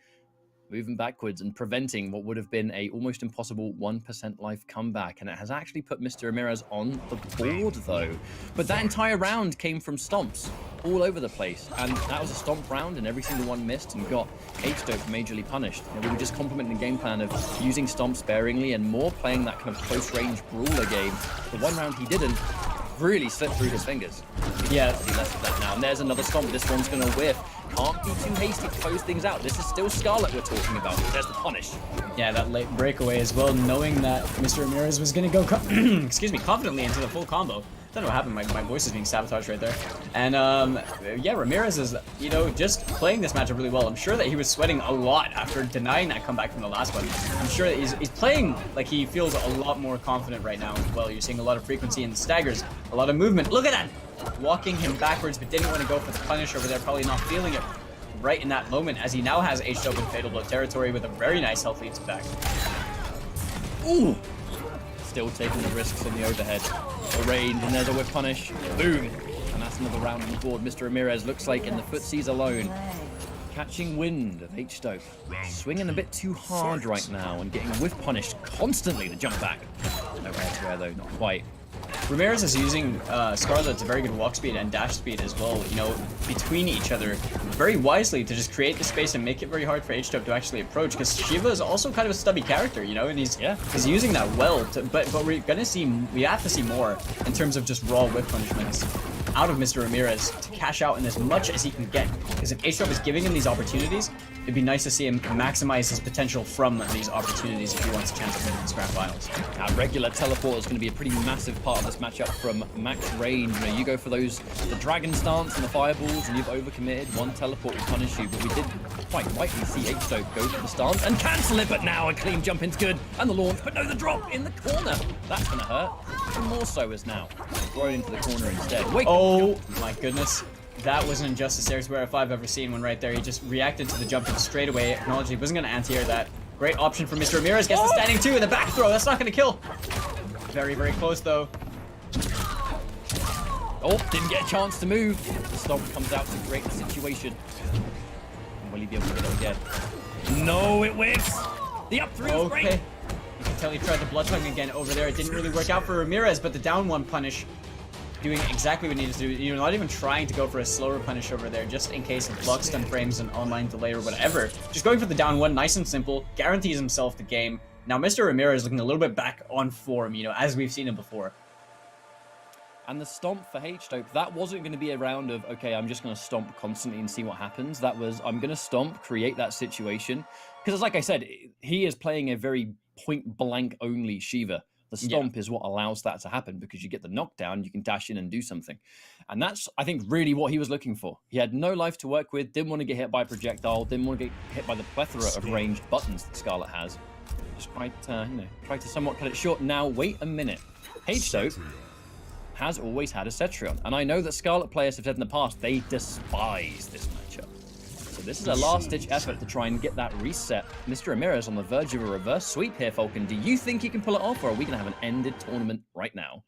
moving backwards and preventing what would have been a almost impossible 1% life comeback. And it has actually put Mr. Ramirez on the board, though. But that entire round came from stomps all over the place. And that was a stomp round, and every single one missed and got H-Dope majorly punished. And we were just complimenting the game plan of using stomp sparingly and more playing that kind of close-range brawler game. The one round he didn't really slipped through his fingers. Yeah. He left of that now. And there's another stomp. This one's going to whiff. Can't be too hasty to close things out. This is still Scarlet we're talking about. There's the punish. Yeah, that late breakaway as well, knowing that Mr. Ramirez was going to go, excuse me, confidently into the full combo. I don't know what happened. My voice is being sabotaged right there. And yeah, Ramirez is, you know, just playing this matchup really well. I'm sure that he was sweating a lot after denying that comeback from the last one. I'm sure that he's playing like he feels a lot more confident right now as well. You're seeing a lot of frequency in the staggers, a lot of movement. Look at that! Walking him backwards, but didn't want to go for the punish over there, probably not feeling it right in that moment, as he now has H-Dope in Fatal Blow territory with a very nice health lead to back. Ooh! Still taking the risks on the overhead. Arraigned, and there's a whip punish. Boom! And that's another round on the board. Mr. Ramirez looks like in the footsies alone. Catching wind of H-Dope. Swinging a bit too hard right now and getting whiff punished constantly to jump back. No air though, not quite. Ramirez is using Scarlet's very good walk speed and dash speed as well, you know, between each other very wisely to just create the space and make it very hard for H-Dope to actually approach, because Shiva is also kind of a stubby character, you know, and he's using that well, but we have to see more in terms of just raw whip punishments out of Mr. Ramirez to cash out in as much as he can get, because if H-Dope is giving him these opportunities, it'd be nice to see him maximize his potential from these opportunities if he wants a chance of winning scrap finals. Regular teleport is going to be a pretty massive part of this matchup from max range. You know, you go for the dragon stance and the fireballs, and you've overcommitted. One teleport will punish you, but we did quite rightly see H-Dope go for the stance and cancel it, but now a clean jump in's good, and the launch, but no, the drop in the corner. That's going to hurt. Even more so is now thrown into the corner instead. Wait. Oh my goodness. That was an Injustice Air Square if I've ever seen one right there. He just reacted to the jump and straight away acknowledged he wasn't going to anti-air that. Great option for Mr. Ramirez. Gets the standing 2 and the back throw. That's not going to kill. Very, very close though. Oh, didn't get a chance to move. The stomp comes out to create the situation. And will he be able to get it again? No, it whiffs. The up 3 is great. You can tell he tried the Blood Tongue again over there. It didn't really work out for Ramirez, but the down 1 punish doing exactly what he needed to do. You're not even trying to go for a slower punish over there, just in case of block stun frames and online delay or whatever. Just going for the down 1, nice and simple, guarantees himself the game. Now, Mr. Ramirez looking a little bit back on form, you know, as we've seen him before. And the stomp for H-Dope, that wasn't going to be a round of, okay, I'm just going to stomp constantly and see what happens. That was, I'm going to stomp, create that situation. Because like I said, he is playing a very point blank only Shiva. The stomp is what allows that to happen because you get the knockdown, you can dash in and do something. And that's, I think, really what he was looking for. He had no life to work with, didn't want to get hit by a projectile, didn't want to get hit by the plethora of ranged buttons that Scarlet has. Just tried to somewhat cut it short. Now, wait a minute. H-Dope has always had a Cetrion. And I know that Scarlet players have said in the past they despise this matchup. So this is a last-ditch effort to try and get that reset. Mr. Ramirez on the verge of a reverse sweep here, Falcon. Do you think he can pull it off, or are we going to have an ended tournament right now?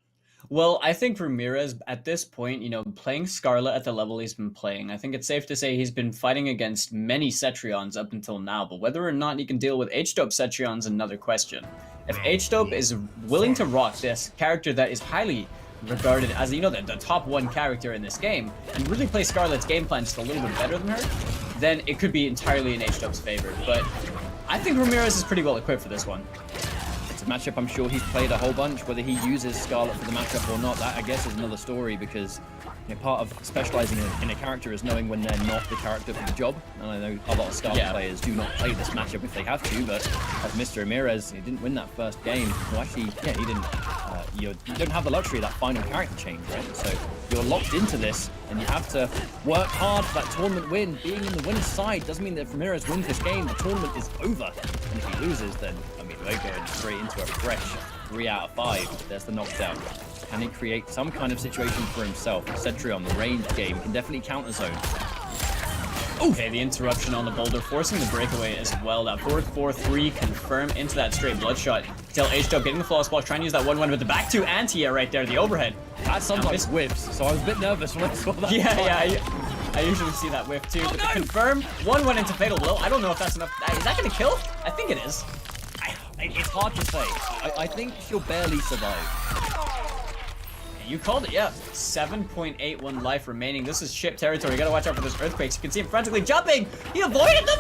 Well, I think Ramirez, at this point, playing Scarlet at the level he's been playing, I think it's safe to say he's been fighting against many Cetrions up until now, but whether or not he can deal with H-Dope Cetrion is another question. If H-Dope is willing to rock this character that is highly regarded as, the top 1 character in this game, and really play Scarlet's game plan just a little bit better than her, then it could be entirely in H-Dope's favor. But I think Ramirez is pretty well equipped for this one. It's a matchup I'm sure he's played a whole bunch. Whether he uses Scarlet for the matchup or not, that I guess is another story, because part of specializing in a character is knowing when they're not the character for the job. And I know a lot of Scarlet players do not play this matchup if they have to, but as Mr. Ramirez, he didn't win that first game. Well, actually, he didn't. You don't have the luxury of that final character change, right? So you're locked into this, and you have to work hard for that tournament win. Being in the winner's side doesn't mean that if Ramirez wins this game, the tournament is over. And if he loses, then, we're going straight into a fresh 3 out of 5. There's the knockdown. Can he create some kind of situation for himself? Cetrion, the range game, can definitely counter zone. Okay, the interruption on the boulder, forcing the breakaway as well. That 4-4-3 confirm into that straight bloodshot. Till H-Dope getting the flawless block, trying to use that 1-1 with the back 2 anti-air right there, the overhead. That sometimes whiffs, so I was a bit nervous when I saw that. I usually see that whiff too. But the confirm 1-1 into fatal blow. I don't know if that's enough. Is that gonna kill? I think it is. It's hard to say. I think she'll barely survive. You called it, yeah. 7.81 life remaining. This is ship territory. You gotta watch out for those earthquakes. You can see him frantically jumping. He avoided them.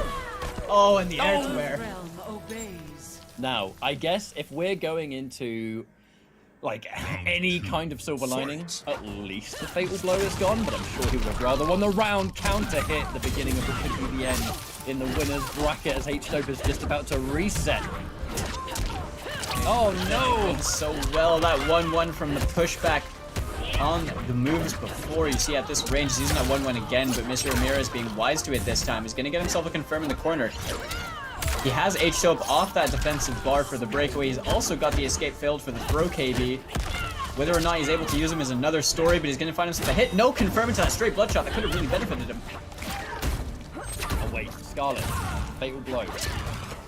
Oh, and the air to air. Now, I guess if we're going into any kind of silver lining, at least the fatal blow is gone, but I'm sure he would have rather won the round counter hit at the beginning of what could be the end in the winner's bracket as H-Dope is just about to reset. Oh no! So well, that 1-1 from the pushback on the moves before. You see at this range, he's using that 1-1 again, but Mr. Ramirez being wise to it this time. He's going to get himself a confirm in the corner. He has H-Dope off that defensive bar for the breakaway. He's also got the escape failed for the throw KB. Whether or not he's able to use him is another story, but he's going to find himself a hit. No confirm into that straight bloodshot. That could have really benefited him. Oh wait, Scarlet. Fatal blow.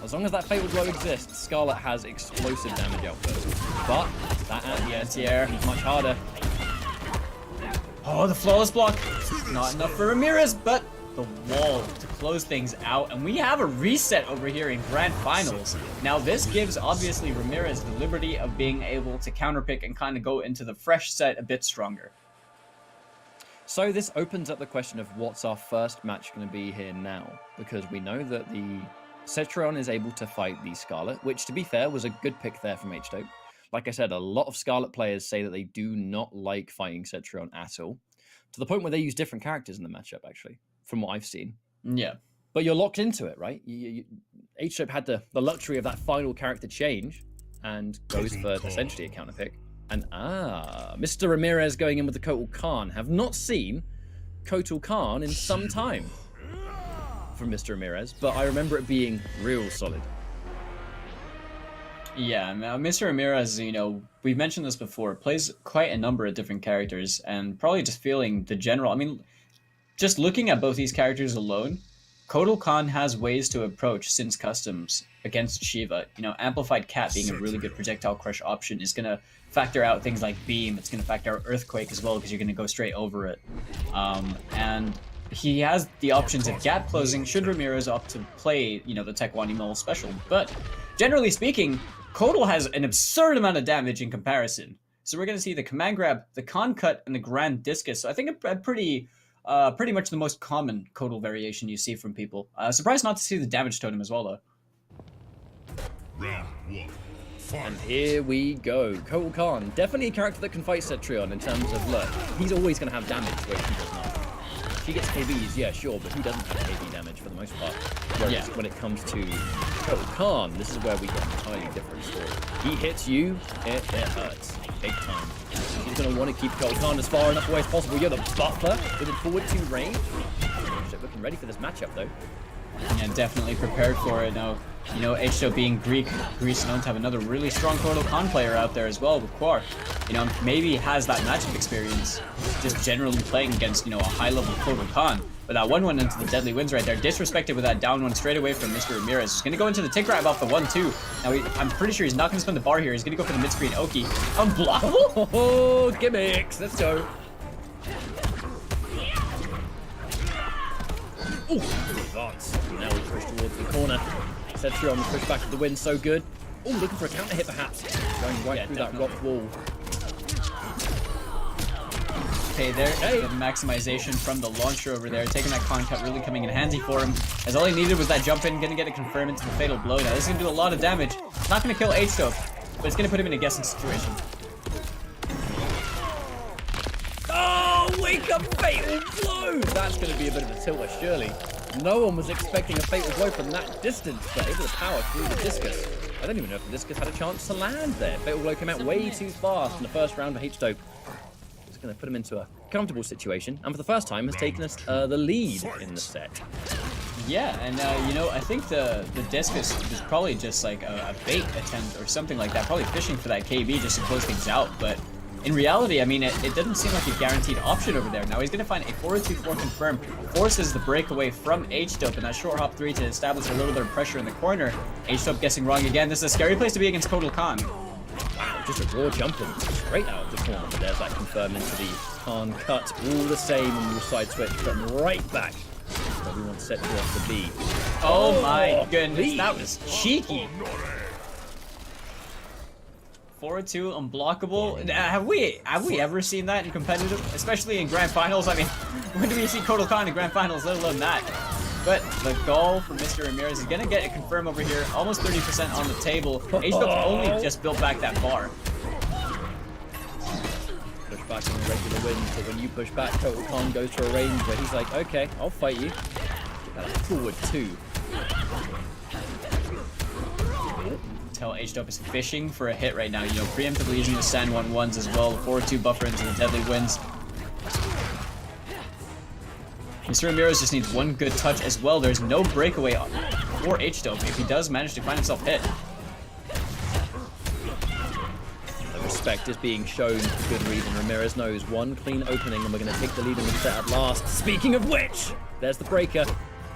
As long as that fatal blow exists, Scarlet has explosive damage output. But that anti-air is much harder. Oh, the flawless block. Not enough for Ramirez, but the wall to close things out. And we have a reset over here in Grand Finals. Now, this gives, obviously, Ramirez the liberty of being able to counterpick and kind of go into the fresh set a bit stronger. So this opens up the question of what's our first match going to be here now. Because we know that the Cetrion is able to fight the Scarlet, which, to be fair, was a good pick there from H-Dope. Like I said, a lot of Scarlet players say that they do not like fighting Cetrion at all, to the point where they use different characters in the matchup, actually, from what I've seen. Yeah. But you're locked into it, right? H-Dope had the luxury of that final character change and goes for essentially a counter pick. And Mr. Ramirez going in with the Kotal Khan. Have not seen Kotal Khan in some time from Mr. Ramirez, but I remember it being real solid. Yeah, Mr. Ramirez, we've mentioned this before, plays quite a number of different characters, and probably just feeling the general, just looking at both these characters alone, Kotal Khan has ways to approach Sin's customs against Shiva. Amplified Cat being a really good projectile crush option is going to factor out things like Beam. It's going to factor out Earthquake as well, because you're going to go straight over it. And he has the options of gap closing should Ramirez opt to play, the Tech Wani special. But generally speaking, Kotal has an absurd amount of damage in comparison. So we're going to see the Command Grab, the Con Cut, and the Grand Discus. So I think a pretty much the most common Kotal variation you see from people. Surprised not to see the damage totem as well, though. Round 1. And here we go. Kotal Khan, definitely a character that can fight Cetrion in terms of, look, he's always going to have damage where he does not. He gets KBs, yeah, sure, but he doesn't have KB damage for the most part. Whereas Yeah. when it comes to Kotal Khan, this is where we get an entirely different story. He hits you, it hurts. Big time. He's going to want to keep Kotal Khan as far enough away as possible. You're the buffer within forward 2 range. Looking ready for this matchup, though. Yeah, definitely prepared for it. Now, you know, H2 being Greece known to have another really strong Kotal Khan player out there as well with Quar. You know, maybe has that matchup experience just generally playing against, you know, a high-level Kotal Khan. But that 1-1 into the deadly wins right there, disrespected with that down one straight away from Mr. Ramirez. He's going to go into the tick grab off the 1-2. Now, I'm pretty sure he's not going to spin the bar here. He's going to go for the mid-screen Oki. Unblockable? Oh, gimmicks. Let's go. Ooh, advance. Now we push towards the corner. Sentry on the pushback of the win, so good. Oh, looking for a counter hit perhaps. Going right through that rock wall. Okay, there, the maximization from the launcher over there, taking that con cut really coming in handy for him, as all he needed was that jump in, gonna get it confirmed into the fatal blow. Now this is gonna do a lot of damage. It's not gonna kill H-Dope, but it's gonna put him in a guessing situation. Oh, wake up fatal blow! That's gonna be a bit of a tilter, surely. No one was expecting a fatal blow from that distance, but able to power through the discus. I don't even know if the discus had a chance to land there. Fatal blow came out way too fast in the first round for H-Dope. Going to put him into a comfortable situation, and for the first time has taken us the lead in the set. Yeah, and you know, I think the discus was probably just like a bait attempt or something like that, probably fishing for that KB just to close things out, but in reality, I mean, it didn't seem like a guaranteed option over there. Now he's going to find a 4-2-4 confirm, forces the breakaway from H-Dope and that short hop 3 to establish a little bit of pressure in the corner. H-Dope guessing wrong again. This is a scary place to be against Kotal Khan. Wow, just a raw jumping straight out of the corner. But there's that confirmed into the Khan cut. All the same, and we'll side switch from right back where we want set you off to be. Oh my goodness, that was cheeky. 4-2 unblockable. Have we ever seen that in competitive, especially in grand finals? I mean, when do we see Kotal Khan in grand finals, let alone that? But the goal from Mr. Ramirez is gonna get a confirm over here, almost 30% on the table. H-Dope's only just built back that bar. Push back on the regular wins, but when you push back, Kotal Khan goes to a range where he's like, okay, I'll fight you. Get that forward 2. Tell H-Dope is fishing for a hit right now, you know, preemptively using the San 1-1s as well, 4-2 buffer into the deadly wins. Mr. Ramirez just needs one good touch as well. There's no breakaway for H-Dope if he does manage to find himself hit. The respect is being shown for good reason. Ramirez knows one clean opening and we're going to take the lead in the set at last. Speaking of which, there's the breaker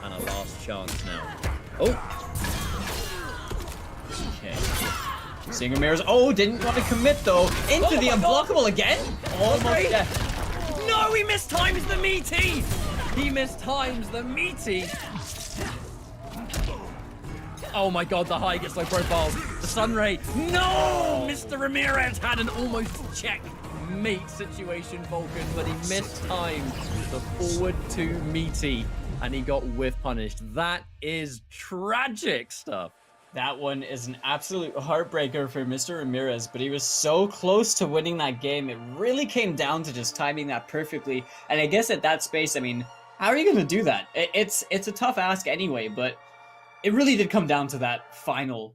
and a last chance now. Oh! Okay. Seeing Ramirez, oh, didn't want to commit though. Into the unblockable again? Almost dead. No, he mistimes the meaty! He mistimes the meaty! Oh my god, the high gets low profiles. The Sunray. No! Mr. Ramirez had an almost checkmate situation, Vulcan, but he mistimed the forward 2 meaty and he got whiff punished. That is tragic stuff. That one is an absolute heartbreaker for Mr. Ramirez, but he was so close to winning that game. It really came down to just timing that perfectly. And I guess at that space, I mean, how are you going to do that? It's a tough ask anyway, but it really did come down to that final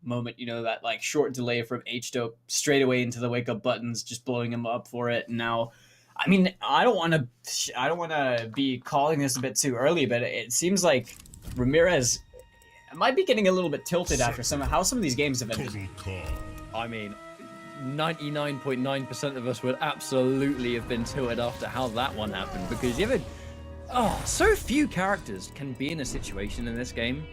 moment, you know, that like short delay from H-Dope straight away into the wake up buttons, just blowing him up for it. And now, I mean, I don't want to be calling this a bit too early, but it seems like Ramirez might be getting a little bit tilted after how some of these games have ended. I mean, 99.9% of us would absolutely have been tilted after how that one happened, because you ever... so few characters can be in a situation in this game,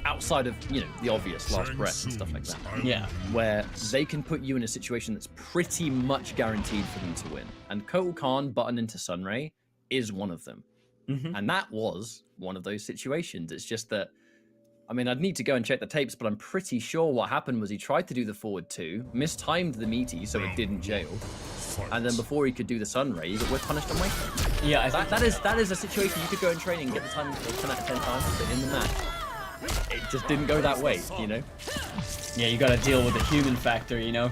outside of, you know, the obvious last breath and stuff like that. Yeah. Where they can put you in a situation that's pretty much guaranteed for them to win. And Kotal Khan button into Sunray is one of them. Mm-hmm. And that was one of those situations. It's just that, I mean, I'd need to go and check the tapes, but I'm pretty sure what happened was he tried to do the forward 2, mistimed the meaty, so it didn't jail, and then before he could do the Sunray, he got whip punished on waypoint. Yeah, that is a situation you could go in training and get the timing 10 out of 10 times, but in the match, it just didn't go that way, you know? Yeah, you got to deal with the human factor, you know,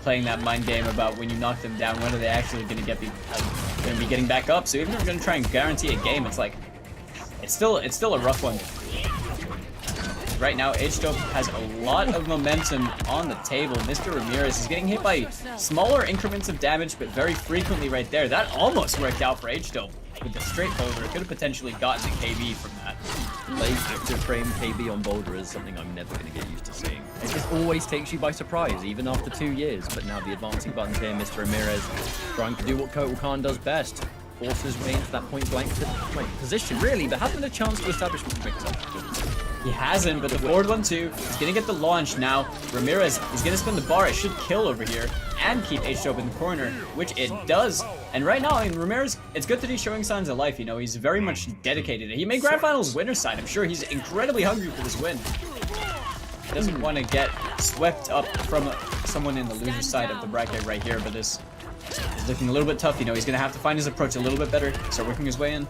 playing that mind game about when you knock them down, when are they actually going to be getting back up? So even if you're going to try and guarantee a game, it's like, It's still a rough one. Right now, H-Dope has a lot of momentum on the table. Mr. Ramirez is getting hit by smaller increments of damage, but very frequently right there. That almost worked out for H-Dope with the straight boulder. It could have potentially gotten the KB from that. Late active frame KB on boulder is something I'm never going to get used to seeing. It just always takes you by surprise, even after 2 years. But now the advancing buttons here, Mr. Ramirez trying to do what Kotal Khan does best. Forces way into that point blank position, really, but hasn't had a chance to establish what makes up. He hasn't, but the forward 1-2, he's gonna get the launch now. Ramirez is gonna spin the bar. It should kill over here and keep H-Dope in the corner, which it does. And right now, I mean, Ramirez, it's good that he's showing signs of life, you know, he's very much dedicated. He made Grand Finals winner's side. I'm sure he's incredibly hungry for this win. He doesn't want to get swept up from someone in the loser side of the bracket right here, but this is looking a little bit tough, you know, he's gonna have to find his approach a little bit better, start working his way in.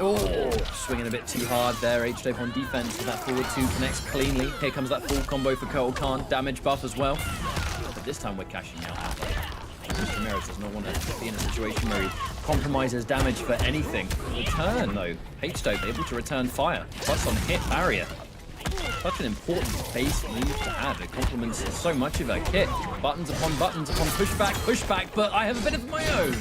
Oh, swinging a bit too hard there. H-Dope on defense. That forward 2 connects cleanly. Here comes that full combo for Kotal Khan. Damage buff as well. But this time we're cashing out. Mr. Ramirez does not want to be in a situation where he compromises damage for anything. Return, though. H-Dope able to return fire. Plus on hit barrier. Such an important base move to have. It complements so much of our kit. Buttons upon pushback, but I have a bit of my own.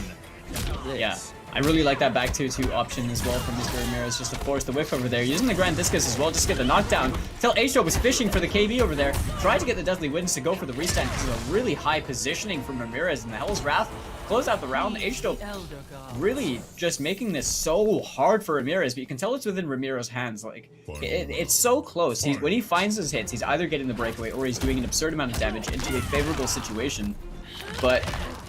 Yeah. I really like that back 2-2 option as well from Mr. Ramirez, just to force the whiff over there. Using the Grand Discus as well, just to get the knockdown. Tell H-Dope was fishing for the KB over there. Tried to get the Deadly Winds to go for the restand because of a really high positioning from Ramirez, and the Hell's Wrath close out the round. H-Dope really just making this so hard for Ramirez, but you can tell it's within Ramirez's hands. Like, it's so close. When he finds his hits, he's either getting the breakaway or he's doing an absurd amount of damage into a favorable situation. But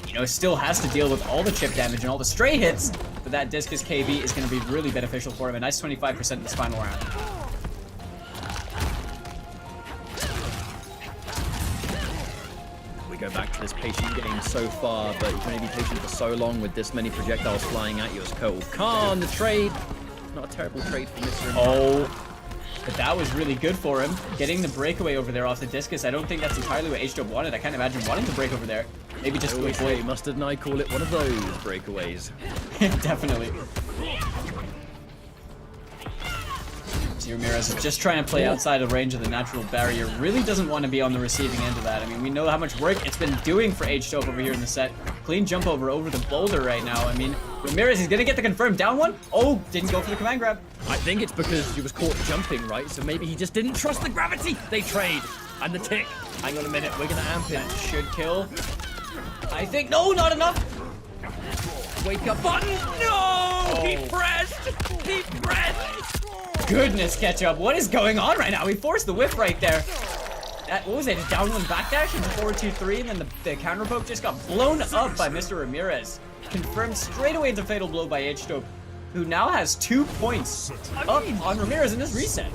you know, still has to deal with all the chip damage and all the stray hits, but that Discus KB is going to be really beneficial for him. A nice 25% in this final round. We go back to this patient game so far, but you can only be patient for so long with this many projectiles flying at you as Kotal Khan. The trade, not a terrible trade for Mr. Oh, but that was really good for him. Getting the breakaway over there off the Discus, I don't think that's entirely what H-Dope wanted. I can't imagine wanting to break over there. Maybe just to avoid. Mustard and I call it one of those breakaways. Definitely. See, Ramirez is just trying to play outside of range of the natural barrier. Really doesn't want to be on the receiving end of that. I mean, we know how much work it's been doing for H-Dope over here in the set. Clean jump over the boulder right now. I mean, Ramirez is going to get the confirmed down one. Oh, didn't go for the command grab. I think it's because he was caught jumping, right? So maybe he just didn't trust the gravity. They trade. And the tick. Hang on a minute, we're going to amp him. That should kill. I think, no, not enough. Wake up button. No, oh. He pressed. Goodness, Ketchup, what is going on right now? We forced the whiff right there. That, what was it, a down one backdash into forward 2-3, and then the counter poke just got blown up by Mr. Ramirez. Confirmed straight away into fatal blow by H-Dope, who now has 2 points up on Ramirez in this reset.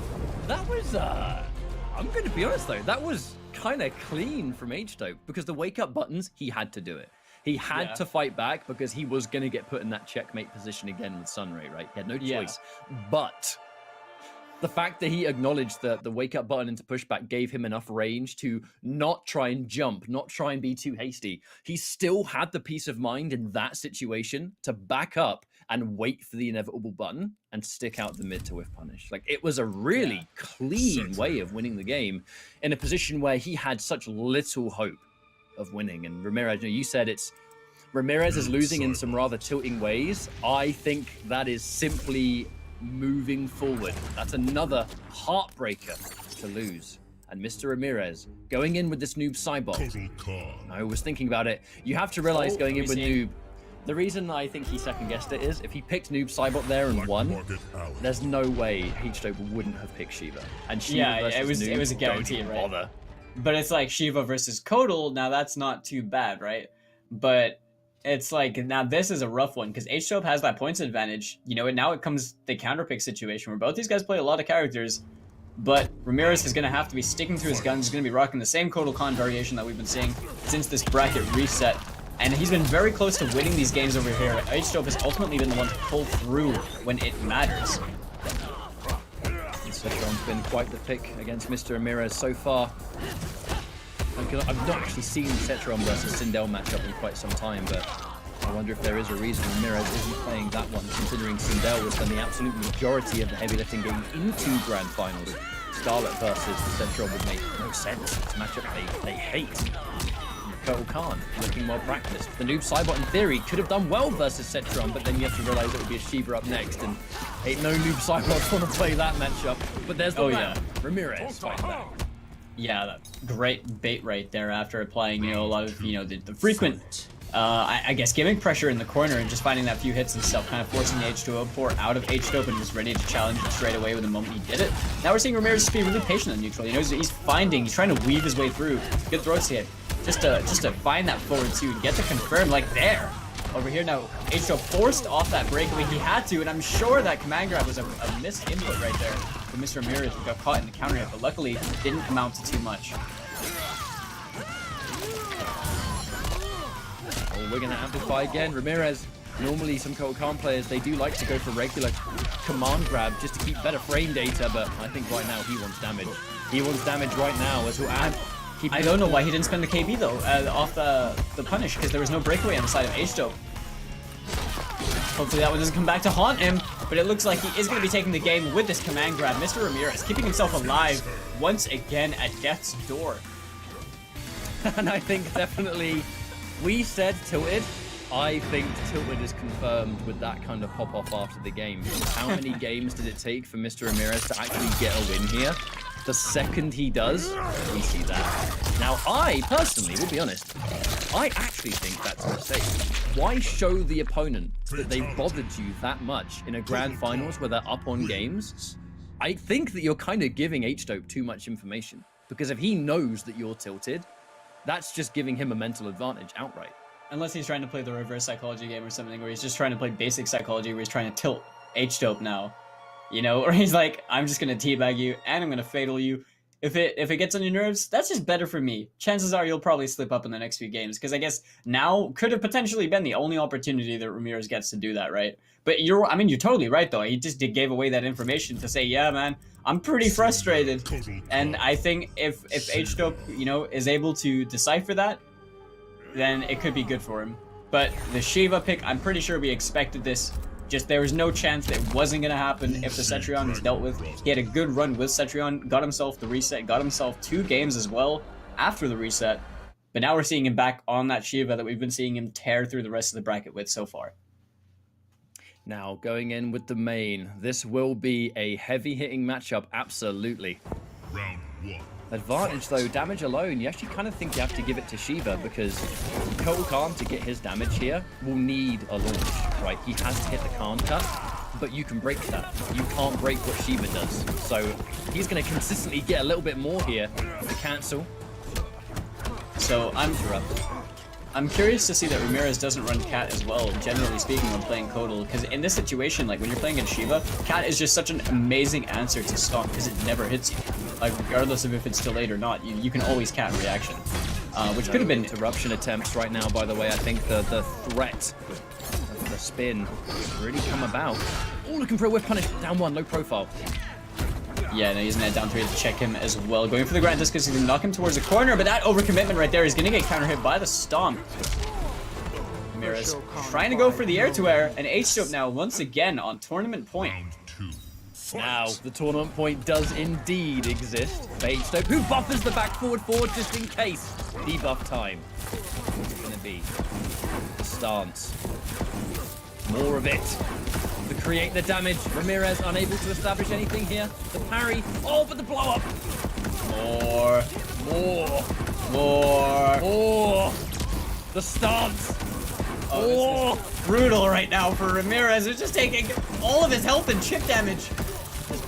That was, I'm going to be honest though, that was kind of clean from H-Dope, because the wake up buttons, he had to do it. He had to fight back because he was going to get put in that checkmate position again with Sunray, right? He had no choice. But the fact that he acknowledged that the wake up button into pushback gave him enough range to not try and jump, not try and be too hasty. He still had the peace of mind in that situation to back up and wait for the inevitable button and stick out the mid to whiff punish. Like, it was a really clean way of winning the game in a position where he had such little hope of winning. And Ramirez, you know, you said it's Ramirez is losing in some rather tilting ways. I think that is simply moving forward. That's another heartbreaker to lose. And Mr. Ramirez going in with this noob Cyborg. I was thinking about it. You have to realize going in with noob. The reason I think he second guessed it is if he picked noob Cybot there and won, there's no way H-Dope wouldn't have picked Shiva. And Shiva versus noob, it was a guarantee, don't right? Bother. But it's like Shiva versus Kotal. Now that's not too bad, right? But it's like, now this is a rough one because H-Dope has that points advantage, you know, and now it comes the counterpick situation where both these guys play a lot of characters, but Ramirez is going to have to be sticking to his guns. He's going to be rocking the same Kotal Khan variation that we've been seeing since this bracket reset. And he's been very close to winning these games over here. H-Dope has ultimately been the one to pull through when it matters. Cetron's been quite the pick against Mr. Ramirez so far. I've not actually seen Cetron versus Sindel matchup in quite some time, but I wonder if there is a reason Ramirez isn't playing that one, considering Sindel would spend the absolute majority of the heavy lifting game into Grand Finals. Scarlet versus Centron would make no sense. It's a matchup they hate. Kotal Khan looking more practiced. The noob Cybot in theory could have done well versus Centron, but then you have to realize it would be a Shiva up next, and ain't no noob Cybots want to play that matchup. But there's the Ramirez fighting back. Yeah, that great bait right there after applying, a lot of, the frequent, I guess, gimmick pressure in the corner and just finding that few hits and stuff, kind of forcing the H2O pour out of H-Dope and was ready to challenge it straight away with the moment he did it. Now we're seeing Ramirez just be really patient on neutral. He's trying to weave his way through. Good throats hit. Just to find that forward two, get to confirm, like there. Over here now, H2O forced off that breakaway he had to, and I'm sure that command grab was a missed input right there for Mr. Ramirez, who got caught in the counter hit, but luckily it didn't amount to too much. Oh, we're gonna amplify again. Ramirez, normally some Kotal Khan players, they do like to go for regular command grab just to keep better frame data, but I think right now he wants damage. He wants damage right now as well. I don't know why he didn't spend the KB though, off the punish, because there was no breakaway on the side of H-Dope. Hopefully that one doesn't come back to haunt him, but it looks like he is going to be taking the game with this command grab. Mr. Ramirez keeping himself alive once again at death's door. And I think definitely, we said tilted. I think tilted is confirmed with that kind of pop-off after the game. How many games did it take for Mr. Ramirez to actually get a win here? The second he does, we see that. Now, I personally, will be honest, I actually think that's a mistake. Why show the opponent that they bothered you that much in a grand finals where they're up on games? I think that you're kind of giving H-Dope too much information, because if he knows that you're tilted, that's just giving him a mental advantage outright. Unless he's trying to play the reverse psychology game or something, where he's just trying to play basic psychology, where he's trying to tilt H-Dope now. Or he's like, I'm just gonna teabag you and I'm gonna fatal you. If it gets on your nerves, that's just better for me. Chances are you'll probably slip up in the next few games, because I guess now could have potentially been the only opportunity that Ramirez gets to do that, right? But you're totally right though. He just gave away that information to say, yeah, man, I'm pretty frustrated. And I think if H-Dope, is able to decipher that, then it could be good for him. But the Shiva pick, I'm pretty sure we expected this. Just there was no chance that it wasn't going to happen if the Cetrion was dealt with. He had a good run with Cetrion, got himself the reset, got himself 2 games as well after the reset. But now we're seeing him back on that Shiva that we've been seeing him tear through the rest of the bracket with so far. Now, going in with the main, this will be a heavy-hitting matchup, absolutely. Round 1. Advantage though, damage alone, you actually kind of think you have to give it to Shiva, because Kotal Khan, to get his damage here, will need a launch, right? He has to hit the Khan cut, but you can break that. You can't break what Shiva does. So he's going to consistently get a little bit more here to cancel. So I'm curious to see that Ramirez doesn't run Cat as well, generally speaking, when playing Kotal, because in this situation, like when you're playing against Shiva, Cat is just such an amazing answer to Stomp, because it never hits you. Like, regardless of if it's delayed or not, you can always Cat reaction. Which could have been interruption attempts right now, by the way. I think the threat of the spin really come about. Oh, looking for a whiff punish. Down 1, low profile. Yeah, no, using that down 3 to check him as well. Going for the Grand Discus, he's going to knock him towards the corner, but that overcommitment right there is going to get counter hit by the Stomp. Ramirez trying to go for the air-to-air, and H-Dope now once again on tournament point. Now, the tournament point does indeed exist. H-Dope, who buffers the back forward just in case. Debuff time. What's it going to be? The stance. More of it. To create the damage. Ramirez unable to establish anything here. The parry. Oh, but the blow up. More. The stance. Oh, this is brutal right now for Ramirez. It's just taking all of his health and chip damage.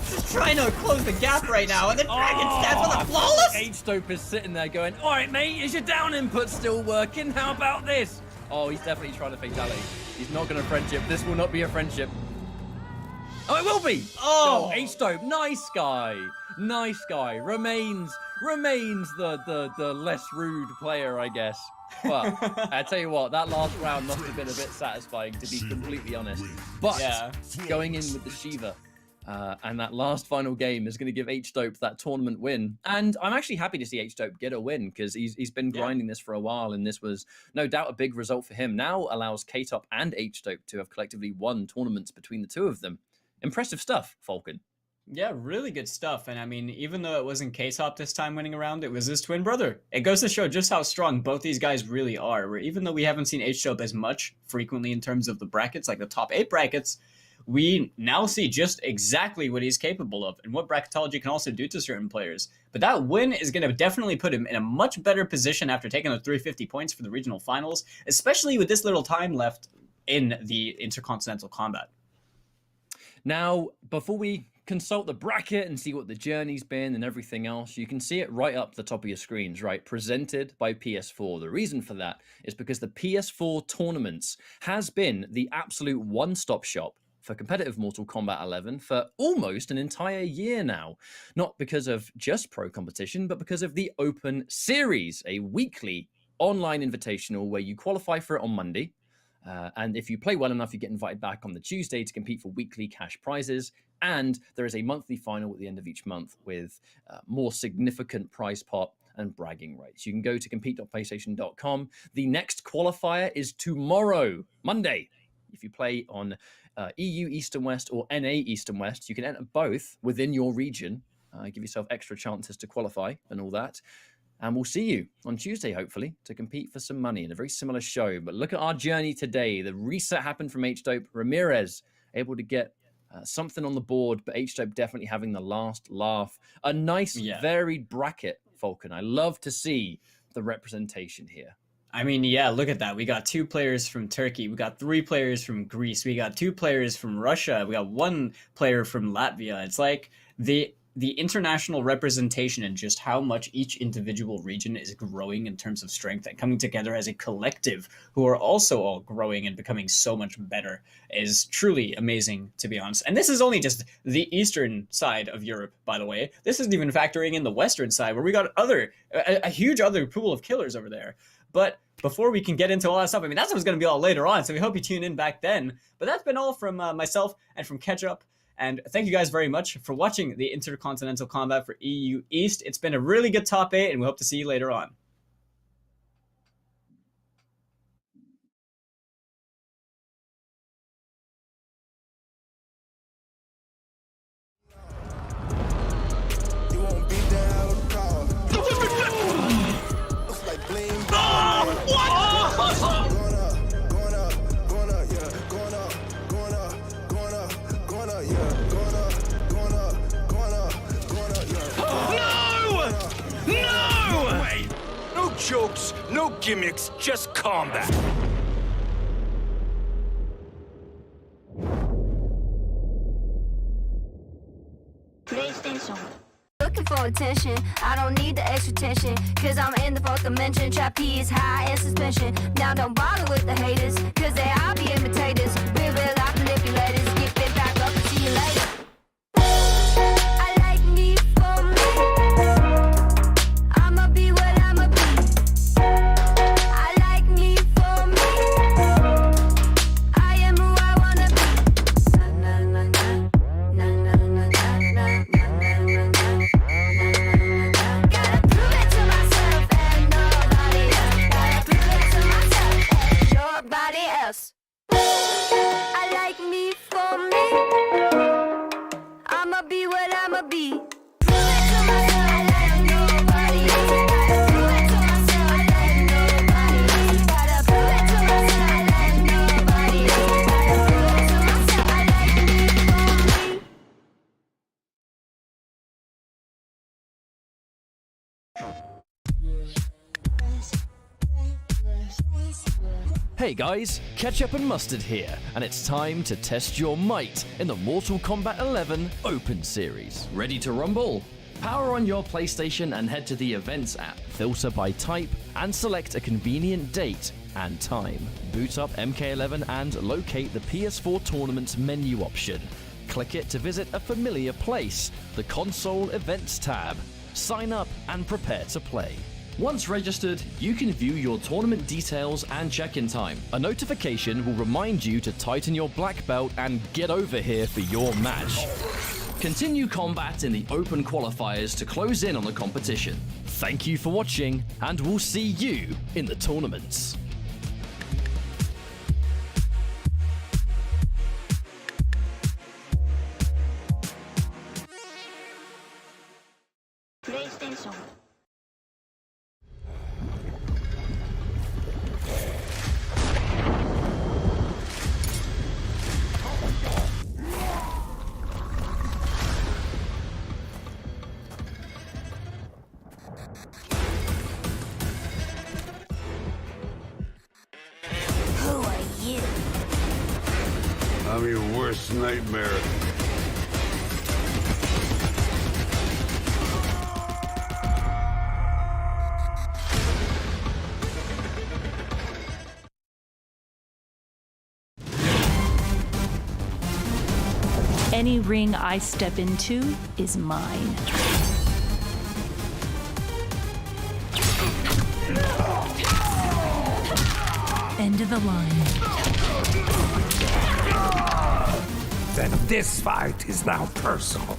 Just trying to close the gap right now. And the Dragon stands with a flawless. H-Dope is sitting there going, all right, mate, is your down input still working? How about this? Oh, he's definitely trying to fatality. He's not going to friendship. This will not be a friendship. Oh, it will be. Oh, H-Dope, nice guy. Nice guy. Remains the less rude player, I guess. But I tell you what, that last round must have been a bit satisfying, to be completely honest. But going in with the Shiva, And that last final game is going to give H-Dope that tournament win. And I'm actually happy to see H-Dope get a win because he's been grinding this for a while, and this was no doubt a big result for him. Now allows K-Top and H-Dope to have collectively won tournaments between the two of them. Impressive stuff, Falcon. Yeah, really good stuff. And I mean, even though it wasn't K-Top this time winning around, it was his twin brother. It goes to show just how strong both these guys really are. Where even though we haven't seen H-Dope as much frequently in terms of the brackets, like the top 8 brackets, we now see just exactly what he's capable of and what bracketology can also do to certain players. But that win is going to definitely put him in a much better position after taking the 350 points for the regional finals, especially with this little time left in the Intercontinental Kombat. Now, before we consult the bracket and see what the journey's been and everything else, you can see it right up the top of your screens, right? Presented by PS4. The reason for that is because the PS4 tournaments has been the absolute one-stop shop for competitive Mortal Kombat 11 for almost an entire year now. Not because of just pro competition, but because of the Open Series, a weekly online invitational where you qualify for it on Monday. And if you play well enough, you get invited back on the Tuesday to compete for weekly cash prizes. And there is a monthly final at the end of each month with more significant prize pot and bragging rights. You can go to compete.playstation.com. The next qualifier is tomorrow, Monday. If you play on EU East and West or NA East and West, you can enter both within your region. Give yourself extra chances to qualify and all that. And we'll see you on Tuesday, hopefully, to compete for some money in a very similar show. But look at our journey today. The reset happened from H-Dope. Ramirez able to get something on the board, but H-Dope definitely having the last laugh. A nice, varied bracket, Falcon. I love to see the representation here. I mean, yeah, look at that. We got 2 players from Turkey. We got 3 players from Greece. We got 2 players from Russia. We got 1 player from Latvia. It's like the international representation and just how much each individual region is growing in terms of strength and coming together as a collective who are also all growing and becoming so much better is truly amazing, to be honest. And this is only just the eastern side of Europe, by the way. This isn't even factoring in the western side where we got a huge other pool of killers over there. But before we can get into all that stuff, I mean, that's what's going to be all later on, so we hope you tune in back then. But that's been all from myself and from Ketchup. And thank you guys very much for watching the Intercontinental Kombat for EU East. It's been a really good top 8, and we hope to see you later on. You won't be down with power. Looks like bling. Jokes, no gimmicks, just combat. PlayStation. Looking for attention, I don't need the extra tension, cause I'm in the 4th dimension. Trap P is high in suspension. Now don't bother with the haters, cause they all be imitators. Real life manipulators, get it back up and see you later. I like me for me. I'ma be what I'ma be. I like me for me. I am who I wanna be. Na na na na na na na na na na na. Gotta prove it to myself and nobody else. Gotta prove it to myself and nobody else. I like me for me. I'ma be what I'ma be. Prove it to myself and nobody else. Gotta prove it to myself and nobody else. Gotta prove it to myself and nobody else. Gotta prove it to myself. I like me for me. Hey guys, Ketchup and Mustard here, and it's time to test your might in the Mortal Kombat 11 Open Series. Ready to rumble? Power on your PlayStation and head to the Events app, filter by type, and select a convenient date and time. Boot up MK11 and locate the PS4 Tournaments menu option. Click it to visit a familiar place, the Console Events tab. Sign up and prepare to play. Once registered, you can view your tournament details and check-in time. A notification will remind you to tighten your black belt and get over here for your match. Continue combat in the open qualifiers to close in on the competition. Thank you for watching, and we'll see you in the tournaments. PlayStation. Who are you? I'm your worst nightmare. Any ring I step into is mine. End of the line. Then this fight is now personal.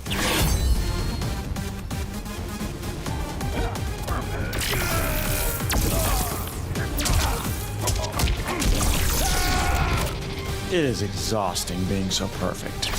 It is exhausting being so perfect.